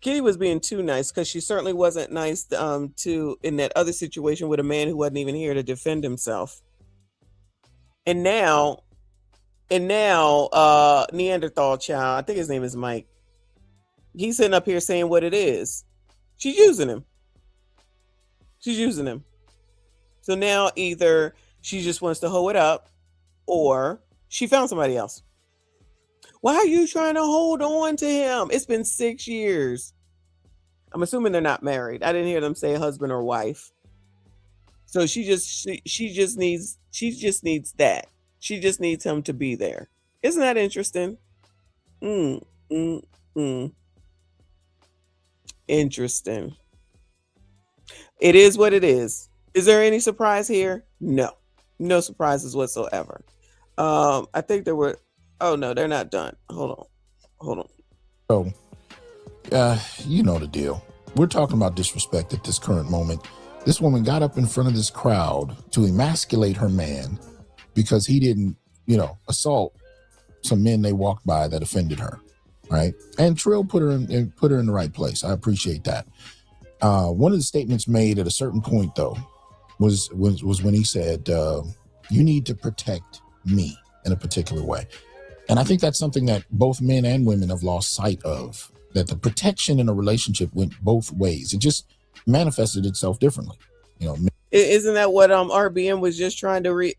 Kitty was being too nice because she certainly wasn't nice to in that other situation with a man who wasn't even here to defend himself. And now Neanderthal child, I think his name is Mike. He's sitting up here saying what it is. She's using him. She's using him. So now either she just wants to hoe it up or she found somebody else. Why are you trying to hold on to him? It's been 6 years. I'm assuming they're not married. I didn't hear them say husband or wife. So she just needs that. She just needs him to be there. Isn't that interesting? Interesting. It is what it is. Is there any surprise here? No surprises whatsoever. I think there were. Oh no, they're not done. Hold on. So, you know the deal. We're talking about disrespect at this current moment. This woman got up in front of this crowd to emasculate her man because he didn't, assault some men they walked by that offended her, right? And Trill put her in the right place. I appreciate that. One of the statements made at a certain point, though, was when he said, "You need to protect me in a particular way." And I think that's something that both men and women have lost sight of. That the protection in a relationship went both ways. It just manifested itself differently. Isn't that what RBN was just trying to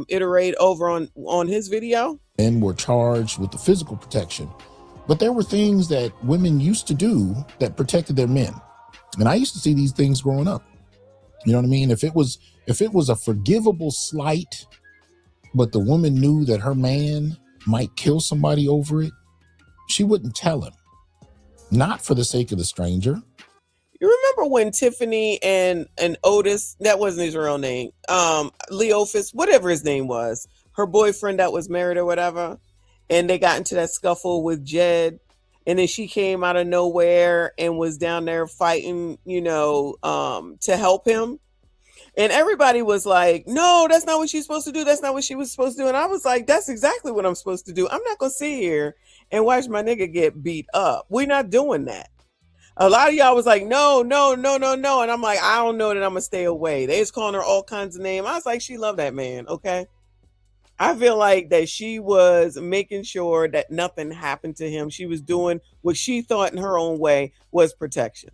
iterate over on his video? Men were charged with the physical protection, but there were things that women used to do that protected their men. And I used to see these things growing up. You know what I mean? If it was a forgivable slight, but the woman knew that her man might kill somebody over it, she wouldn't tell him. Not for the sake of the stranger. You remember when Tiffany and Otis, that wasn't his real name, Leofus, whatever his name was, her boyfriend that was married or whatever, and they got into that scuffle with Jed. And then she came out of nowhere and was down there fighting, to help him. And everybody was like, no, that's not what she's supposed to do. That's not what she was supposed to do. And I was like, that's exactly what I'm supposed to do. I'm not going to sit here and watch my nigga get beat up. We're not doing that. A lot of y'all was like, no. And I'm like, I don't know that I'm going to stay away. They was calling her all kinds of names. I was like, she loved that man. Okay. I feel like that she was making sure that nothing happened to him. She was doing what she thought in her own way was protection.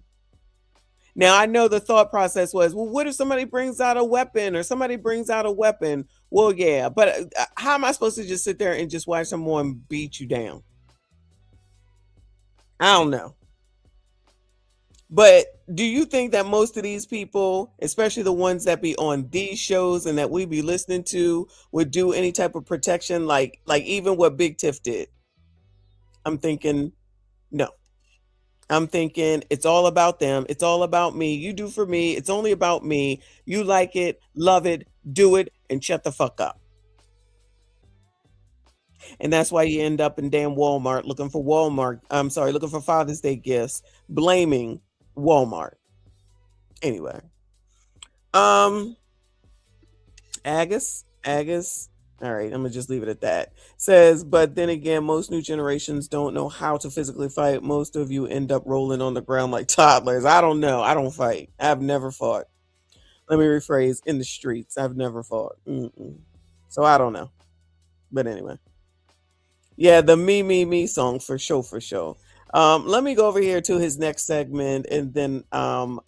Now, I know the thought process was, well, what if somebody brings out a weapon or somebody brings out a weapon? Well, yeah, but how am I supposed to just sit there and just watch someone beat you down? I don't know. But do you think that most of these people, especially the ones that be on these shows and that we be listening to, would do any type of protection like even what Big Tiff did? I'm thinking, no. I'm thinking it's all about them. It's all about me. You do for me. It's only about me. You like it, love it, do it, and shut the fuck up. And that's why you end up in damn Walmart looking for Father's Day gifts, blaming Walmart. Anyway, Agus, all right, I'm gonna just leave it at that. Says, but then again, most new generations don't know how to physically fight. Most of you end up rolling on the ground like toddlers. I don't know. I don't fight. I've never fought. Let me rephrase, in the streets. I've never fought. So I don't know. But anyway. Yeah, the me song for sure. Let me go over here to his next segment, and then I'm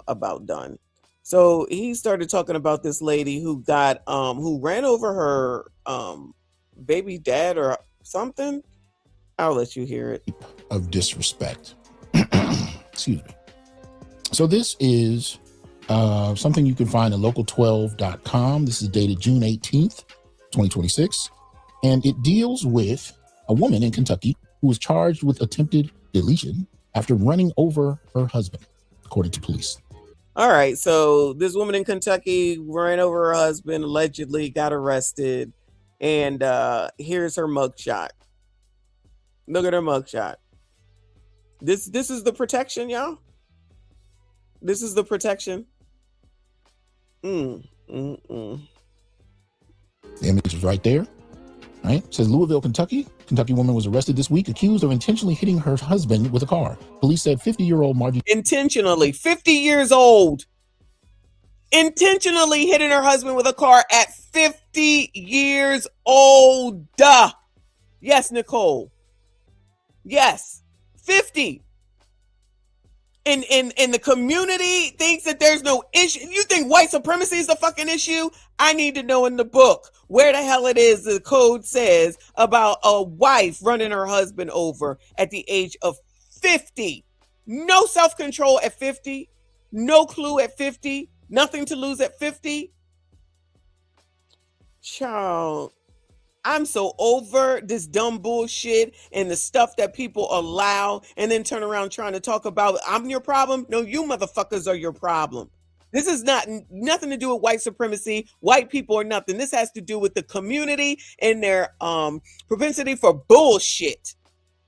about done. So he started talking about this lady who got who ran over her baby dad or something. I'll let you hear it. Of disrespect. Excuse me. So this is something you can find at local12.com. This is dated June 18th, 2026. And it deals with a woman in Kentucky who was charged with attempted deletion after running over her husband, according to police. All right. So this woman in Kentucky ran over her husband, allegedly got arrested. And here's her mugshot. Look at her mugshot. This is the protection, y'all. This is the protection. The image is right there. Right? It says Louisville, Kentucky. Kentucky woman was arrested this week, accused of intentionally hitting her husband with a car. Police said 50-year-old Margie. Intentionally, 50 years old. Intentionally hitting her husband with a car at 50 years old. Yes, Nicole. Yes, 50. And the community thinks that there's no issue. You think white supremacy is the fucking issue? I need to know in the book where the hell it is the code says about a wife running her husband over at the age of 50. No self-control at 50. No clue at 50. Nothing to lose at 50. Child, I'm so over this dumb bullshit and the stuff that people allow and then turn around trying to talk about I'm your problem. No, you motherfuckers are your problem. This is nothing to do with white supremacy, white people or nothing. This has to do with the community and their propensity for bullshit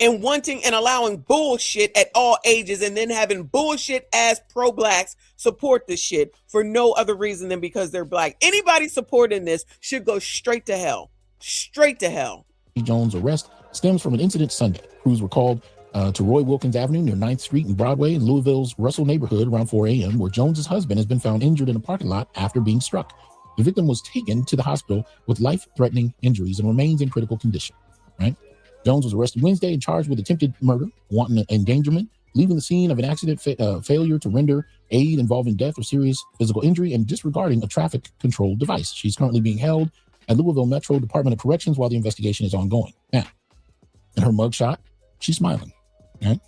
and wanting and allowing bullshit at all ages and then having bullshit ass pro-blacks support this shit for no other reason than because they're black. Anybody supporting this should go straight to hell. Straight to hell. Jones' arrest stems from an incident Sunday. Crews were called to Roy Wilkins Avenue near 9th Street and Broadway in Louisville's Russell neighborhood around 4 a.m., where Jones's husband has been found injured in a parking lot after being struck. The victim was taken to the hospital with life-threatening injuries and remains in critical condition. Right? Jones was arrested Wednesday and charged with attempted murder, wanton endangerment, leaving the scene of an accident, failure to render aid involving death or serious physical injury, and disregarding a traffic control device. She's currently being held at Louisville Metro Department of Corrections while the investigation is ongoing. Now, in her mugshot, she's smiling. Right?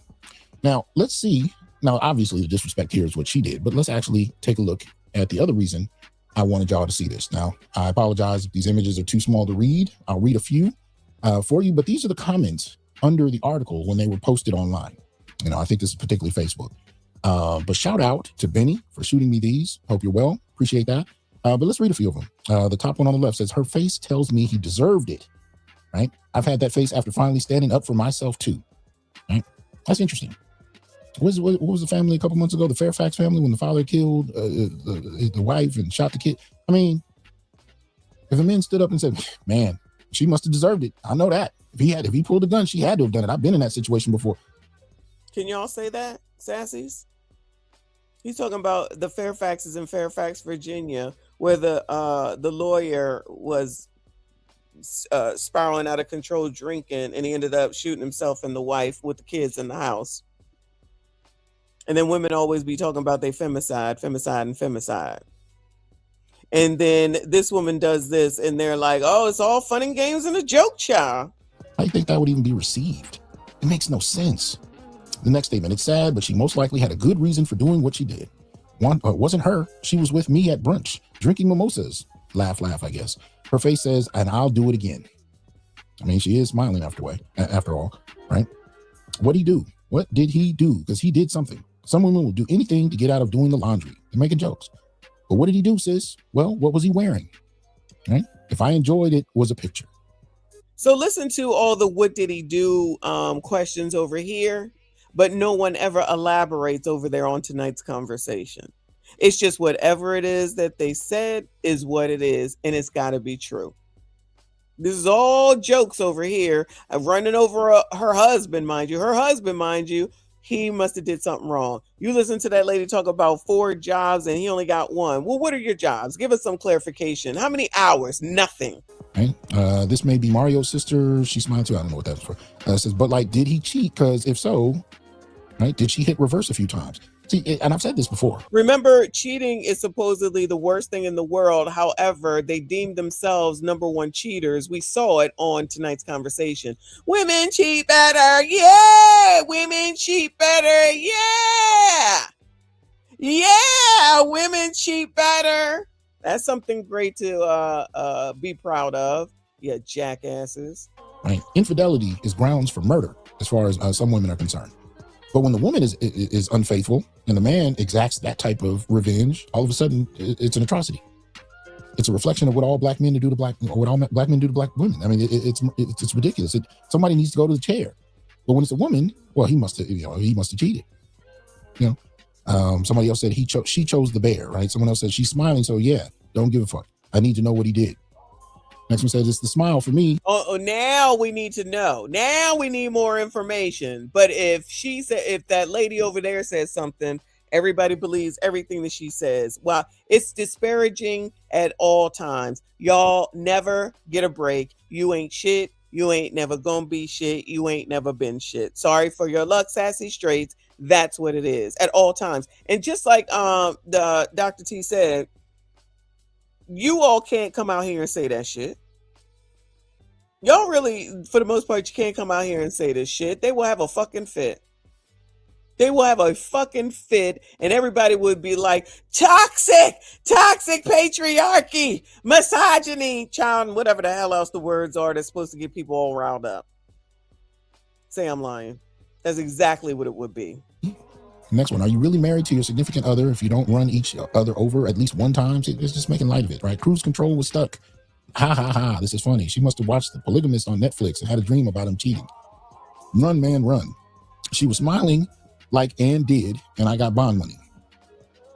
Now, let's see. Now, obviously, the disrespect here is what she did, but let's actually take a look at the other reason I wanted y'all to see this. Now, I apologize if these images are too small to read. I'll read a few for you, but these are the comments under the article when they were posted online. You know, I think this is particularly Facebook. But shout out to Benny for shooting me these. Hope you're well. Appreciate that. But let's read a few of them. The top one on the left says, her face tells me he deserved it. Right? I've had that face after finally standing up for myself too. Right? That's interesting. What was the family a couple months ago? The Fairfax family, when the father killed the wife and shot the kid. I mean, if a man stood up and said, man, she must have deserved it. I know that. If he pulled a gun, she had to have done it. I've been in that situation before. Can y'all say that, sassies? He's talking about the Fairfaxes in Fairfax, Virginia, where the lawyer was spiraling out of control drinking, and he ended up shooting himself and the wife with the kids in the house. And then women always be talking about they femicide. And then this woman does this, and they're like, oh, it's all fun and games and a joke, child. How do you think that would even be received? It makes no sense. The next statement, it's sad, but she most likely had a good reason for doing what she did. It wasn't her. She was with me at brunch, drinking mimosas. Laugh, I guess. Her face says, and I'll do it again. I mean, she is smiling after all, right? What'd he do? What did he do? Because he did something. Some women will do anything to get out of doing the laundry and making jokes. But what did he do, sis? Well, what was he wearing? Right? If I enjoyed it, was a picture. So listen to all the what did he do questions over here, but no one ever elaborates over there on tonight's conversation. It's just whatever it is that they said is what it is, and it's got to be true. This is all jokes over here. Running over her husband, mind you. Her husband, mind you, he must have did something wrong. You listen to that lady talk about 4 jobs and he only got 1. Well, what are your jobs? Give us some clarification. How many hours? Nothing. Right. This may be Mario's sister. She smiled too. I don't know what that's for. Says, but like, did he cheat? Because if so, right, did she hit reverse a few times? See, and I've said this before. Remember, cheating is supposedly the worst thing in the world. However, they deemed themselves #1 cheaters. We saw it on tonight's conversation. Women cheat better. Yeah. Women cheat better. Yeah. Yeah. Women cheat better. That's something great to be proud of. Yeah, jackasses. Right. Infidelity is grounds for murder as far as some women are concerned. But when the woman is unfaithful and the man exacts that type of revenge, all of a sudden it's an atrocity. It's a reflection of what all black men do to black men do to black women. I mean, it's ridiculous. Somebody needs to go to the chair. But when it's a woman, well, he must have cheated. You know, somebody else said she chose the bear, right? Someone else said she's smiling, so yeah, don't give a fuck. I need to know what he did. Next one says it's the smile for me. Oh, now we need to know. Now we need more information. But if that lady over there says something, everybody believes everything that she says. Well, it's disparaging at all times. Y'all never get a break. You ain't shit. You ain't never gonna be shit. You ain't never been shit. Sorry for your luck, sassy straights. That's what it is at all times. And just like the Dr. T said, you all can't come out here and say that shit. Y'all really, for the most part, you can't come out here and say this shit. They will have a fucking fit. They will have a fucking fit, and everybody would be like, toxic patriarchy, misogyny, child, whatever the hell else the words are that's supposed to get people all riled up. Say I'm lying. That's exactly what it would be. Next one. Are you really married to your significant other if you don't run each other over at least one time? It's just making light of it, right? Cruise control was stuck. Ha ha ha. This is funny. She must have watched The Polygamist on Netflix and had a dream about him cheating. Run, man, run. She was smiling like Ann did, and I got bond money.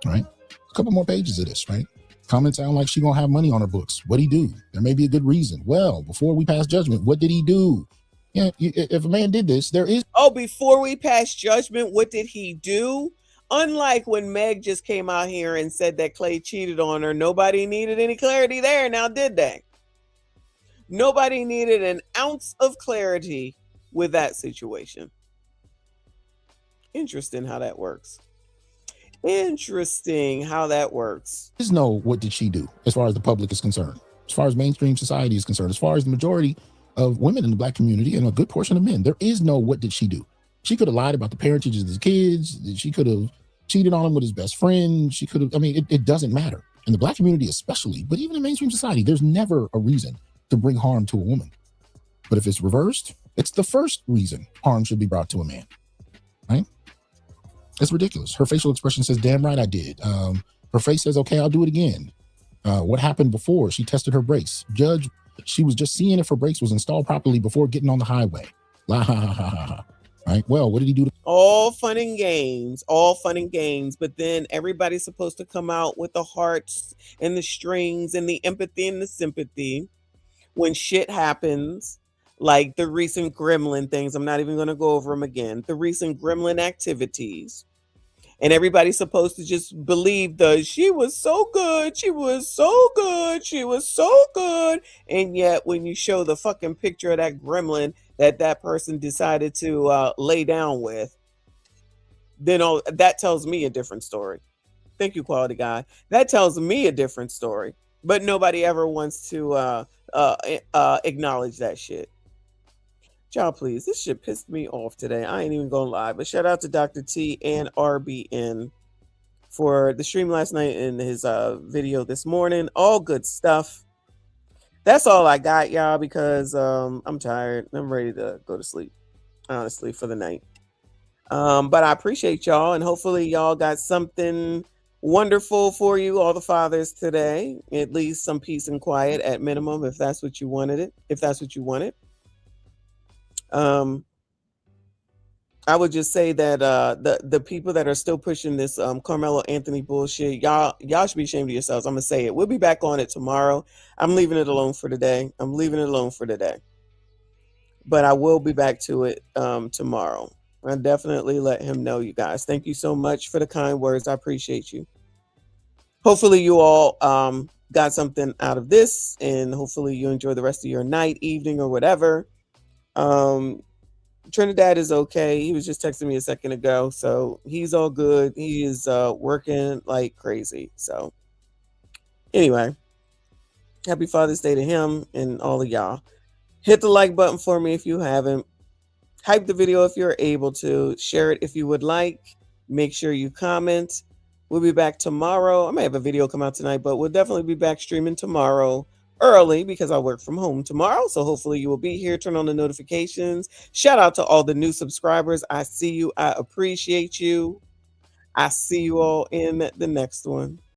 Right? A couple more pages of this, right? Comments sound like she gonna have money on her books. What'd he do? There may be a good reason. Well, before we pass judgment, what did he do? Yeah, if a man did this, there is... Oh, before we pass judgment, what did he do? Unlike when Meg just came out here and said that Clay cheated on her, nobody needed any clarity there, now did they? Nobody needed an ounce of clarity with that situation. Interesting how that works. Interesting how that works. Is no, what did she do as far as the public is concerned, as far as mainstream society is concerned, as far as the majority of women in the black community and a good portion of men. There is no what did she do. She could have lied about the parentage of his kids. She could have cheated on him with his best friend. She could have, I mean, it doesn't matter. In the black community especially, but even in mainstream society, there's never a reason to bring harm to a woman. But if it's reversed, it's the first reason harm should be brought to a man, right? It's ridiculous. Her facial expression says, damn right I did. Her face says, okay, I'll do it again. What happened before? She tested her brakes. Judge, she was just seeing if her brakes was installed properly before getting on the highway. La ha ha ha ha. Right? Well, what did he do? All fun and games, but then everybody's supposed to come out with the hearts and the strings and the empathy and the sympathy when shit happens, like the recent gremlin things. I'm not even going to go over them again. The recent gremlin activities. And everybody's supposed to just believe she was so good. She was so good. She was so good. And yet when you show the fucking picture of that gremlin that person decided to lay down with, then that tells me a different story. Thank you, quality guy. That tells me a different story. But nobody ever wants to acknowledge that shit. Y'all, please, this shit pissed me off today. I ain't even gonna lie. But shout out to Dr. T and RBN for the stream last night and his video this morning. All good stuff. That's all I got, y'all, because I'm tired. I'm ready to go to sleep, honestly, for the night. But I appreciate y'all, and hopefully y'all got something wonderful for you, all the fathers today. At least some peace and quiet at minimum, if that's what you wanted. I would just say that the people that are still pushing this Carmelo Anthony bullshit, y'all should be ashamed of yourselves. I'm gonna say it. We'll be back on it tomorrow. I'm leaving it alone for today. But I will be back to it tomorrow. I definitely let him know, you guys. Thank you so much for the kind words. I appreciate you. Hopefully you all got something out of this, and hopefully you enjoy the rest of your night, evening, or whatever. Trinidad is okay. He was just texting me a second ago, so he's all good. He is working like crazy. So anyway, happy Father's Day to him and all of y'all. Hit the like button for me if you haven't. Hype the video if you're able to. Share it if you would like. Make sure you comment. We'll be back tomorrow. I may have a video come out tonight, but we'll definitely be back streaming tomorrow early because I work from home tomorrow. So hopefully you will be here. Turn on the notifications. Shout out to all the new subscribers. I see you. I appreciate you. I see you all in the next one.